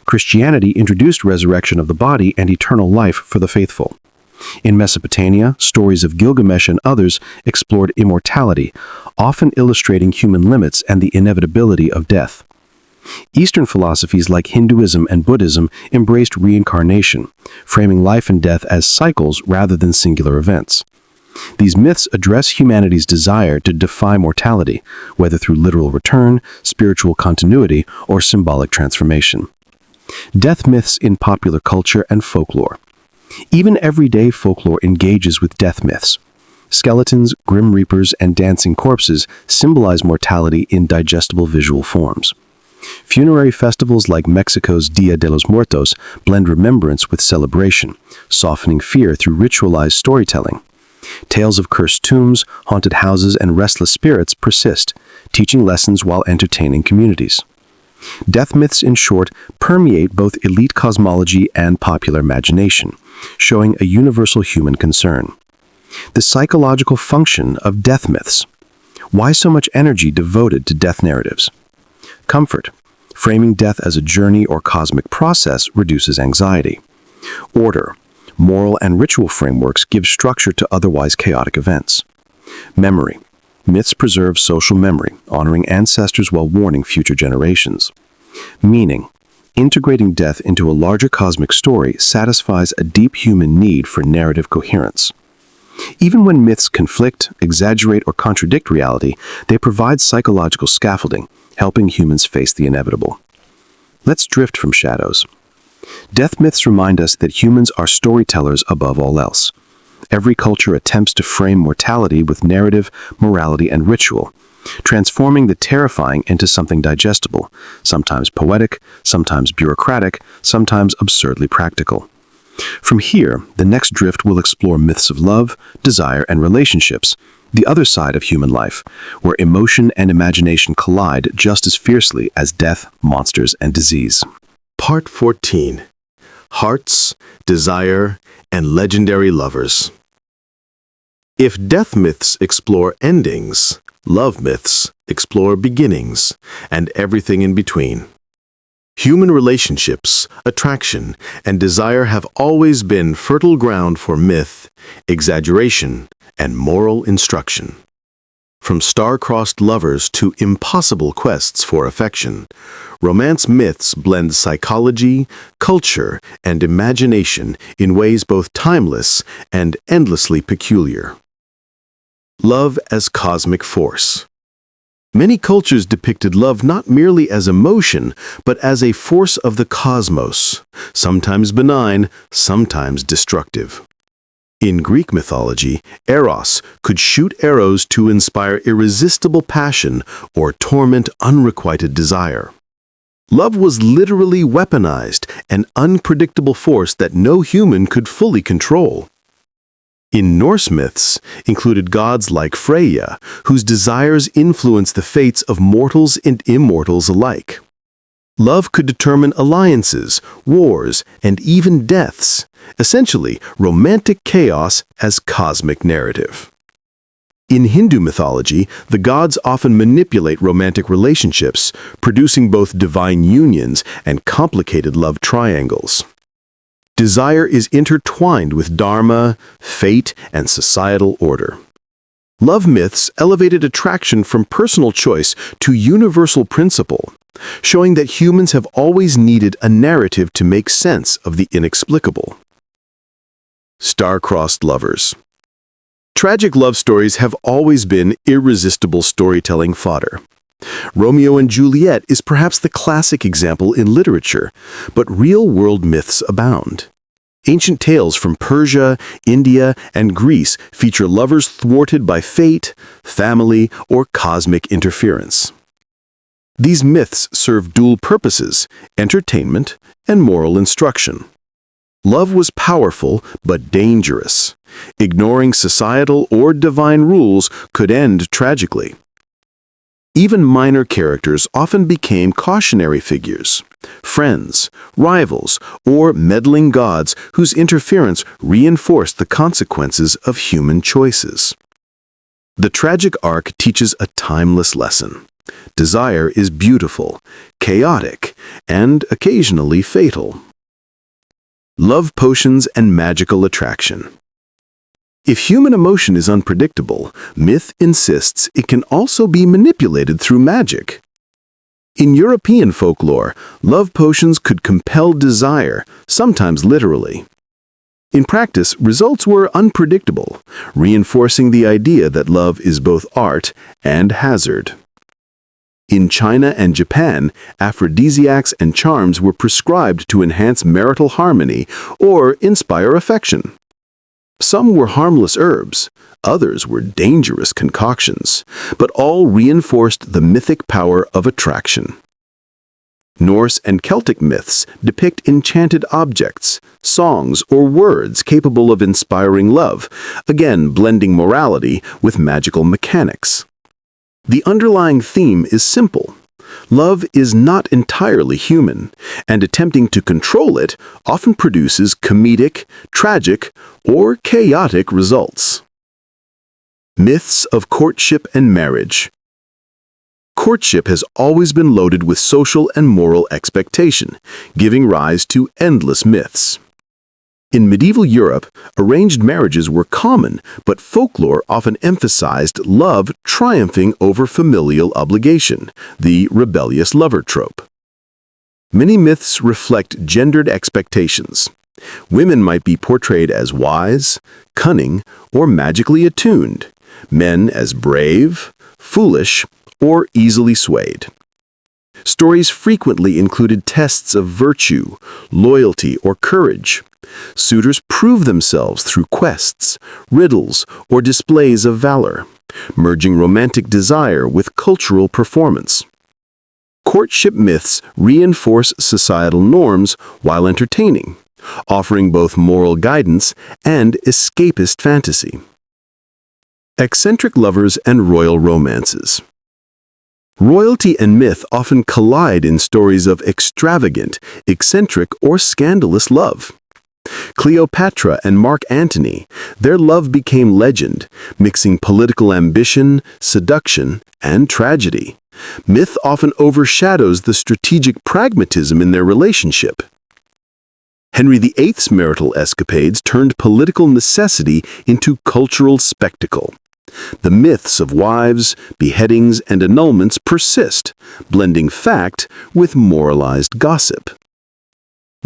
Christianity introduced resurrection of the body and eternal life for the faithful. In Mesopotamia, stories of Gilgamesh and others explored immortality, often illustrating human limits and the inevitability of death. Eastern philosophies like Hinduism and Buddhism embraced reincarnation, framing life and death as cycles rather than singular events. These myths address humanity's desire to defy mortality, whether through literal return, spiritual continuity, or symbolic transformation. Death myths in popular culture and folklore. Even everyday folklore engages with death myths. Skeletons, grim reapers, and dancing corpses symbolize mortality in digestible visual forms. Funerary festivals like Mexico's Dia de los Muertos blend remembrance with celebration, softening fear through ritualized storytelling. Tales of cursed tombs, haunted houses, and restless spirits persist, teaching lessons while entertaining communities. Death myths, in short, permeate both elite cosmology and popular imagination, showing a universal human concern. The psychological function of death myths. Why so much energy devoted to death narratives? Comfort. Framing death as a journey or cosmic process reduces anxiety. Order. Moral and ritual frameworks give structure to otherwise chaotic events. Memory. Myths preserve social memory, honoring ancestors while warning future generations. Meaning. Integrating death into a larger cosmic story satisfies a deep human need for narrative coherence. Even when myths conflict, exaggerate, or contradict reality, they provide psychological scaffolding, helping humans face the inevitable. Let's drift from shadows. Death myths remind us that humans are storytellers above all else. Every culture attempts to frame mortality with narrative, morality, and ritual, transforming the terrifying into something digestible, sometimes poetic, sometimes bureaucratic, sometimes absurdly practical. From here, the next drift will explore myths of love, desire, and relationships, the other side of human life, where emotion and imagination collide just as fiercely as death, monsters, and disease. Part 14. Hearts, Desire, and Legendary Lovers. If death myths explore endings, love myths explore beginnings, and everything in between. Human relationships, attraction, and desire have always been fertile ground for myth, exaggeration, and moral instruction. From star-crossed lovers to impossible quests for affection, romance myths blend psychology, culture, and imagination in ways both timeless and endlessly peculiar. Love as cosmic force. Many cultures depicted love not merely as emotion, but as a force of the cosmos, sometimes benign, sometimes destructive. In Greek mythology, Eros could shoot arrows to inspire irresistible passion or torment unrequited desire. Love was literally weaponized, an unpredictable force that no human could fully control. In Norse myths, included gods like Freya, whose desires influenced the fates of mortals and immortals alike. Love could determine alliances, wars, and even deaths, essentially romantic chaos as cosmic narrative. In Hindu mythology, the gods often manipulate romantic relationships, producing both divine unions and complicated love triangles. Desire is intertwined with dharma, fate, and societal order. Love myths elevated attraction from personal choice to universal principle, showing that humans have always needed a narrative to make sense of the inexplicable. Star-crossed lovers. Tragic love stories have always been irresistible storytelling fodder. Romeo and Juliet is perhaps the classic example in literature, but real-world myths abound. Ancient tales from Persia, India, and Greece feature lovers thwarted by fate, family, or cosmic interference. These myths serve dual purposes: entertainment and moral instruction. Love was powerful but dangerous. Ignoring societal or divine rules could end tragically. Even minor characters often became cautionary figures, friends, rivals, or meddling gods whose interference reinforced the consequences of human choices. The tragic arc teaches a timeless lesson. Desire is beautiful, chaotic, and occasionally fatal. Love potions and magical attraction. If human emotion is unpredictable, myth insists it can also be manipulated through magic. In European folklore, love potions could compel desire, sometimes literally. In practice, results were unpredictable, reinforcing the idea that love is both art and hazard. In China and Japan, aphrodisiacs and charms were prescribed to enhance marital harmony or inspire affection. Some were harmless herbs, others were dangerous concoctions, but all reinforced the mythic power of attraction. Norse and Celtic myths depict enchanted objects, songs, or words capable of inspiring love, again blending morality with magical mechanics. The underlying theme is simple. Love is not entirely human, and attempting to control it often produces comedic, tragic, or chaotic results. Myths of courtship and marriage. Courtship has always been loaded with social and moral expectation, giving rise to endless myths. In medieval Europe, arranged marriages were common, but folklore often emphasized love triumphing over familial obligation, the rebellious lover trope. Many myths reflect gendered expectations. Women might be portrayed as wise, cunning, or magically attuned, men as brave, foolish, or easily swayed. Stories frequently included tests of virtue, loyalty, or courage. Suitors prove themselves through quests, riddles, or displays of valor, merging romantic desire with cultural performance. Courtship myths reinforce societal norms while entertaining, offering both moral guidance and escapist fantasy. Eccentric lovers and royal romances. Royalty and myth often collide in stories of extravagant, eccentric, or scandalous love. Cleopatra and Mark Antony, their love became legend, mixing political ambition, seduction, and tragedy. Myth often overshadows the strategic pragmatism in their relationship. Henry VIII's marital escapades turned political necessity into cultural spectacle. The myths of wives, beheadings, and annulments persist, blending fact with moralized gossip.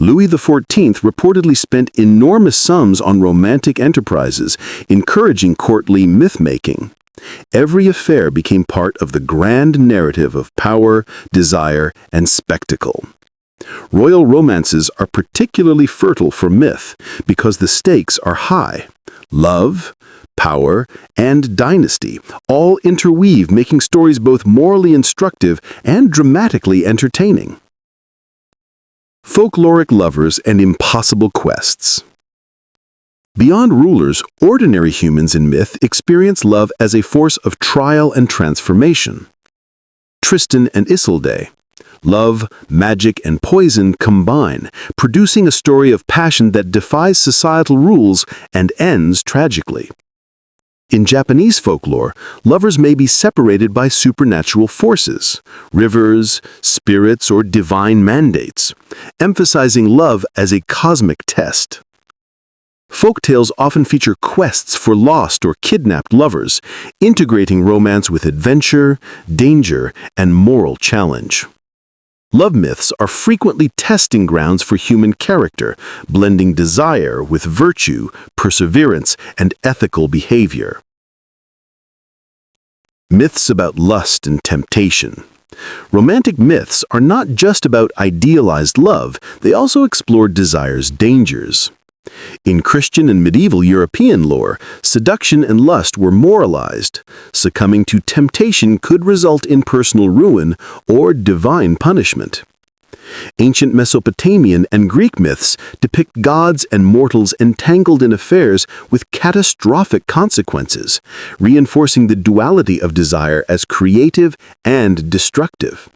Louis XIV reportedly spent enormous sums on romantic enterprises, encouraging courtly myth-making. Every affair became part of the grand narrative of power, desire, and spectacle. Royal romances are particularly fertile for myth because the stakes are high. Love, power, and dynasty all interweave, making stories both morally instructive and dramatically entertaining. Folkloric lovers and impossible quests. Beyond rulers, ordinary humans in myth experience love as a force of trial and transformation. Tristan and Isolde. Love, magic, and poison combine, producing a story of passion that defies societal rules and ends tragically. In Japanese folklore, lovers may be separated by supernatural forces, rivers, spirits, or divine mandates, emphasizing love as a cosmic test. Folktales often feature quests for lost or kidnapped lovers, integrating romance with adventure, danger, and moral challenge. Love myths are frequently testing grounds for human character, blending desire with virtue, perseverance, and ethical behavior. Myths about lust and temptation. Romantic myths are not just about idealized love, they also explore desire's dangers. In Christian and medieval European lore, seduction and lust were moralized. Succumbing to temptation could result in personal ruin or divine punishment. Ancient Mesopotamian and Greek myths depict gods and mortals entangled in affairs with catastrophic consequences, reinforcing the duality of desire as creative and destructive.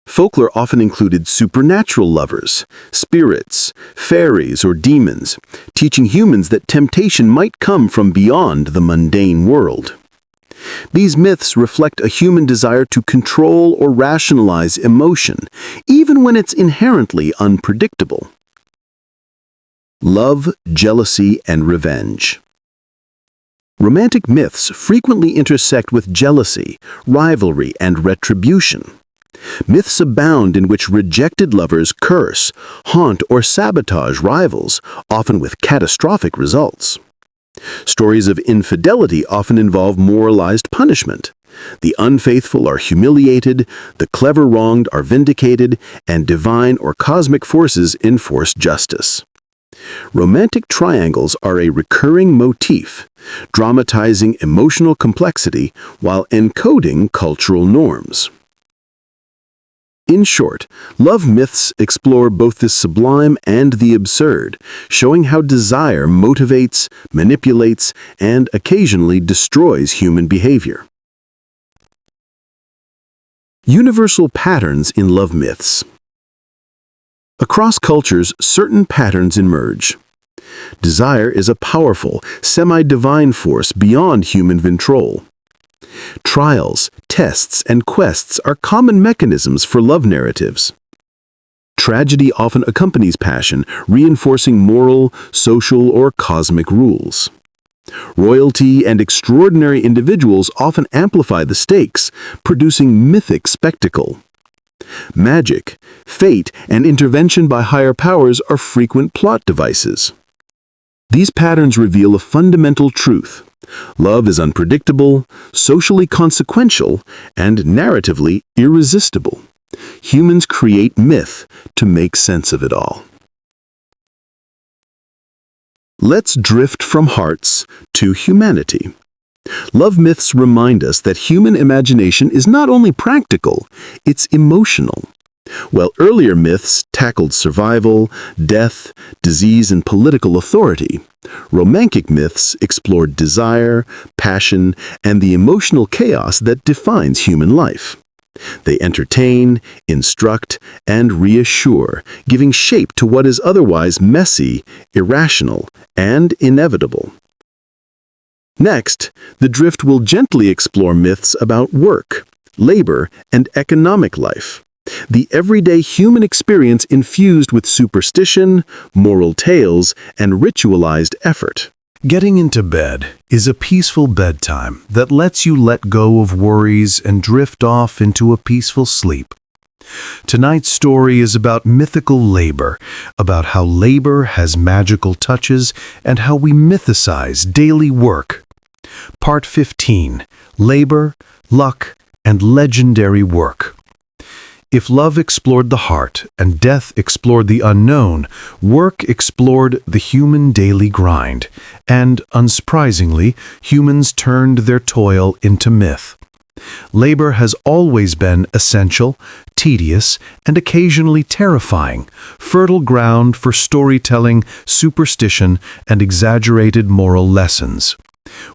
Folklore often included supernatural lovers, spirits, fairies, or demons, teaching humans that temptation might come from beyond the mundane world. These myths reflect a human desire to control or rationalize emotion, even when it's inherently unpredictable. Love, jealousy, and revenge. Romantic myths frequently intersect with jealousy, rivalry, and retribution. Myths abound in which rejected lovers curse, haunt, or sabotage rivals, often with catastrophic results. Stories of infidelity often involve moralized punishment. The unfaithful are humiliated, the clever wronged are vindicated, and divine or cosmic forces enforce justice. Romantic triangles are a recurring motif, dramatizing emotional complexity while encoding cultural norms. In short, love myths explore both the sublime and the absurd, showing how desire motivates, manipulates, and occasionally destroys human behavior. Universal patterns in love myths. Across cultures, certain patterns emerge. Desire is a powerful, semi-divine force beyond human control. Trials, tests, and quests are common mechanisms for love narratives. Tragedy often accompanies passion, reinforcing moral, social, or cosmic rules. Royalty and extraordinary individuals often amplify the stakes, producing mythic spectacle. Magic, fate, and intervention by higher powers are frequent plot devices. These patterns reveal a fundamental truth. Love is unpredictable, socially consequential, and narratively irresistible. Humans create myth to make sense of it all. Let's drift from hearts to humanity. Love myths remind us that human imagination is not only practical, it's emotional. While earlier myths tackled survival, death, disease, and political authority, romantic myths explored desire, passion, and the emotional chaos that defines human life. They entertain, instruct, and reassure, giving shape to what is otherwise messy, irrational, and inevitable. Next, The Drift will gently explore myths about work, labor, and economic life. The everyday human experience infused with superstition, moral tales, and ritualized effort. Getting into bed is a peaceful bedtime that lets you let go of worries and drift off into a peaceful sleep. Tonight's story is about mythical labor, about how labor has magical touches and how we mythicize daily work. Part 15: Labor, Luck, and Legendary Work. If love explored the heart and death explored the unknown, work explored the human daily grind, and, unsurprisingly, humans turned their toil into myth. Labor has always been essential, tedious, and occasionally terrifying, fertile ground for storytelling, superstition, and exaggerated moral lessons.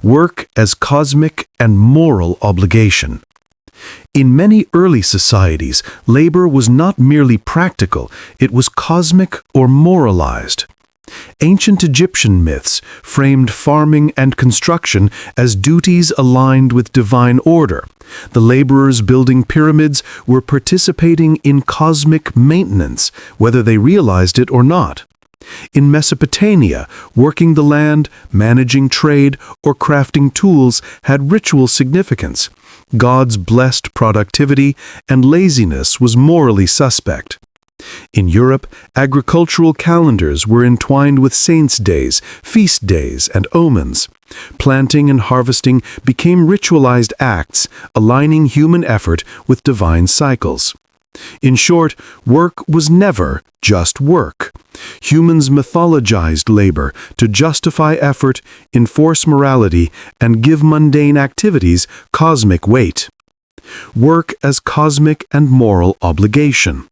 Work as cosmic and moral obligation. In many early societies, labor was not merely practical, it was cosmic or moralized. Ancient Egyptian myths framed farming and construction as duties aligned with divine order. The laborers building pyramids were participating in cosmic maintenance, whether they realized it or not. In Mesopotamia, working the land, managing trade, or crafting tools had ritual significance. Gods blessed productivity, and laziness was morally suspect. In Europe, agricultural calendars were entwined with saints' days, feast days, and omens. Planting and harvesting became ritualized acts, aligning human effort with divine cycles. In short, work was never just work. Humans mythologized labor to justify effort, enforce morality, and give mundane activities cosmic weight. Work as cosmic and moral obligation.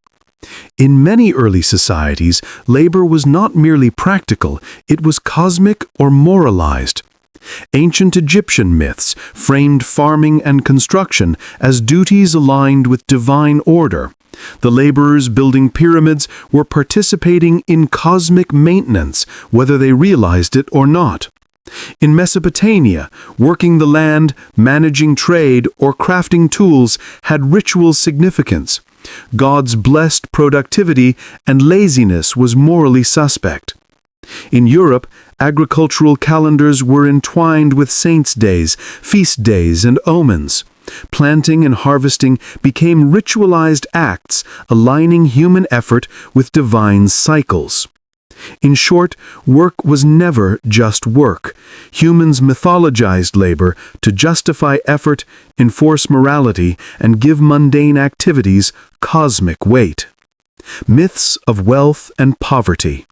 In many early societies, labor was not merely practical, it was cosmic or moralized. Ancient Egyptian myths framed farming and construction as duties aligned with divine order. The laborers building pyramids were participating in cosmic maintenance, whether they realized it or not. In Mesopotamia, working the land, managing trade, or crafting tools had ritual significance. Gods blessed productivity, and laziness was morally suspect. In Europe, agricultural calendars were entwined with saints' days, feast days, and omens. Planting and harvesting became ritualized acts, aligning human effort with divine cycles. In short, work was never just work. Humans mythologized labor to justify effort, enforce morality, and give mundane activities cosmic weight. Myths of wealth and poverty.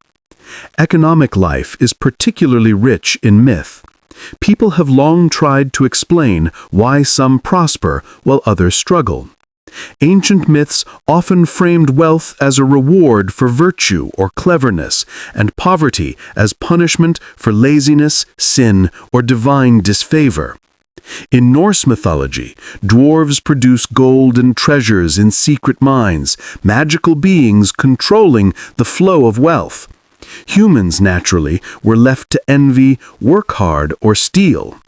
Economic life is particularly rich in myth. People have long tried to explain why some prosper while others struggle. Ancient myths often framed wealth as a reward for virtue or cleverness, and poverty as punishment for laziness, sin, or divine disfavor. In Norse mythology, dwarves produce gold and treasures in secret mines, magical beings controlling the flow of wealth. Humans, naturally, were left to envy, work hard, or steal.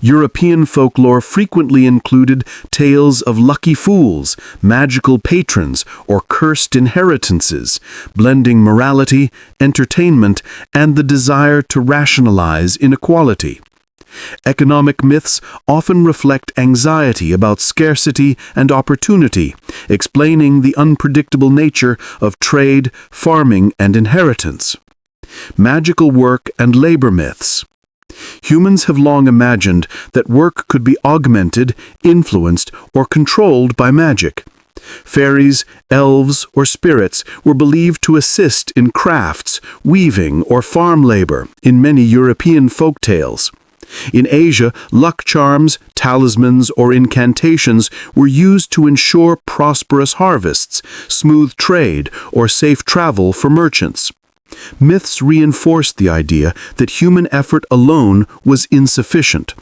European folklore frequently included tales of lucky fools, magical patrons, or cursed inheritances, blending morality, entertainment, and the desire to rationalize inequality. Economic myths often reflect anxiety about scarcity and opportunity, explaining the unpredictable nature of trade, farming, and inheritance. Magical work and labor myths. Humans have long imagined that work could be augmented, influenced, or controlled by magic. Fairies, elves, or spirits were believed to assist in crafts, weaving, or farm labor in many European folk tales. In Asia, luck charms, talismans, or incantations were used to ensure prosperous harvests, smooth trade, or safe travel for merchants. Myths reinforced the idea that human effort alone was insufficient.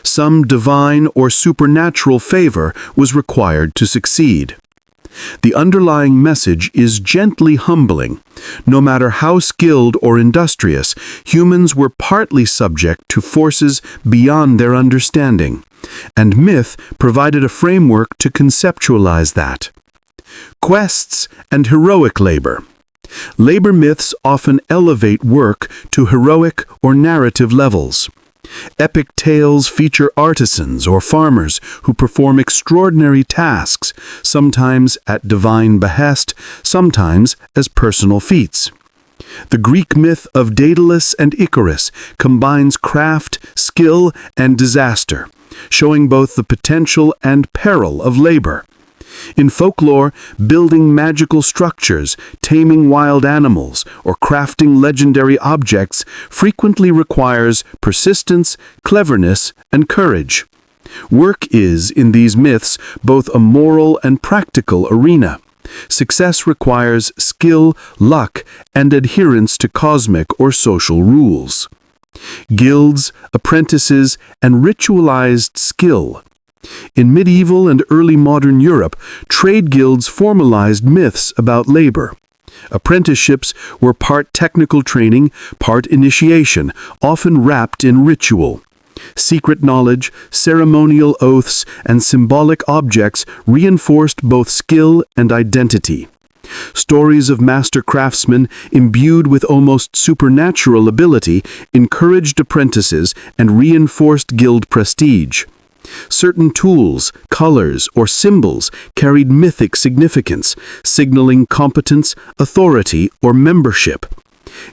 Some divine or supernatural favor was required to succeed. The underlying message is gently humbling. No matter how skilled or industrious, humans were partly subject to forces beyond their understanding, and myth provided a framework to conceptualize that. Quests and heroic labor. Labor myths often elevate work to heroic or narrative levels. Epic tales feature artisans or farmers who perform extraordinary tasks, sometimes at divine behest, sometimes as personal feats. The Greek myth of Daedalus and Icarus combines craft, skill, skill and disaster, showing both the potential and peril of labor. In folklore, building magical structures, taming wild animals, or crafting legendary objects frequently requires persistence, cleverness, and courage. Work is, in these myths, both a moral and practical arena. Success requires skill, luck, and adherence to cosmic or social rules. Guilds, apprentices, and ritualized skill. In medieval and early modern Europe, trade guilds formalized myths about labor. Apprenticeships were part technical training, part initiation, often wrapped in ritual. Secret knowledge, ceremonial oaths, and symbolic objects reinforced both skill and identity. Stories of master craftsmen imbued with almost supernatural ability encouraged apprentices and reinforced guild prestige. Certain tools, colors, or symbols carried mythic significance, signaling competence, authority, or membership.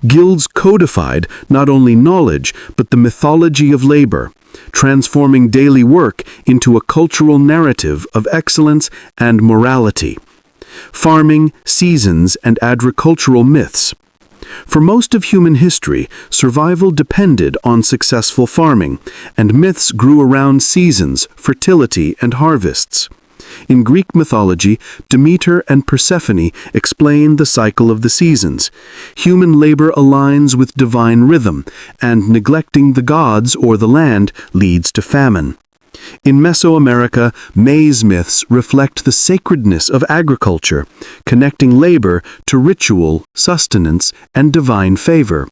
Guilds codified not only knowledge, but the mythology of labor, transforming daily work into a cultural narrative of excellence and morality. Farming, seasons, and agricultural myths. For most of human history, survival depended on successful farming, and myths grew around seasons, fertility, and harvests. In Greek mythology, Demeter and Persephone explain the cycle of the seasons. Human labor aligns with divine rhythm, and neglecting the gods or the land leads to famine. In Mesoamerica, maize myths reflect the sacredness of agriculture, connecting labor to ritual, sustenance, and divine favor.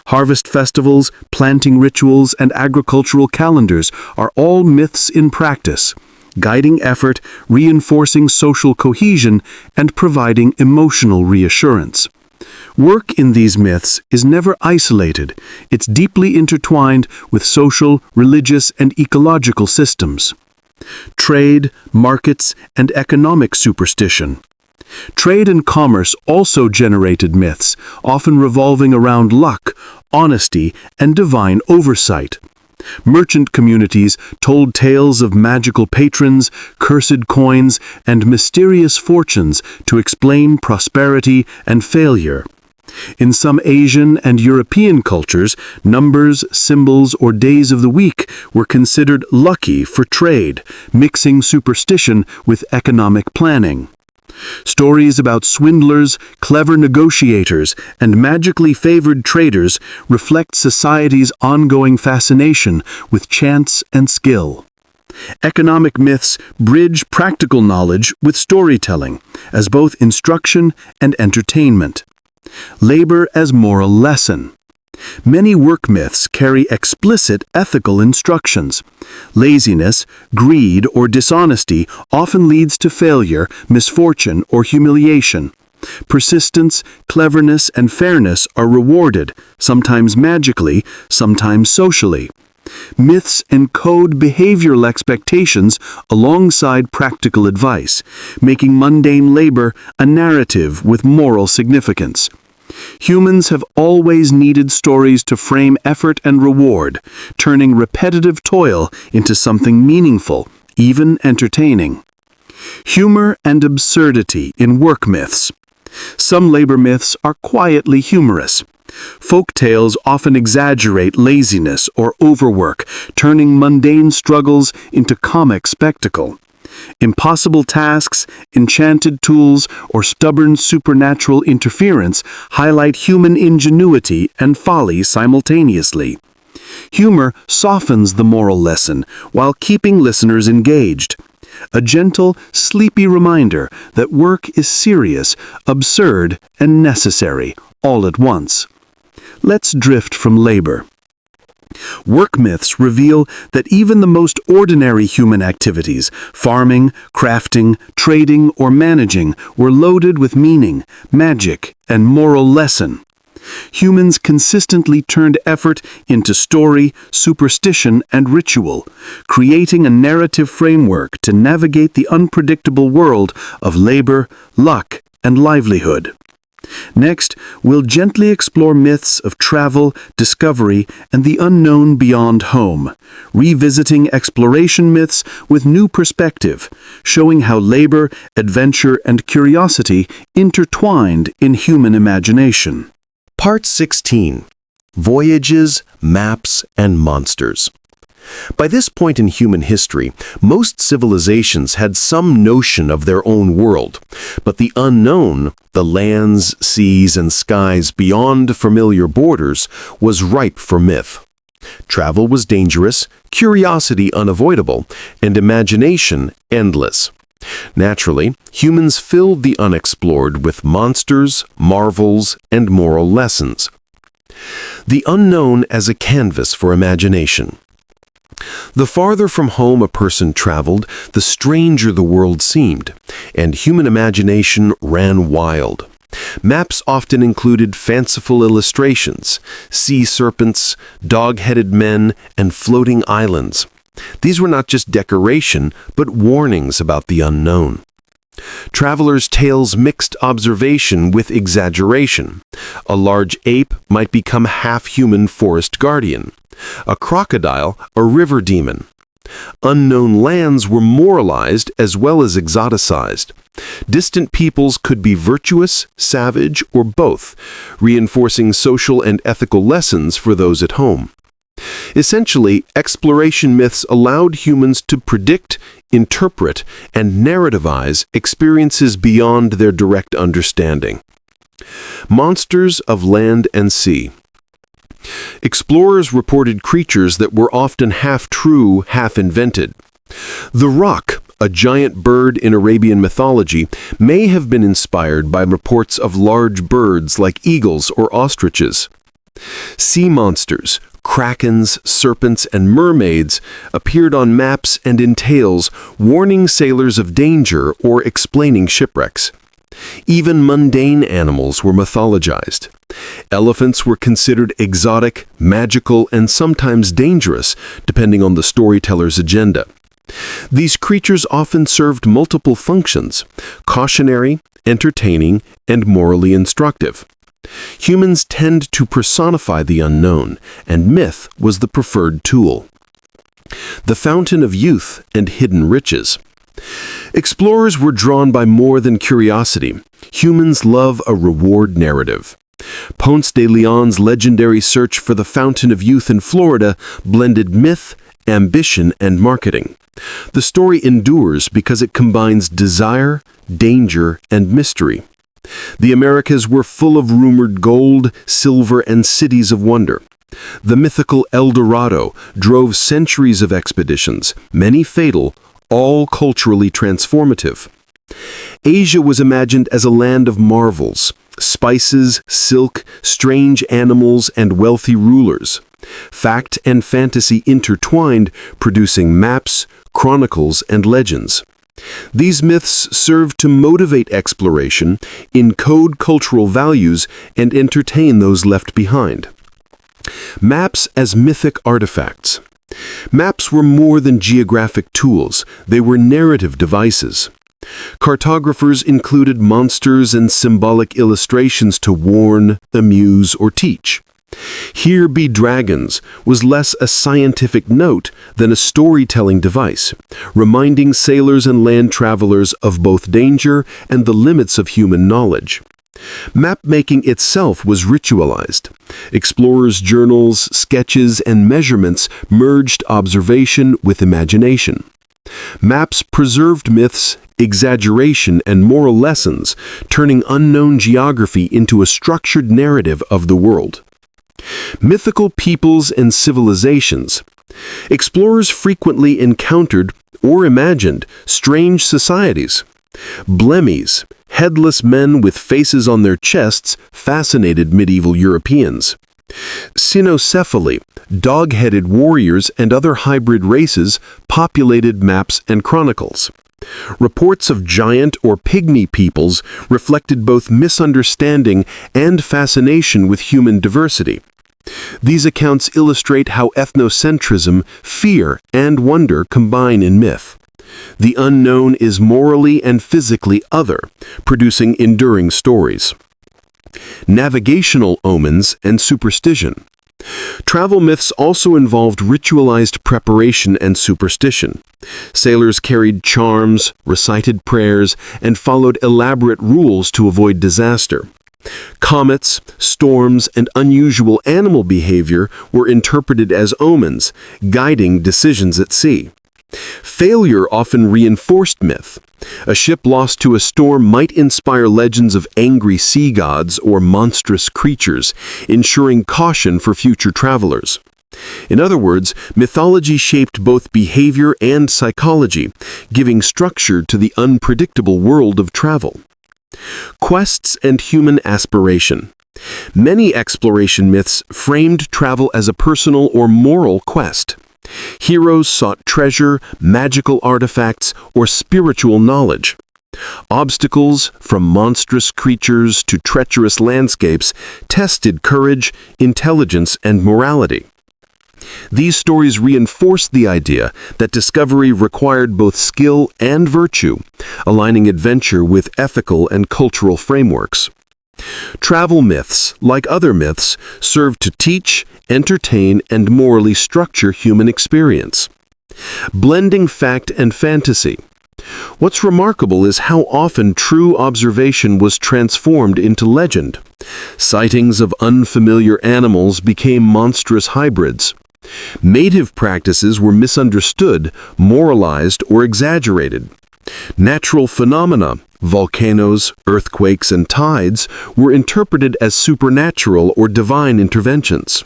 Harvest festivals, planting rituals, and agricultural calendars are all myths in practice, guiding effort, reinforcing social cohesion, and providing emotional reassurance. Work in these myths is never isolated. It's deeply intertwined with social, religious, and ecological systems. Trade, markets, and economic superstition. Trade and commerce also generated myths, often revolving around luck, honesty, and divine oversight. Merchant communities told tales of magical patrons, cursed coins, and mysterious fortunes to explain prosperity and failure. In some Asian and European cultures, numbers, symbols, or days of the week were considered lucky for trade, mixing superstition with economic planning. Stories about swindlers, clever negotiators, and magically favored traders reflect society's ongoing fascination with chance and skill. Economic myths bridge practical knowledge with storytelling, as both instruction and entertainment. Labor as moral lesson. Many work myths carry explicit ethical instructions. Laziness, greed, or dishonesty often leads to failure, misfortune, or humiliation. Persistence, cleverness, and fairness are rewarded, sometimes magically, sometimes socially. Myths encode behavioral expectations alongside practical advice, making mundane labor a narrative with moral significance. Humans have always needed stories to frame effort and reward, turning repetitive toil into something meaningful, even entertaining. Humor and absurdity in work myths. Some labor myths are quietly humorous. Folk tales often exaggerate laziness or overwork, turning mundane struggles into comic spectacle. Impossible tasks, enchanted tools, or stubborn supernatural interference highlight human ingenuity and folly simultaneously. Humor softens the moral lesson while keeping listeners engaged. A gentle, sleepy reminder that work is serious, absurd, and necessary, all at once. Let's drift from labor. Work myths reveal that even the most ordinary human activities, farming, crafting, trading, or managing, were loaded with meaning, magic, and moral lesson. Humans consistently turned effort into story, superstition, and ritual, creating a narrative framework to navigate the unpredictable world of labor, luck, and livelihood. Next, we'll gently explore myths of travel, discovery, and the unknown beyond home, revisiting exploration myths with new perspective, showing how labor, adventure, and curiosity intertwined in human imagination. Part 16. Voyages, Maps, and Monsters. By this point in human history, most civilizations had some notion of their own world, but the unknown, the lands, seas, and skies beyond familiar borders, was ripe for myth. Travel was dangerous, curiosity unavoidable, and imagination endless. Naturally, humans filled the unexplored with monsters, marvels, and moral lessons. The unknown as a canvas for imagination. The farther from home a person traveled, the stranger the world seemed, and human imagination ran wild. Maps often included fanciful illustrations, sea serpents, dog-headed men, and floating islands. These were not just decoration, but warnings about the unknown. Travelers' tales mixed observation with exaggeration. A large ape might become half-human forest guardian. A crocodile, a river demon. Unknown lands were moralized as well as exoticized. Distant peoples could be virtuous, savage, or both, reinforcing social and ethical lessons for those at home. Essentially, exploration myths allowed humans to predict, interpret, and narrativize experiences beyond their direct understanding. Monsters of land and sea. Explorers reported creatures that were often half-true, half-invented. The roc, a giant bird in Arabian mythology, may have been inspired by reports of large birds like eagles or ostriches. Sea monsters, krakens, serpents, and mermaids appeared on maps and in tales, warning sailors of danger or explaining shipwrecks. Even mundane animals were mythologized. Elephants were considered exotic, magical, and sometimes dangerous, depending on the storyteller's agenda. These creatures often served multiple functions: cautionary, entertaining, and morally instructive. Humans tend to personify the unknown, and myth was the preferred tool. The fountain of youth and hidden riches. Explorers were drawn by more than curiosity. Humans love a reward narrative. Ponce de Leon's legendary search for the Fountain of Youth in Florida blended myth, ambition, and marketing. The story endures because it combines desire, danger, and mystery. The Americas were full of rumored gold, silver, and cities of wonder. The mythical El Dorado drove centuries of expeditions, many fatal, all culturally transformative. Asia was imagined as a land of marvels: spices, silk, strange animals, and wealthy rulers. Fact and fantasy intertwined, producing maps, chronicles, and legends. These myths served to motivate exploration, encode cultural values, and entertain those left behind. Maps as mythic artifacts. Maps were more than geographic tools, they were narrative devices. Cartographers included monsters and symbolic illustrations to warn, amuse, or teach. Here be dragons was less a scientific note than a storytelling device, reminding sailors and land travelers of both danger and the limits of human knowledge. Map-making itself was ritualized. Explorers' journals, sketches, and measurements merged observation with imagination. Maps preserved myths, exaggeration, and moral lessons, turning unknown geography into a structured narrative of the world. Mythical peoples and civilizations. Explorers frequently encountered or imagined strange societies. Blemmies, headless men with faces on their chests, fascinated medieval Europeans. Cynocephaly, dog-headed warriors and other hybrid races populated maps and chronicles. Reports of giant or pygmy peoples reflected both misunderstanding and fascination with human diversity. These accounts illustrate how ethnocentrism, fear, and wonder combine in myth. The unknown is morally and physically other, producing enduring stories. navigational omens, and superstition. Travel myths also involved ritualized preparation and superstition. Sailors carried charms, recited prayers, and followed elaborate rules to avoid disaster. Comets, storms, and unusual animal behavior were interpreted as omens, guiding decisions at sea. Failure often reinforced myth. A ship lost to a storm might inspire legends of angry sea gods or monstrous creatures, ensuring caution for future travelers. In other words, mythology shaped both behavior and psychology, giving structure to the unpredictable world of travel. Quests and human aspiration. Many exploration myths framed travel as a personal or moral quest. Heroes sought treasure, magical artifacts, or spiritual knowledge. Obstacles, from monstrous creatures to treacherous landscapes, tested courage, intelligence, and morality. These stories reinforced the idea that discovery required both skill and virtue, aligning adventure with ethical and cultural frameworks. Travel myths, like other myths, serve to teach, entertain, and morally structure human experience. Blending fact and fantasy. What's remarkable is how often true observation was transformed into legend. Sightings of unfamiliar animals became monstrous hybrids. Native practices were misunderstood, moralized, or exaggerated. Natural phenomena, volcanoes, earthquakes, and tides, were interpreted as supernatural or divine interventions.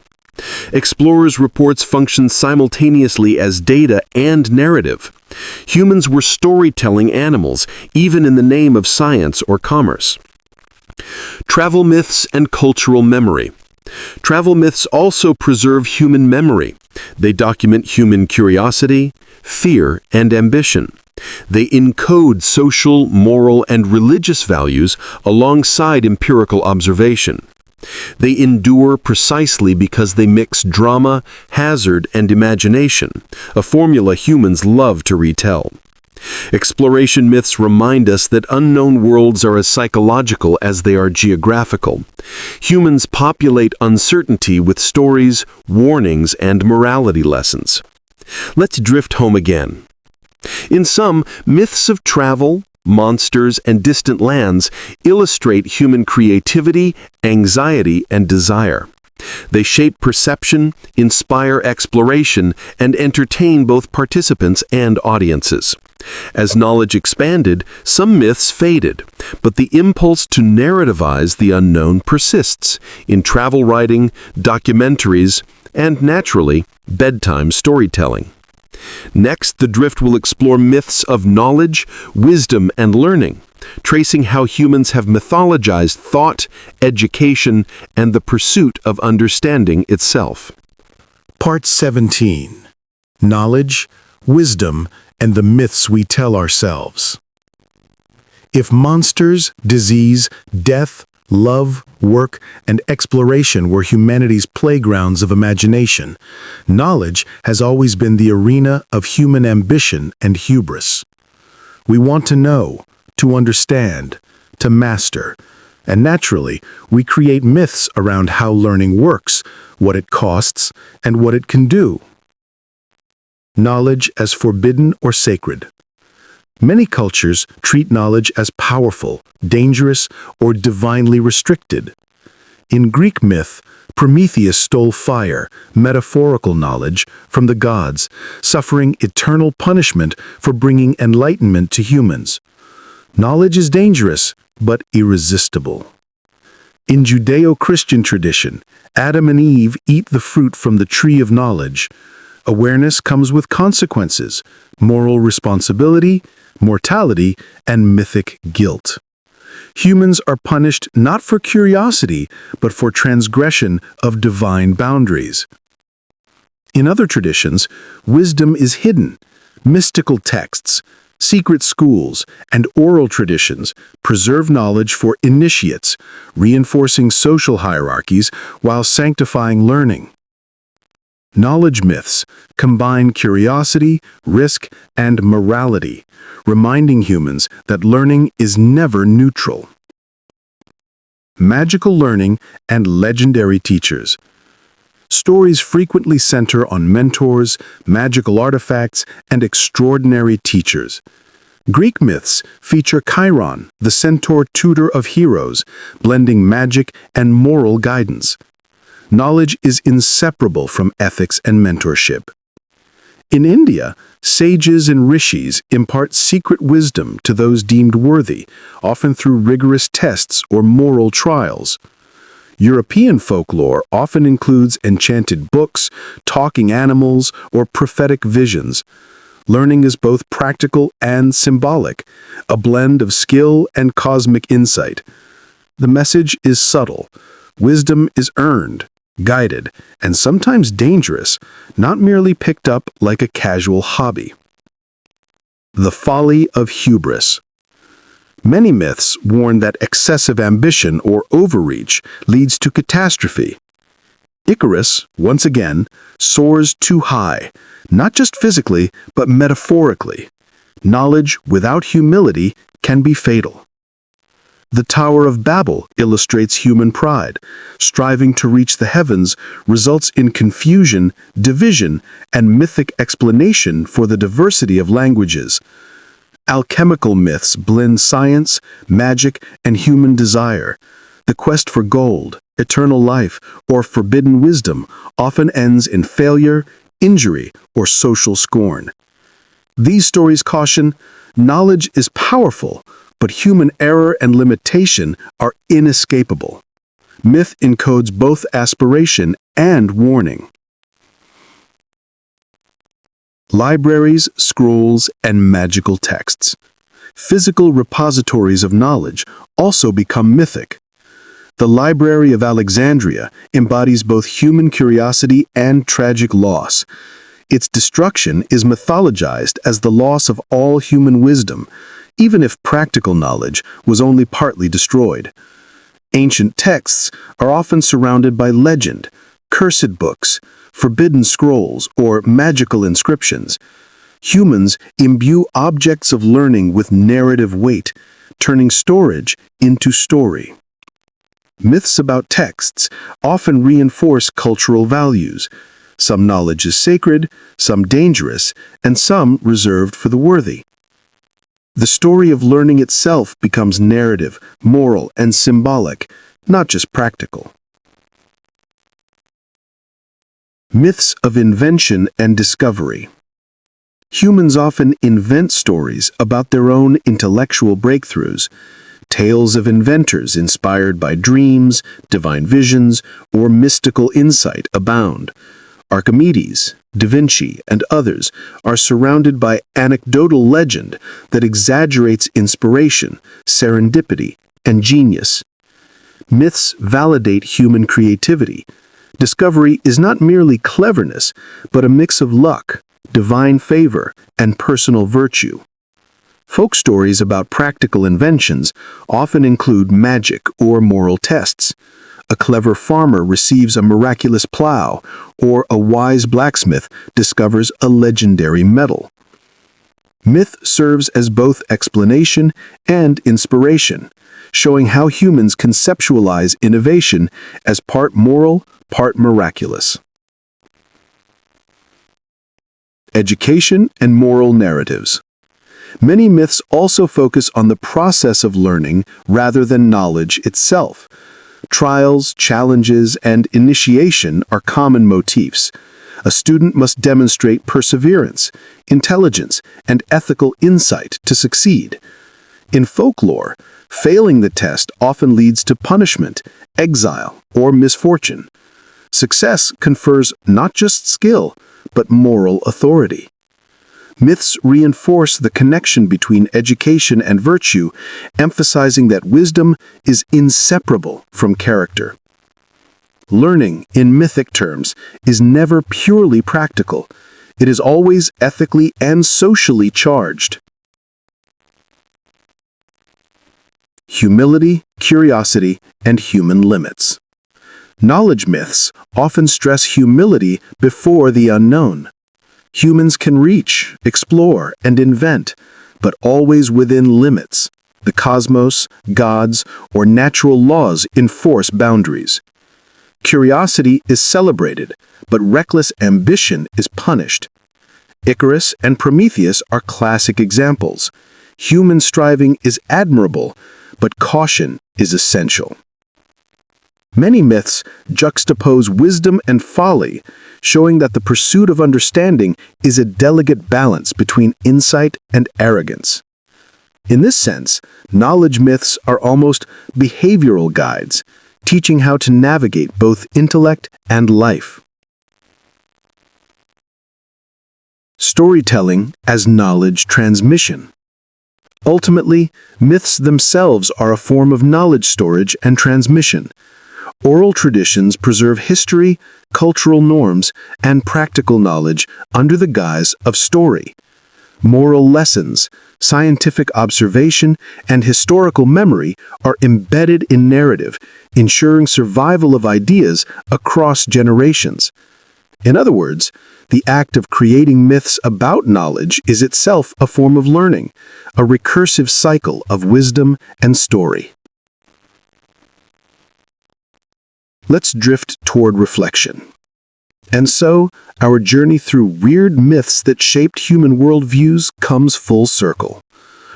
Explorers' reports functioned simultaneously as data and narrative. Humans were storytelling animals, even in the name of science or commerce. Travel myths and cultural memory. Travel myths also preserve human memory. They document human curiosity, fear, and ambition. They encode social, moral, and religious values alongside empirical observation. They endure precisely because they mix drama, hazard, and imagination, a formula humans love to retell. Exploration myths remind us that unknown worlds are as psychological as they are geographical. Humans populate uncertainty with stories, warnings, and morality lessons. Let's drift home again. In sum, myths of travel, monsters, and distant lands illustrate human creativity, anxiety, and desire. They shape perception, inspire exploration, and entertain both participants and audiences. As knowledge expanded, some myths faded, but the impulse to narrativize the unknown persists in travel writing, documentaries, and, naturally, bedtime storytelling. Next, The Drift will explore myths of knowledge, wisdom, and learning, tracing how humans have mythologized thought, education, and the pursuit of understanding itself. Part 17. Knowledge, Wisdom, and the Myths We Tell Ourselves. If monsters, disease, death, love, work, and exploration were humanity's playgrounds of imagination, knowledge has always been the arena of human ambition and hubris. We want to know, to understand, to master, and naturally, we create myths around how learning works, what it costs, and what it can do. Knowledge as forbidden or sacred. Many cultures treat knowledge as powerful, dangerous, or divinely restricted. In Greek myth, Prometheus stole fire, metaphorical knowledge, from the gods, suffering eternal punishment for bringing enlightenment to humans. Knowledge is dangerous, but irresistible. In Judeo-Christian tradition, Adam and Eve eat the fruit from the tree of knowledge. Awareness comes with consequences, moral responsibility, mortality, and mythic guilt. Humans are punished not for curiosity, but for transgression of divine boundaries. In other traditions, wisdom is hidden. Mystical texts, secret schools, and oral traditions preserve knowledge for initiates, reinforcing social hierarchies while sanctifying learning. Knowledge myths combine curiosity, risk, and morality, reminding humans that learning is never neutral. magical learning, and legendary teachers. Stories frequently center on mentors, magical artifacts, and extraordinary teachers. Greek myths feature Chiron, the centaur tutor of heroes, blending magic and moral guidance. Knowledge is inseparable from ethics and mentorship. In India, sages and rishis impart secret wisdom to those deemed worthy, often through rigorous tests or moral trials. European folklore often includes enchanted books, talking animals, or prophetic visions. Learning is both practical and symbolic, a blend of skill and cosmic insight. The message is subtle. Wisdom is earned, guided, and sometimes dangerous, not merely picked up like a casual hobby. The folly of hubris. Many myths warn that excessive ambition or overreach leads to catastrophe. Icarus, once again, soars too high, not just physically, but metaphorically. Knowledge without humility can be fatal. The Tower of Babel illustrates human pride. Striving to reach the heavens results in confusion, division, and mythic explanation for the diversity of languages. Alchemical myths blend science, magic, and human desire. The quest for gold, eternal life, or forbidden wisdom often ends in failure, injury, or social scorn. These stories caution, knowledge is powerful, but human error and limitation are inescapable. Myth encodes both aspiration and warning. Libraries, scrolls, and magical texts. Physical repositories of knowledge also become mythic. The Library of Alexandria embodies both human curiosity and tragic loss. Its destruction is mythologized as the loss of all human wisdom, even if practical knowledge was only partly destroyed. Ancient texts are often surrounded by legend, cursed books, forbidden scrolls, or magical inscriptions. Humans imbue objects of learning with narrative weight, turning storage into story. Myths about texts often reinforce cultural values. Some knowledge is sacred, some dangerous, and some reserved for the worthy. The story of learning itself becomes narrative, moral, and symbolic, not just practical. Myths of invention and discovery. Humans often invent stories about their own intellectual breakthroughs. Tales of inventors inspired by dreams, divine visions, or mystical insight abound. Archimedes, Da Vinci, and others are surrounded by anecdotal legend that exaggerates inspiration, serendipity, and genius. Myths validate human creativity. Discovery is not merely cleverness, but a mix of luck, divine favor, and personal virtue. Folk stories about practical inventions often include magic or moral tests. A clever farmer receives a miraculous plow, or a wise blacksmith discovers a legendary metal. Myth serves as both explanation and inspiration, showing how humans conceptualize innovation as part moral, part miraculous. Education and moral narratives. Many myths also focus on the process of learning rather than knowledge itself. Trials, challenges, and initiation are common motifs. A student must demonstrate perseverance, intelligence, and ethical insight to succeed. In folklore, failing the test often leads to punishment, exile, or misfortune. Success confers not just skill, but moral authority. Myths reinforce the connection between education and virtue, emphasizing that wisdom is inseparable from character. Learning, in mythic terms, is never purely practical. It is always ethically and socially charged. Humility, curiosity, and human limits. Knowledge myths often stress humility before the unknown. Humans can reach, explore, and invent, but always within limits. the cosmos, gods, or natural laws enforce boundaries. Curiosity is celebrated, but reckless ambition is punished. Icarus and Prometheus are classic examples. Human striving is admirable, but caution is essential. Many myths juxtapose wisdom and folly, showing that the pursuit of understanding is a delicate balance between insight and arrogance. In this sense, knowledge myths are almost behavioral guides, teaching how to navigate both intellect and life. Storytelling as knowledge transmission. Ultimately, myths themselves are a form of knowledge storage and transmission. Oral traditions preserve history, cultural norms, and practical knowledge under the guise of story. Moral lessons, scientific observation, and historical memory are embedded in narrative, ensuring survival of ideas across generations. In other words, the act of creating myths about knowledge is itself a form of learning, a recursive cycle of wisdom and story. Let's drift toward reflection. And so, our journey through weird myths that shaped human worldviews comes full circle.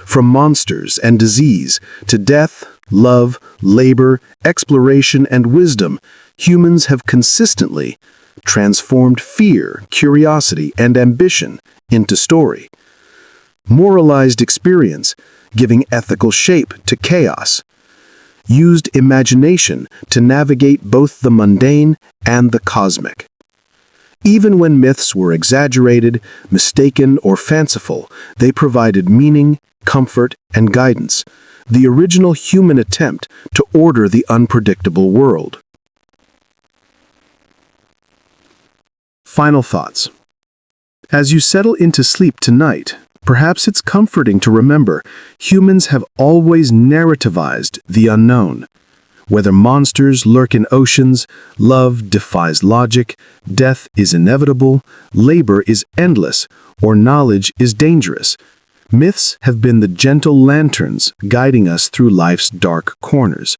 From monsters and disease to death, love, labor, exploration, and wisdom, humans have consistently transformed fear, curiosity, and ambition into story. Moralized experience, giving ethical shape to chaos. Used imagination to navigate both the mundane and the cosmic. Even when myths were exaggerated, mistaken, or fanciful, they provided meaning, comfort, and guidance, the original human attempt to order the unpredictable world. Final thoughts. As you settle into sleep tonight, perhaps it's comforting to remember humans have always narrativized the unknown. Whether monsters lurk in oceans, love defies logic, death is inevitable, labor is endless, or knowledge is dangerous, myths have been the gentle lanterns guiding us through life's dark corners.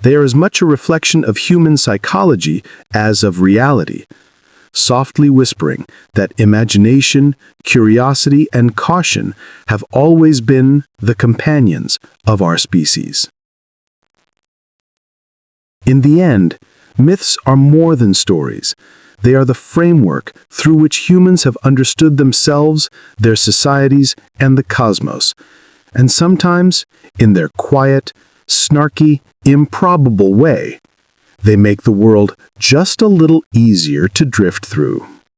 They are as much a reflection of human psychology as of reality, softly whispering that imagination, curiosity, and caution have always been the companions of our species. In the end, myths are more than stories. They are the framework through which humans have understood themselves, their societies, and the cosmos. And sometimes, in their quiet, snarky, improbable way, they make the world just a little easier to drift through.